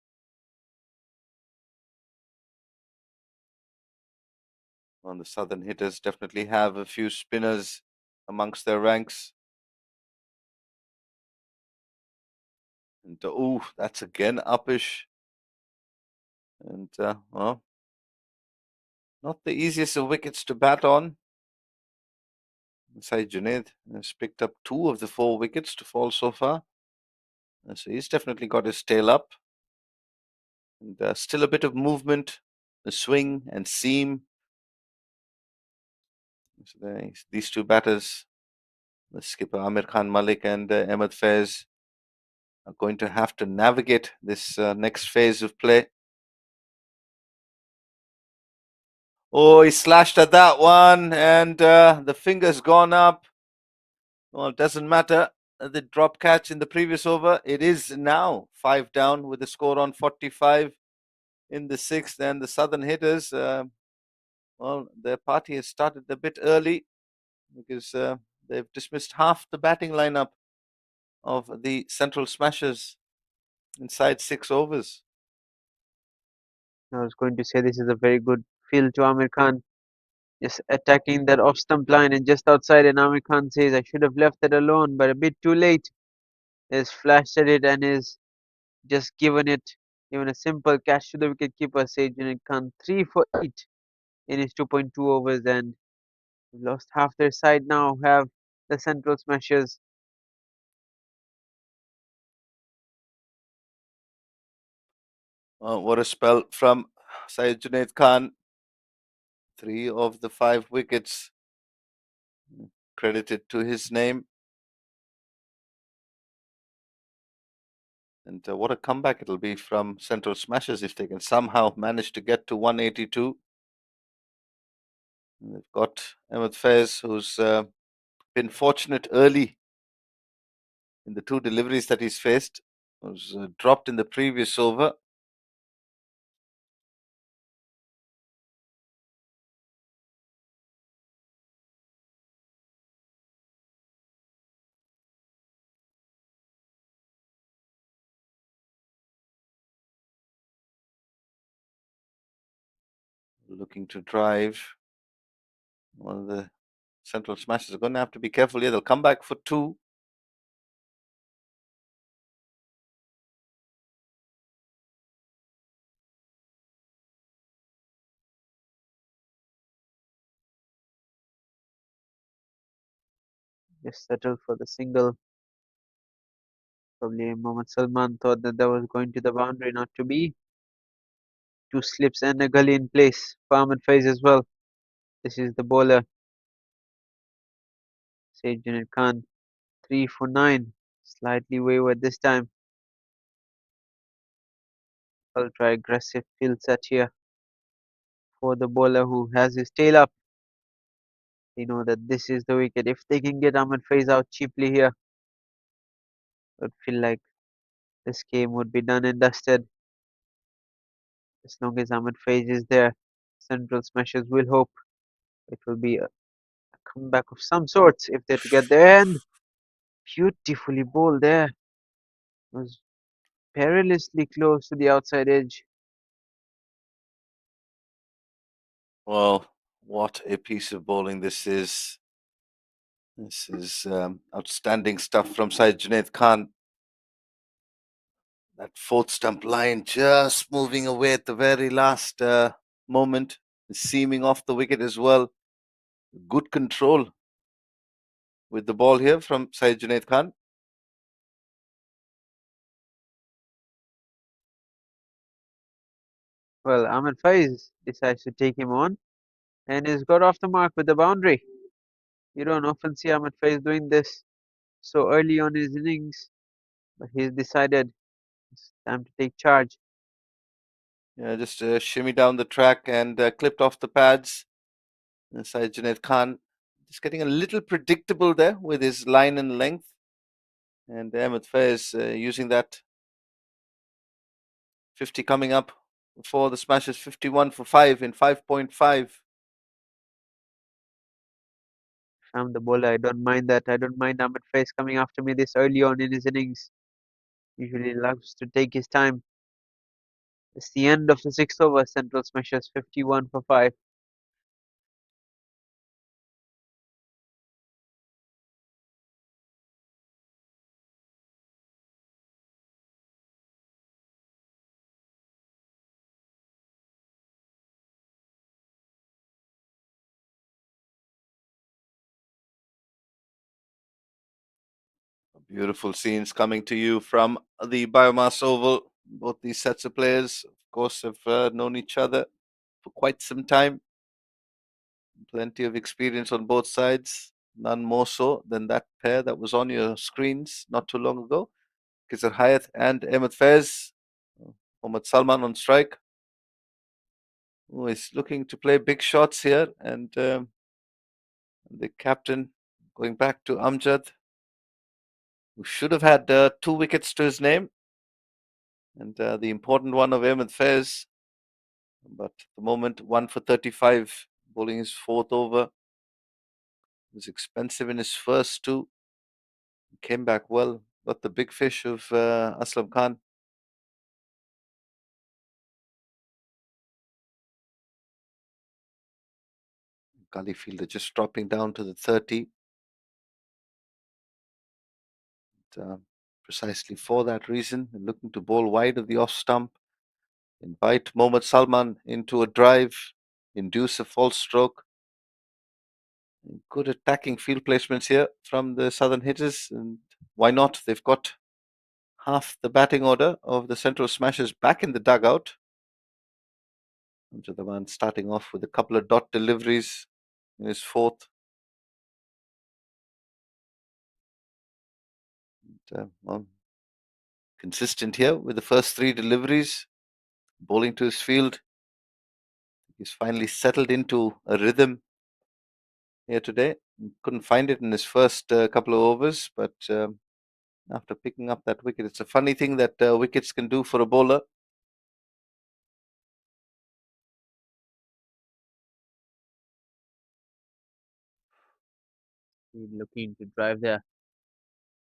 Well, the southern hitters definitely have a few spinners amongst their ranks. And that's again uppish. And well, not the easiest of wickets to bat on. Inside Junaid has picked up 2 of the 4 wickets to fall so far. So he's definitely got his tail up. And still a bit of movement, a swing and seam. So these 2 batters, the skipper Amir Khan Malik and Ahmed Faiz, are going to have to navigate this next phase of play. Oh, he slashed at that one, and the finger's gone up. Well, it doesn't matter. The drop catch in the previous over, it is now 5 down with the score on 45 in the 6th, and the southern hitters, well, their party has started a bit early because they've dismissed half the batting lineup of the central smashers inside 6 overs. I was going to say this is a very good feel to Amir Khan. Just attacking that off stump line and just outside, and Amir Khan says, I should have left that alone, but a bit too late. Has flashed at it and is just given it Even a simple catch to the wicketkeeper, Sajid Khan 3 for 8 in his 2.2 overs, and lost half their side now. Have the central smashers. What a spell from Syed Junaid Khan. 3 of the 5 wickets credited to his name. And what a comeback it'll be from Central Smashers if they can somehow manage to get to 182. And they've got Ahmed Faiz, who's been fortunate early in the 2 deliveries that he's faced. Was dropped in the previous over. Looking to drive. One of the Central Smashers are going to have to be careful here. They'll come back for 2. Just settled for the single. Probably Mohammad Salman thought that that was going to the boundary, not to be. 2 slips and a gully in place for Ahmed Faiz as well. This is the bowler, Sajid Khan. 3 for 9. Slightly wayward this time. Ultra aggressive field set here for the bowler who has his tail up. They know that this is the wicket. If they can get Ahmed Faiz out cheaply here, it would feel like this game would be done and dusted. As long as Ahmed Faiz is there, Central Smashers will hope it will be a comeback of some sorts if they're to get there. And beautifully bowled there. Was perilously close to the outside edge. Well, what a piece of bowling this is. This is outstanding stuff from Syed Junaid Khan. That fourth stump line just moving away at the very last moment, seaming off the wicket as well. Good control with the ball here from Syed Junaid Khan. Well, Ahmed Faiz decides to take him on and he's got off the mark with the boundary. You don't often see Ahmed Faiz doing this so early on his innings, but he's decided it's time to take charge. Yeah, just shimmy down the track and clipped off the pads. Syed Junaid Khan just getting a little predictable there with his line and length. And Ahmed Faiz using that 50 coming up for the Smashers, 51 for 5 in 5.5. I'm the bowler. I don't mind that. I don't mind Ahmed Faiz coming after me this early on in his innings. Usually loves to take his time. It's the end of the 6th over. Central Smashers 51 for 5. Beautiful scenes coming to you from the Biomass Oval. Both these sets of players, of course, have known each other for quite some time. Plenty of experience on both sides. None more so than that pair that was on your screens not too long ago. Kizar Hayat and Ahmed Faiz. Mohammad Salman on strike, who is looking to play big shots here. And the captain going back to Amjad, who should have had 2 wickets to his name. And the important one of Ahmed Faiz. But at the moment, 1 for 35, bowling his fourth over. Was expensive in his first 2. Came back well. Got the big fish of Aslam Khan. Gully fielder just dropping down to the 30. And, precisely for that reason, looking to bowl wide of the off stump. invite Mohammad Salman into a drive, induce a false stroke. Good attacking field placements here from the southern hitters, and why not? They've got half the batting order of the Central Smashers back in the dugout. The man starting off with a couple of dot deliveries in his fourth. Well, consistent here with the first three deliveries, bowling to his field. He's finally settled into a rhythm here today. Couldn't find it in his first couple of overs, but after picking up that wicket, it's a funny thing that wickets can do for a bowler. He's looking to drive there.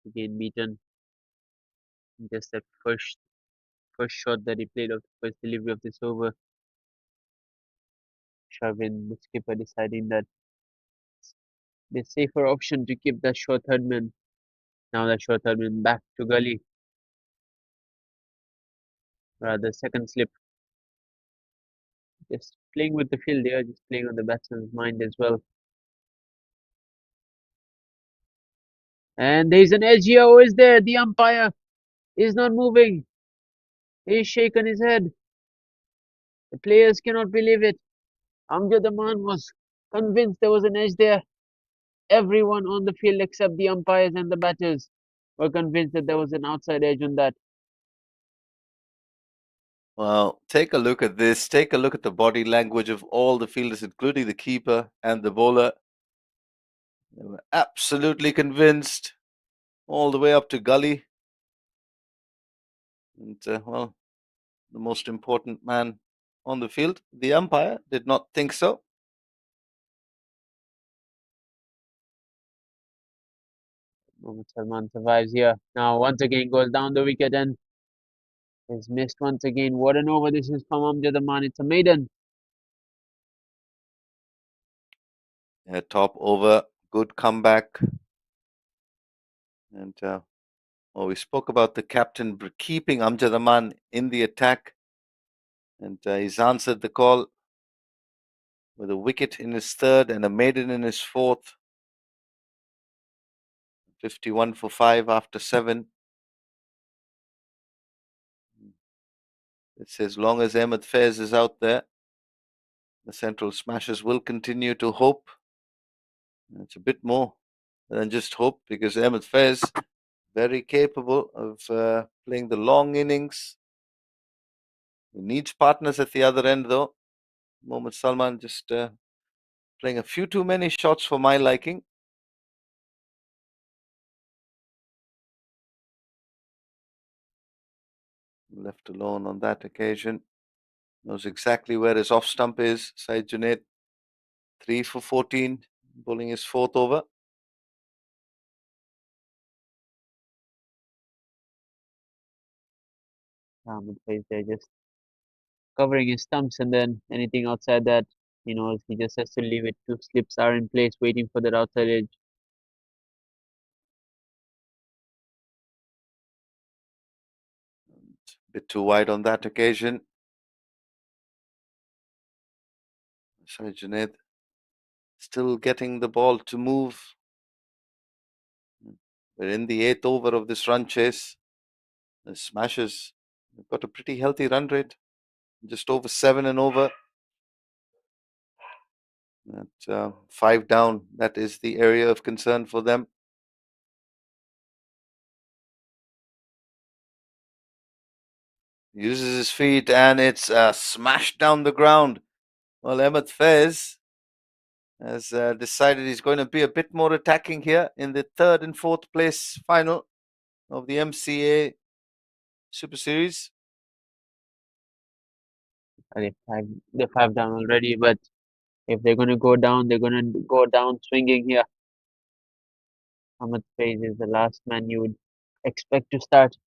Again beaten. Just that first shot that he played of the first delivery of this over. Shavin, the skipper, deciding that the safer option to keep that short third man. Now that short third man back to gully. Rather second slip. Just playing with the field there, just playing on the batsman's mind as well. And there's an edge here. Who is there? The umpire is not moving. He's shaking his head. The players cannot believe it. Amjad Aman was convinced there was an edge there. Everyone on the field except the umpires and the batters were convinced that there was an outside edge on that. Well, take a look at this. Take a look at the body language of all the fielders, including the keeper and the bowler. They were absolutely convinced all the way up to gully. And, well, the most important man on the field, the umpire, did not think so. Mohammad Salman survives here. Now once again goes down the wicket and is missed once again. What an over this is from Amjad Aman. It's a maiden. Top over, good comeback. And we spoke about the captain keeping Amjad Aman in the attack. And he's answered the call with a wicket in his third and a maiden in his fourth. 51 for 5 after 7. It's as long as Ahmed Faiz is out there, the Central Smashers will continue to hope. It's a bit more than just hope because Ahmed Faiz very capable of playing the long innings. He needs partners at the other end though. Mohammad Salman just playing a few too many shots for my liking. Left alone on that occasion. Knows exactly where his off stump is. Saeed Junaid, 3 for 14, bowling his fourth over. Ahmed Faiz there just covering his stumps, and then anything outside that, he knows he just has to leave it. Two slips are in place waiting for that outside edge. Bit too wide on that occasion. Saeed Junaid still getting the ball to move. We're in the eighth over of this run chase. The Smashers have got a pretty healthy run rate, just over 7 and over. At 5 down, that is the area of concern for them. Uses his feet and it's smashed down the ground. Well, Ahmed Faiz has decided he's going to be a bit more attacking here in the third and fourth place final of the MCA Super Series. They're five down already, but if they're going to go down, they're going to go down swinging here. Ahmed Faiz is the last man you would expect to start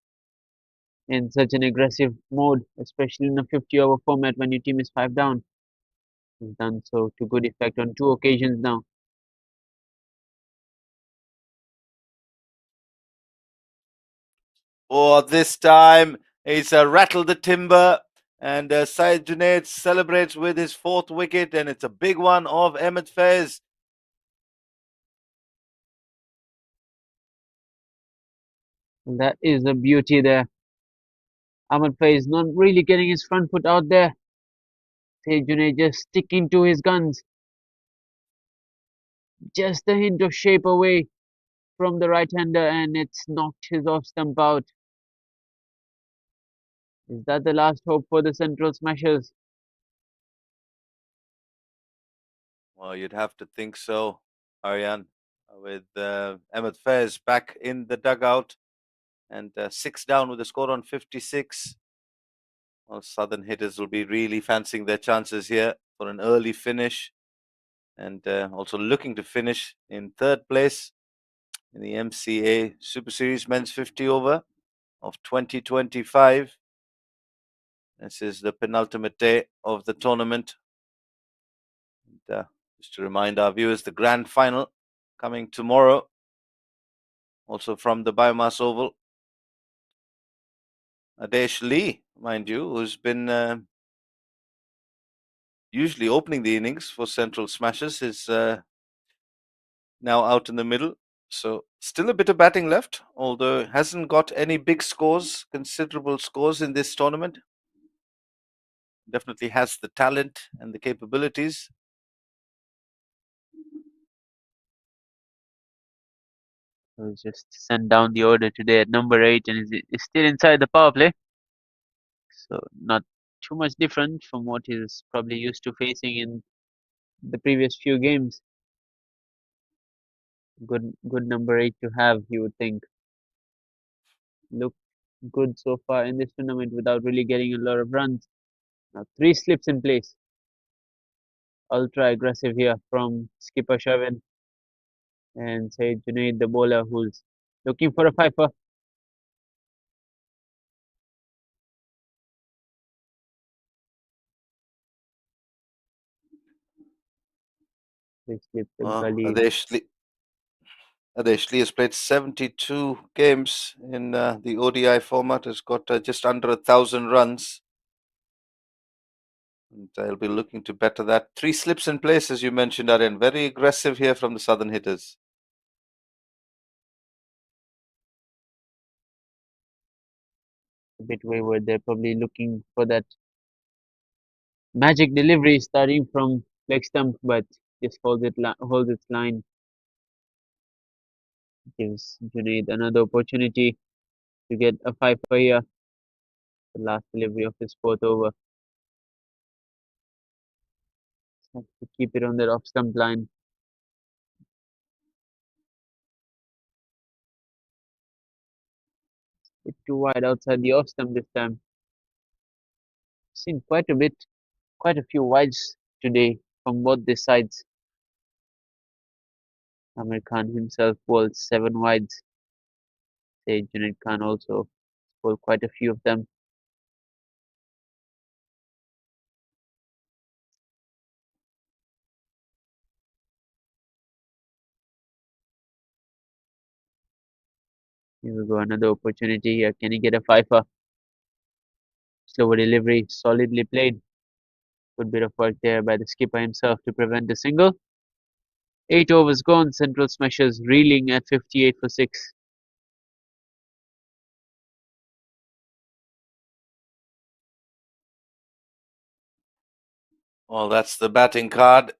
in such an aggressive mode, especially in a 50-over format when your team is five down. He's done so to good effect on two occasions now. Oh, this time he's rattled the timber And Syed Junaid celebrates with his fourth wicket, and it's a big one of Ahmed Faiz. That is the beauty there. Ahmed is not really getting his front foot out there. Junaid just sticking to his guns. Just a hint of shape away from the right-hander, and it's knocked his off stump out. Is that the last hope for the Central Smashers? Well, you'd have to think so, Aryan, with Ahmed Faiz back in the dugout and 6 down with a score on 56. Well, Southern hitters will be really fancying their chances here for an early finish and also looking to finish in third place in the MCA Super Series men's 50 over of 2025. This is the penultimate day of the tournament. And, just to remind our viewers, the grand final coming tomorrow, also from the Biomass Oval. Adesh Lee, mind you, who's been usually opening the innings for Central Smashers, is now out in the middle. So still a bit of batting left, although hasn't got any big scores, considerable scores in this tournament. Definitely has the talent and the capabilities. He'll just send down the order today at number 8 and is still inside the power play. So not too much different from what he's probably used to facing in the previous few games. Good number 8 to have, you would think. Look good so far in this tournament without really getting a lot of runs. Now 3 slips in place. Ultra aggressive here from skipper Shavin and Said Junaid, the bowler, who's looking for a fifer. They slip the gully. Adesh Lee has played 72 games in the ODI format, has got just under 1,000 runs. And I'll be looking to better that. 3 slips in place, as you mentioned, Aryan. Very aggressive here from the southern hitters. A bit wayward. They're probably looking for that magic delivery starting from leg stump, but just holds its line. Gives Junaid another opportunity to get a fifer here. The last delivery of his fourth over. Has to keep it on that off stump line. Bit too wide outside the off stump this time. Seen quite a few wides today from both these sides. Amir Khan himself bowled 7 wides. Say Junaid Khan also bowled quite a few of them. Here we go, another opportunity here. Can he get a fifer? Slower delivery, solidly played. Good bit of work there by the skipper himself to prevent a single. 8 overs gone. Central Smashers reeling at 58 for 6. Well, that's the batting card.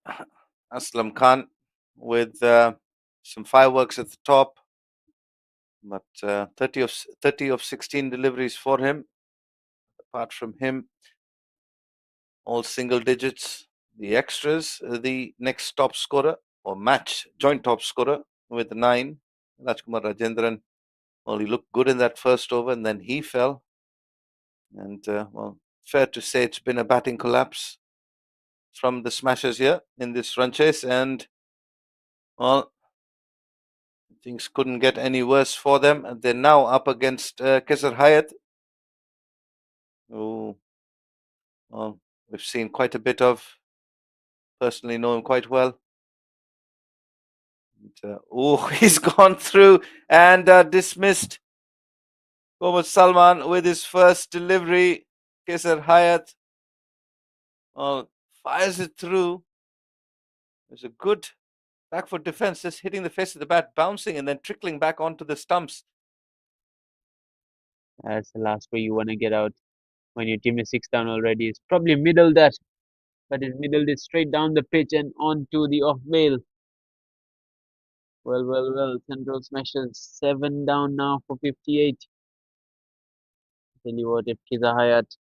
Aslam Khan with some fireworks at the top. But 30 of 16 deliveries for him. Apart from him, all single digits. The extras, the next top scorer or match joint top scorer with 9, Rajkumar Rajendran. Well, he looked good in that first over and then he fell. And, well, fair to say it's been a batting collapse from the Smashers here in this run chase. And, well, things couldn't get any worse for them. And they're now up against Kesar Hayat, who, well, we've seen quite a bit of. Personally know him quite well. And, he's gone through and dismissed Mohammad Salman with his first delivery. Kesar Hayat fires it through. There's a good back foot defense, just hitting the face of the bat, bouncing and then trickling back onto the stumps. That's the last way you want to get out when your team is 6 down already. It's probably middle that, but it middled it straight down the pitch and onto the off bail. Well. Central smashes 7 down now for 58. Tell you what, if Kiza Hayat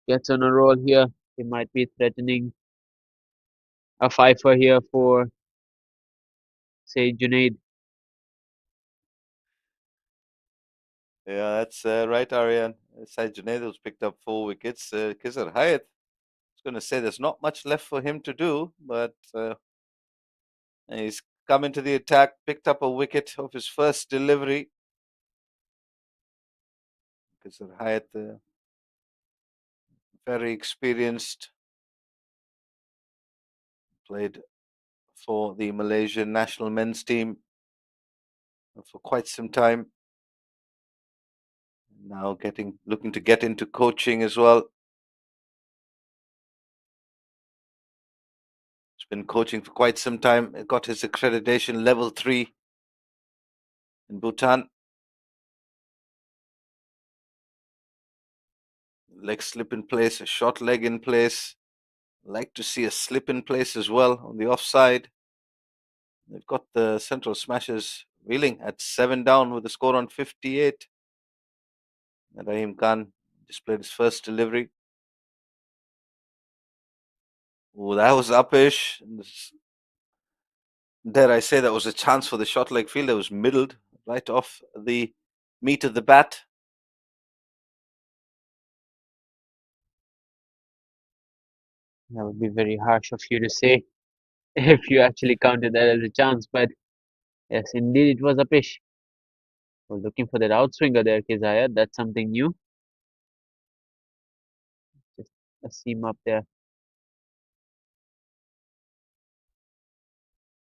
gets on a roll here, he might be threatening a fifer here for, say, Junaid. Yeah, that's right, Aryan. Said Junaid's picked up 4 wickets. Kesar Hayat, I was going to say there's not much left for him to do, but he's come into the attack, picked up a wicket of his first delivery. Kesar Hayat, very experienced, played for the Malaysian national men's team for quite some time. Now looking to get into coaching as well. He's been coaching for quite some time. He got his accreditation level 3 in Bhutan. Leg slip in place, a short leg in place. Like to see a slip in place as well on the offside. They've got the central smashers reeling at 7 down with the score on 58. And Rahim Khan displayed his first delivery. Oh, that was uppish. Dare I say that was a chance for the short leg fielder. It was middled right off the meat of the bat. That would be very harsh of you to say if you actually counted that as a chance, but yes, indeed, it was a pish. Was looking for that outswinger there, Kizaya. That's something new. Just a seam up there.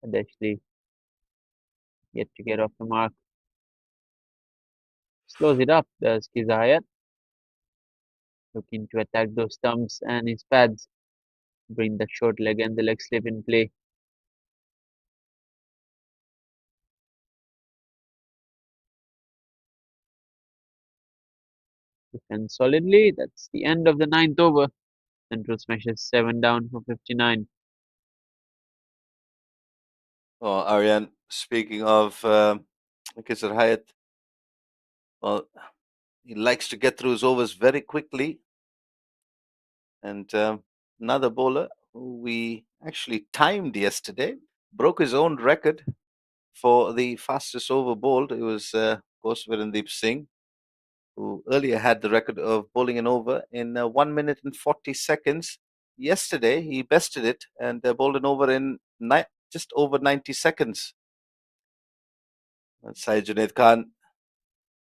And actually yet to get off the mark. Slows it up, does Kizaya. Looking to attack those stumps and his pads. Bring the short leg and the leg slip in play. Defends solidly. That's the end of the 9th over. Central smashes 7 down for 59. Oh, Aryan, speaking of Kesar Hayat, well, he likes to get through his overs very quickly. And another bowler who we actually timed yesterday broke his own record for the fastest over bowled. It was, of course, Virendeep Singh, who earlier had the record of bowling an over in 1 minute and 40 seconds. Yesterday, he bested it and bowled an over in just over 90 seconds. Syed Junaid Khan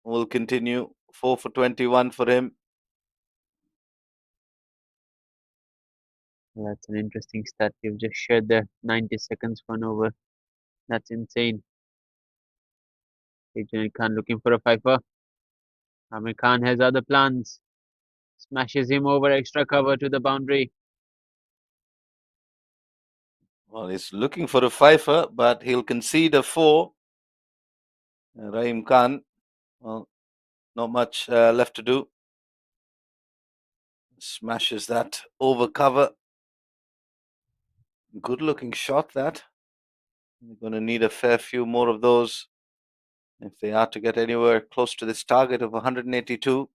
will continue. 4 for 21 for him. That's an interesting stat. You've just shared the 90 seconds for an over. That's insane. Sajid Khan looking for a fifer. Amir Khan has other plans. Smashes him over extra cover to the boundary. Well, he's looking for a fifer, but he'll concede a 4. Rahim Khan, well, not much left to do. Smashes that over cover. Good looking shot, that. They're going to need a fair few more of those if they are to get anywhere close to this target of 182.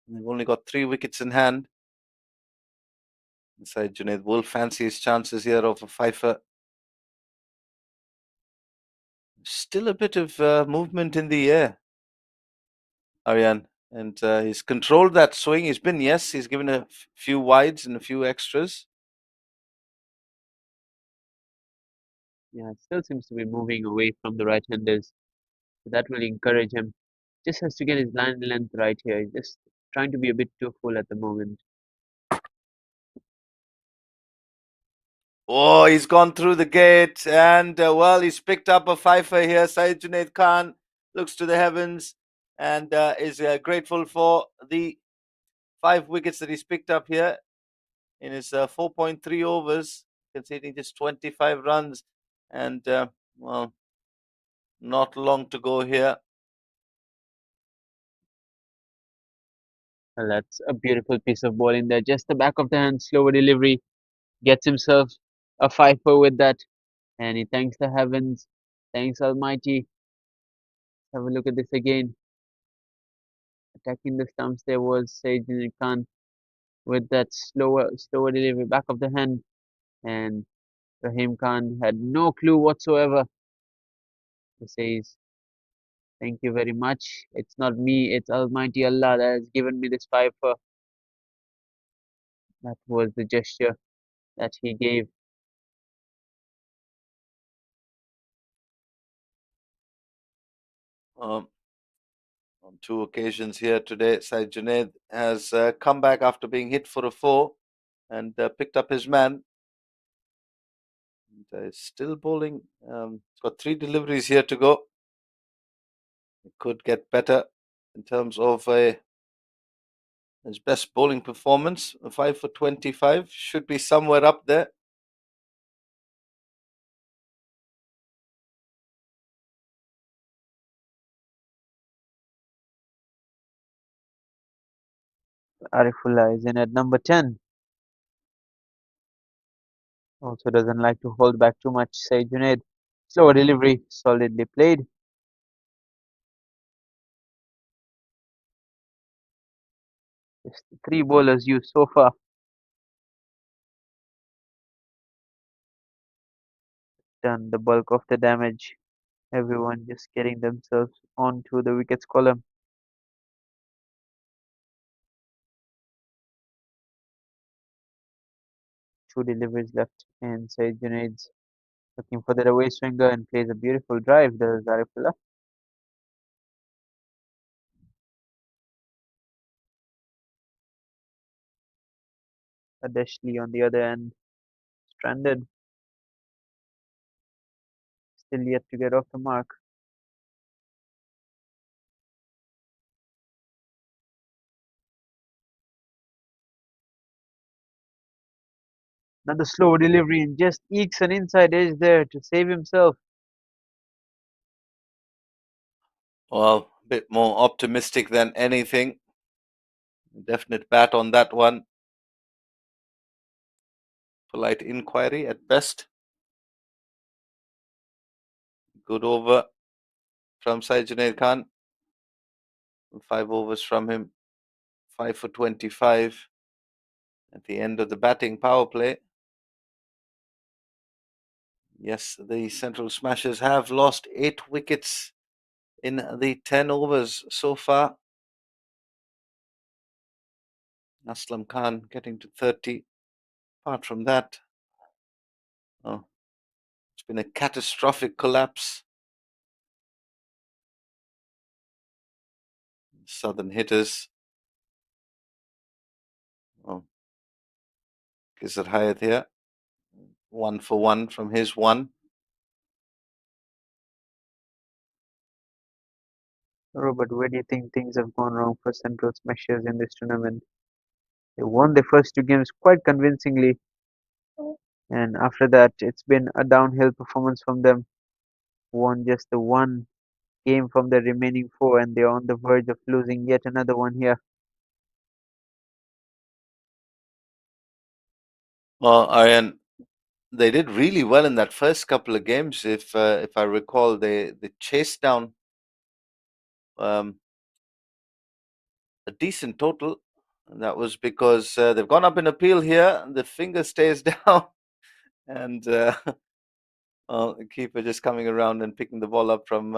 They've only got 3 wickets in hand. Inside, Junaid will fancy his chances here of a fifer. Still a bit of movement in the air, Aryan. And he's controlled that swing. He's given a few wides and a few extras. Yeah, it still seems to be moving away from the right-handers. So that will encourage him. Just has to get his line length right here. He's just trying to be a bit too full at the moment. Oh, he's gone through the gate and, well, he's picked up a fifer here. Syed Junaid Khan looks to the heavens and is grateful for the 5 wickets that he's picked up here in his 4.3 overs, conceding just 25 runs, and well, not long to go here. Well, that's a beautiful piece of bowling there. Just the back of the hand, slower delivery. Gets himself a fifer with that. And he thanks the heavens. Thanks Almighty. Have a look at this again. Attacking the stumps there was Sajid Khan with that slower delivery back of the hand. And Rahim Khan had no clue whatsoever. He says, thank you very much. It's not me, it's Almighty Allah that has given me this fifer. That was the gesture that he gave. Um, on 2 occasions here today, Said Junaid has come back after being hit for a 4 and picked up his man. And, is still bowling. He's got 3 deliveries here to go. It could get better in terms of his best bowling performance. A 5 for 25 should be somewhere up there. Arifullah is in at number 10. Also doesn't like to hold back too much. Said Junaid. Slower delivery, solidly played. Just the 3 bowlers used so far. Done the bulk of the damage. Everyone just getting themselves onto the wickets column. 2 deliveries left, and Said Junaid's looking for the away swinger and plays a beautiful drive. There's Arifullah. Adeshli on the other end, stranded, still yet to get off the mark. Another slow delivery and just ekes an inside edge there to save himself. Well, a bit more optimistic than anything. Definite bat on that one. Polite inquiry at best. Good over from Said Junaid Khan. 5 overs from him. 5 for 25 at the end of the batting power play. Yes, the Central Smashers have lost 8 wickets in the 10 overs so far. Aslam Khan getting to 30. Apart from that, oh, it's been a catastrophic collapse. Southern hitters. Oh, Kizar Hayat here. 1 for 1 from his one. Robert, where do you think things have gone wrong for Central Smashers in this tournament? They won their first 2 games quite convincingly, and after that, it's been a downhill performance from them. Won just the 1 game from the remaining 4, and they're on the verge of losing yet another one here. Well, Aryan, they did really well in that first couple of games. If I recall, they chased down um, a decent total. And that was because they've gone up in appeal here. The finger stays down, and the keeper just coming around and picking the ball up from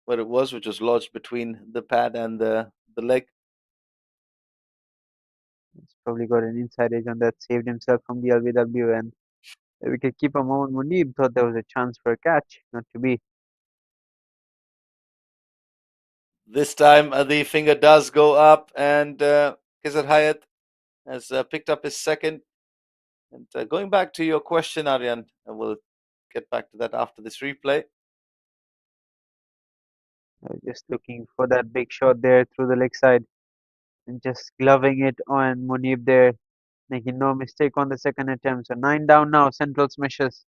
where it was, which was lodged between the pad and the leg. He's probably got an inside edge on that, saved himself from the LBW, and the wicketkeeper Mohammad Munib thought there was a chance for a catch, not to be. This time the finger does go up, and Kizar Hayat has picked up his second. And going back to your question, Aryan, and we'll get back to that after this replay. Just looking for that big shot there through the leg side. and just gloving it on Munib there, making no mistake on the second attempt. So 9 down now. Central smashes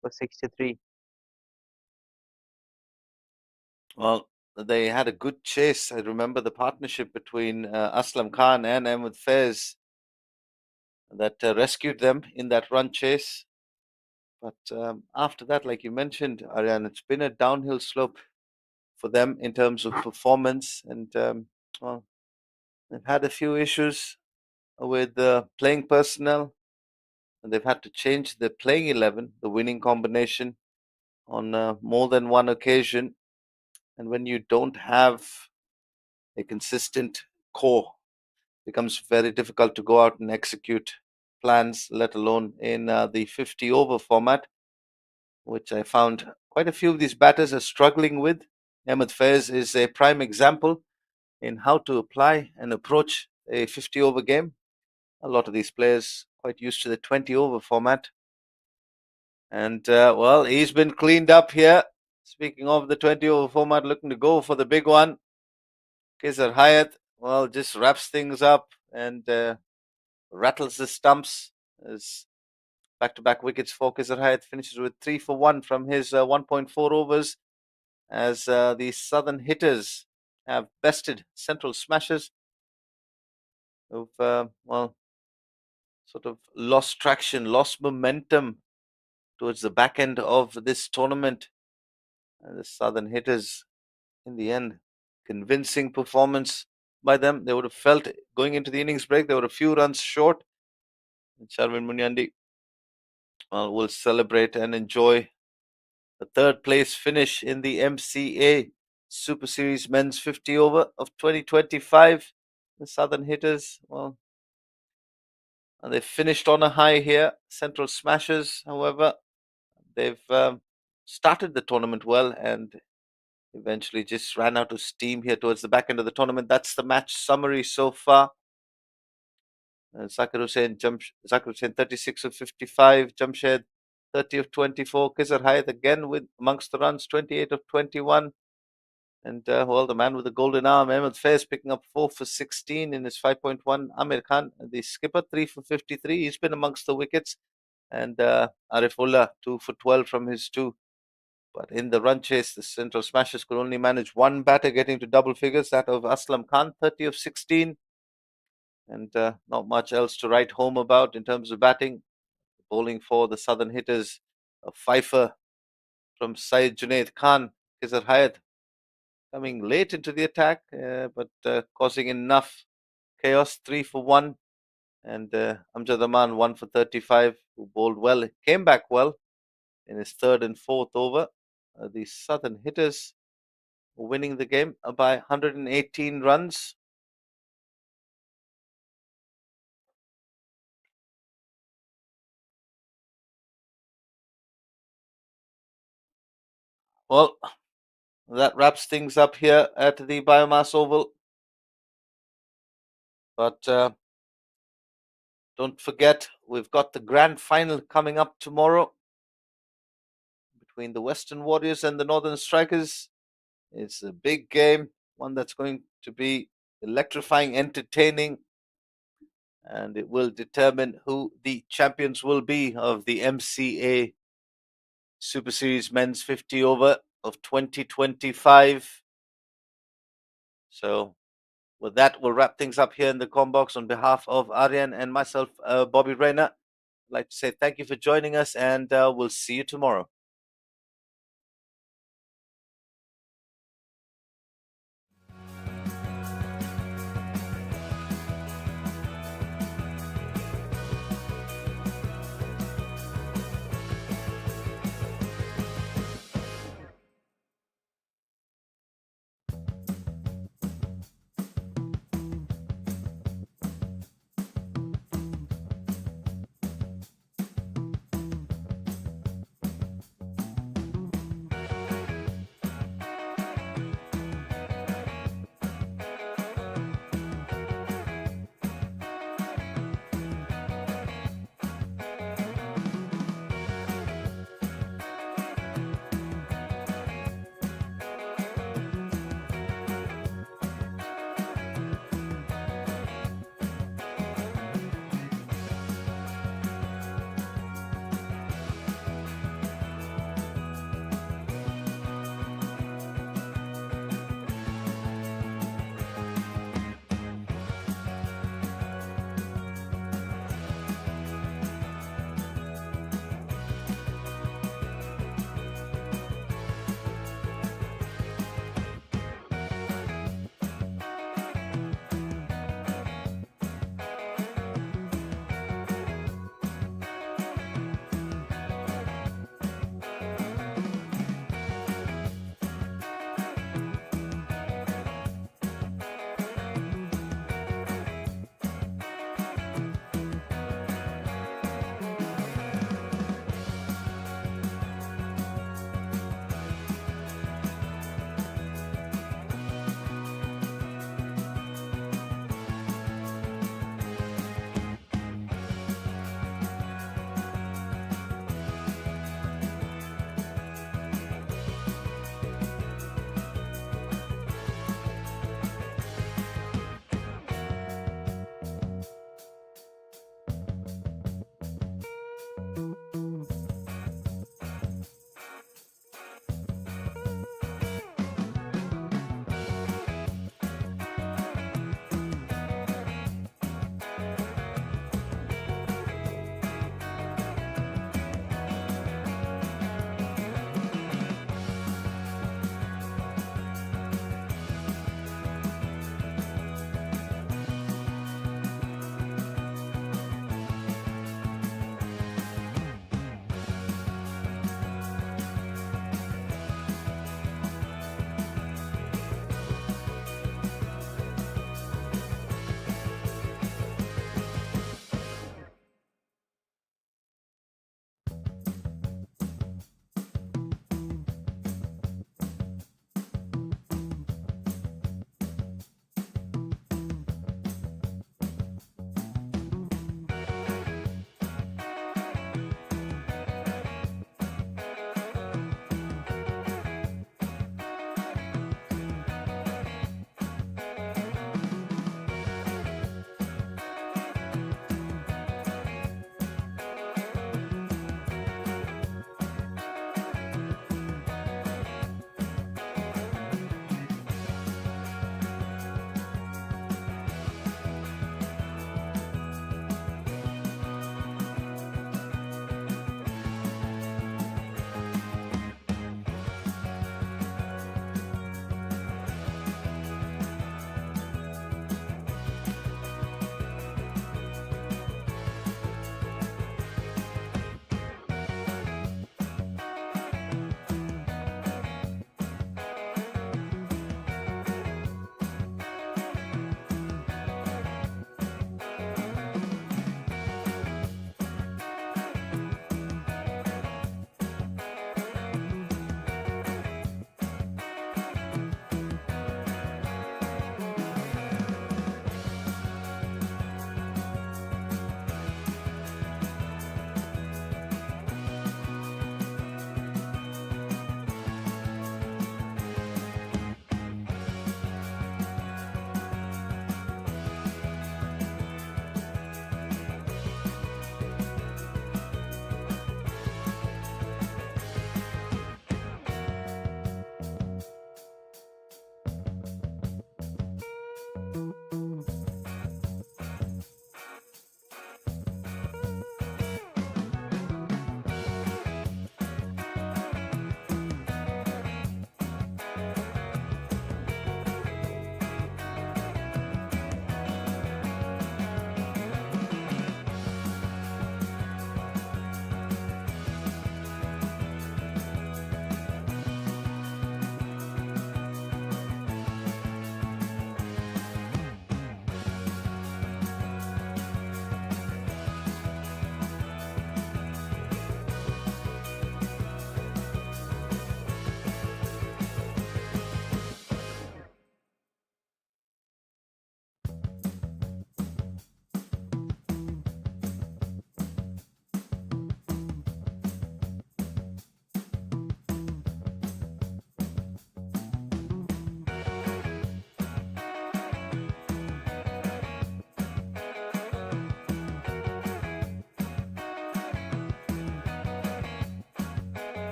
for 63. Well, they had a good chase. I remember the partnership between Aslam Khan and Ahmed Faiz that rescued them in that run chase. But after that, like you mentioned, Aryan, it's been a downhill slope for them in terms of performance. And, well, they've had a few issues with the playing personnel, and they've had to change the playing 11, the winning combination, on more than one occasion. And when you don't have a consistent core, it becomes very difficult to go out and execute plans, let alone in the 50 over format, which I found quite a few of these batters are struggling with. Ahmed Faiz is a prime example in how to apply and approach a 50 over game. A lot of these players quite used to the 20 over format. And, well, he's been cleaned up here. Speaking of the 20 over format, looking to go for the big one. Kaiser Hayat, well, just wraps things up and rattles the stumps as back-to-back wickets for Kaiser Hayat, finishes with 3 for 1 from his 1.4 overs as the southern hitters have bested central smashers who've, well, sort of lost traction, lost momentum towards the back end of this tournament. And the southern hitters, in the end, convincing performance by them. They would have felt going into the innings break, they were a few runs short. And Sharvin Munyandi will celebrate and enjoy the third place finish in the MCA Super Series men's 50 over of 2025. The southern hitters, well, and they finished on a high here. Central Smashers, however, they've started the tournament well and eventually just ran out of steam here towards the back end of the tournament. That's the match summary so far. Zakir Hussain 36 of 55, Jamshed 30 of 24, Kizar Hayat again with amongst the runs 28 of 21. And, well, the man with the golden arm, Ahmed Faiz, picking up 4 for 16 in his 5.1. Amir Khan, the skipper, 3 for 53. He's been amongst the wickets. And Arifullah, 2 for 12 from his 2. But in the run chase, the Central Smashers could only manage one batter getting to double figures, that of Aslam Khan, 30 of 16. And not much else to write home about in terms of batting. Bowling for the southern hitters, a fifer from Syed Junaid Khan, Kizar Hayat, coming late into the attack, but causing enough chaos. 3 for 1. And Amjad Aman 1 for 35, who bowled well, came back well in his third and fourth over. The southern hitters winning the game by 118 runs. Well, that wraps things up here at the Biomass Oval. But don't forget, we've got the grand final coming up tomorrow between the Western Warriors and the Northern Strikers. It's a big game, one that's going to be electrifying, entertaining, and it will determine who the champions will be of the MCA Super Series Men's 50 Over of 2025. So, with that, we'll wrap things up here in the Combox. On behalf of Aryan and myself, Bobby Rayner, I'd like to say thank you for joining us, and we'll see you tomorrow.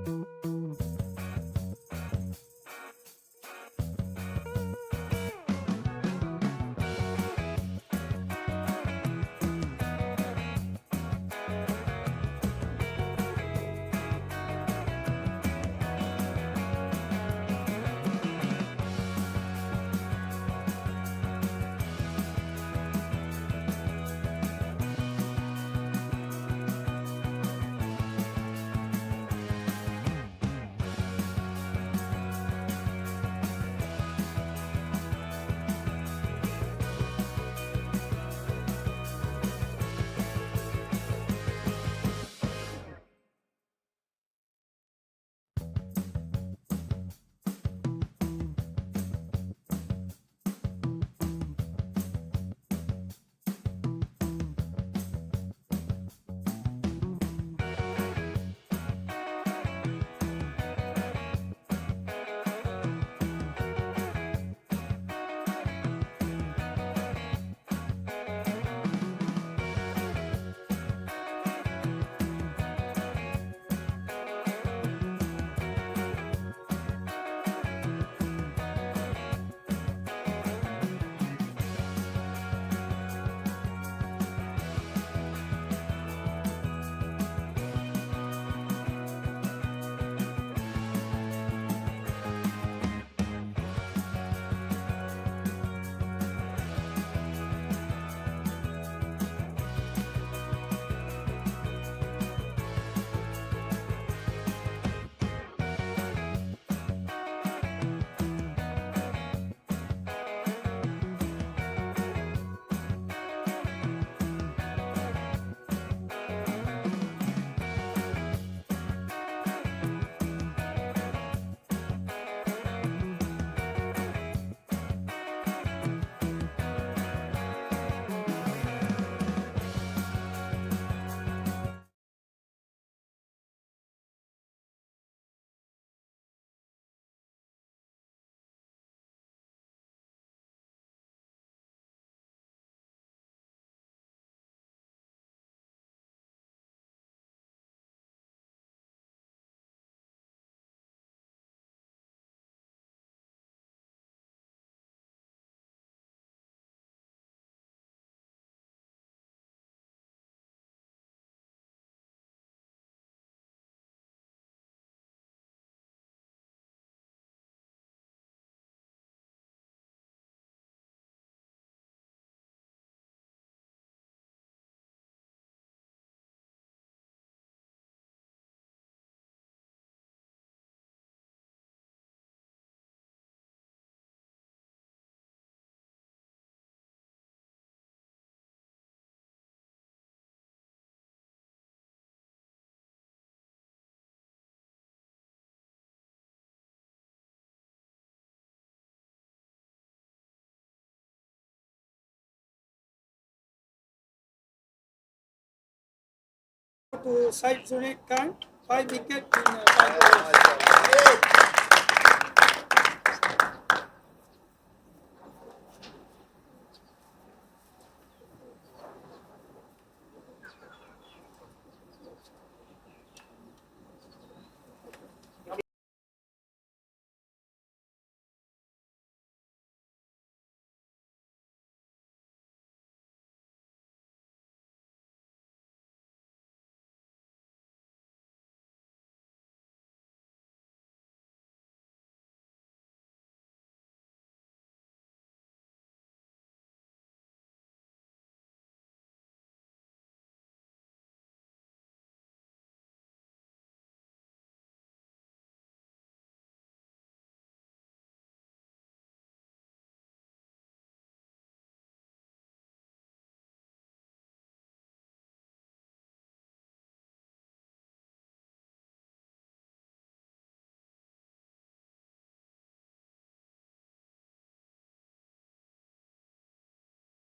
To Said Suri Khan, 5 wickets in 5 overs.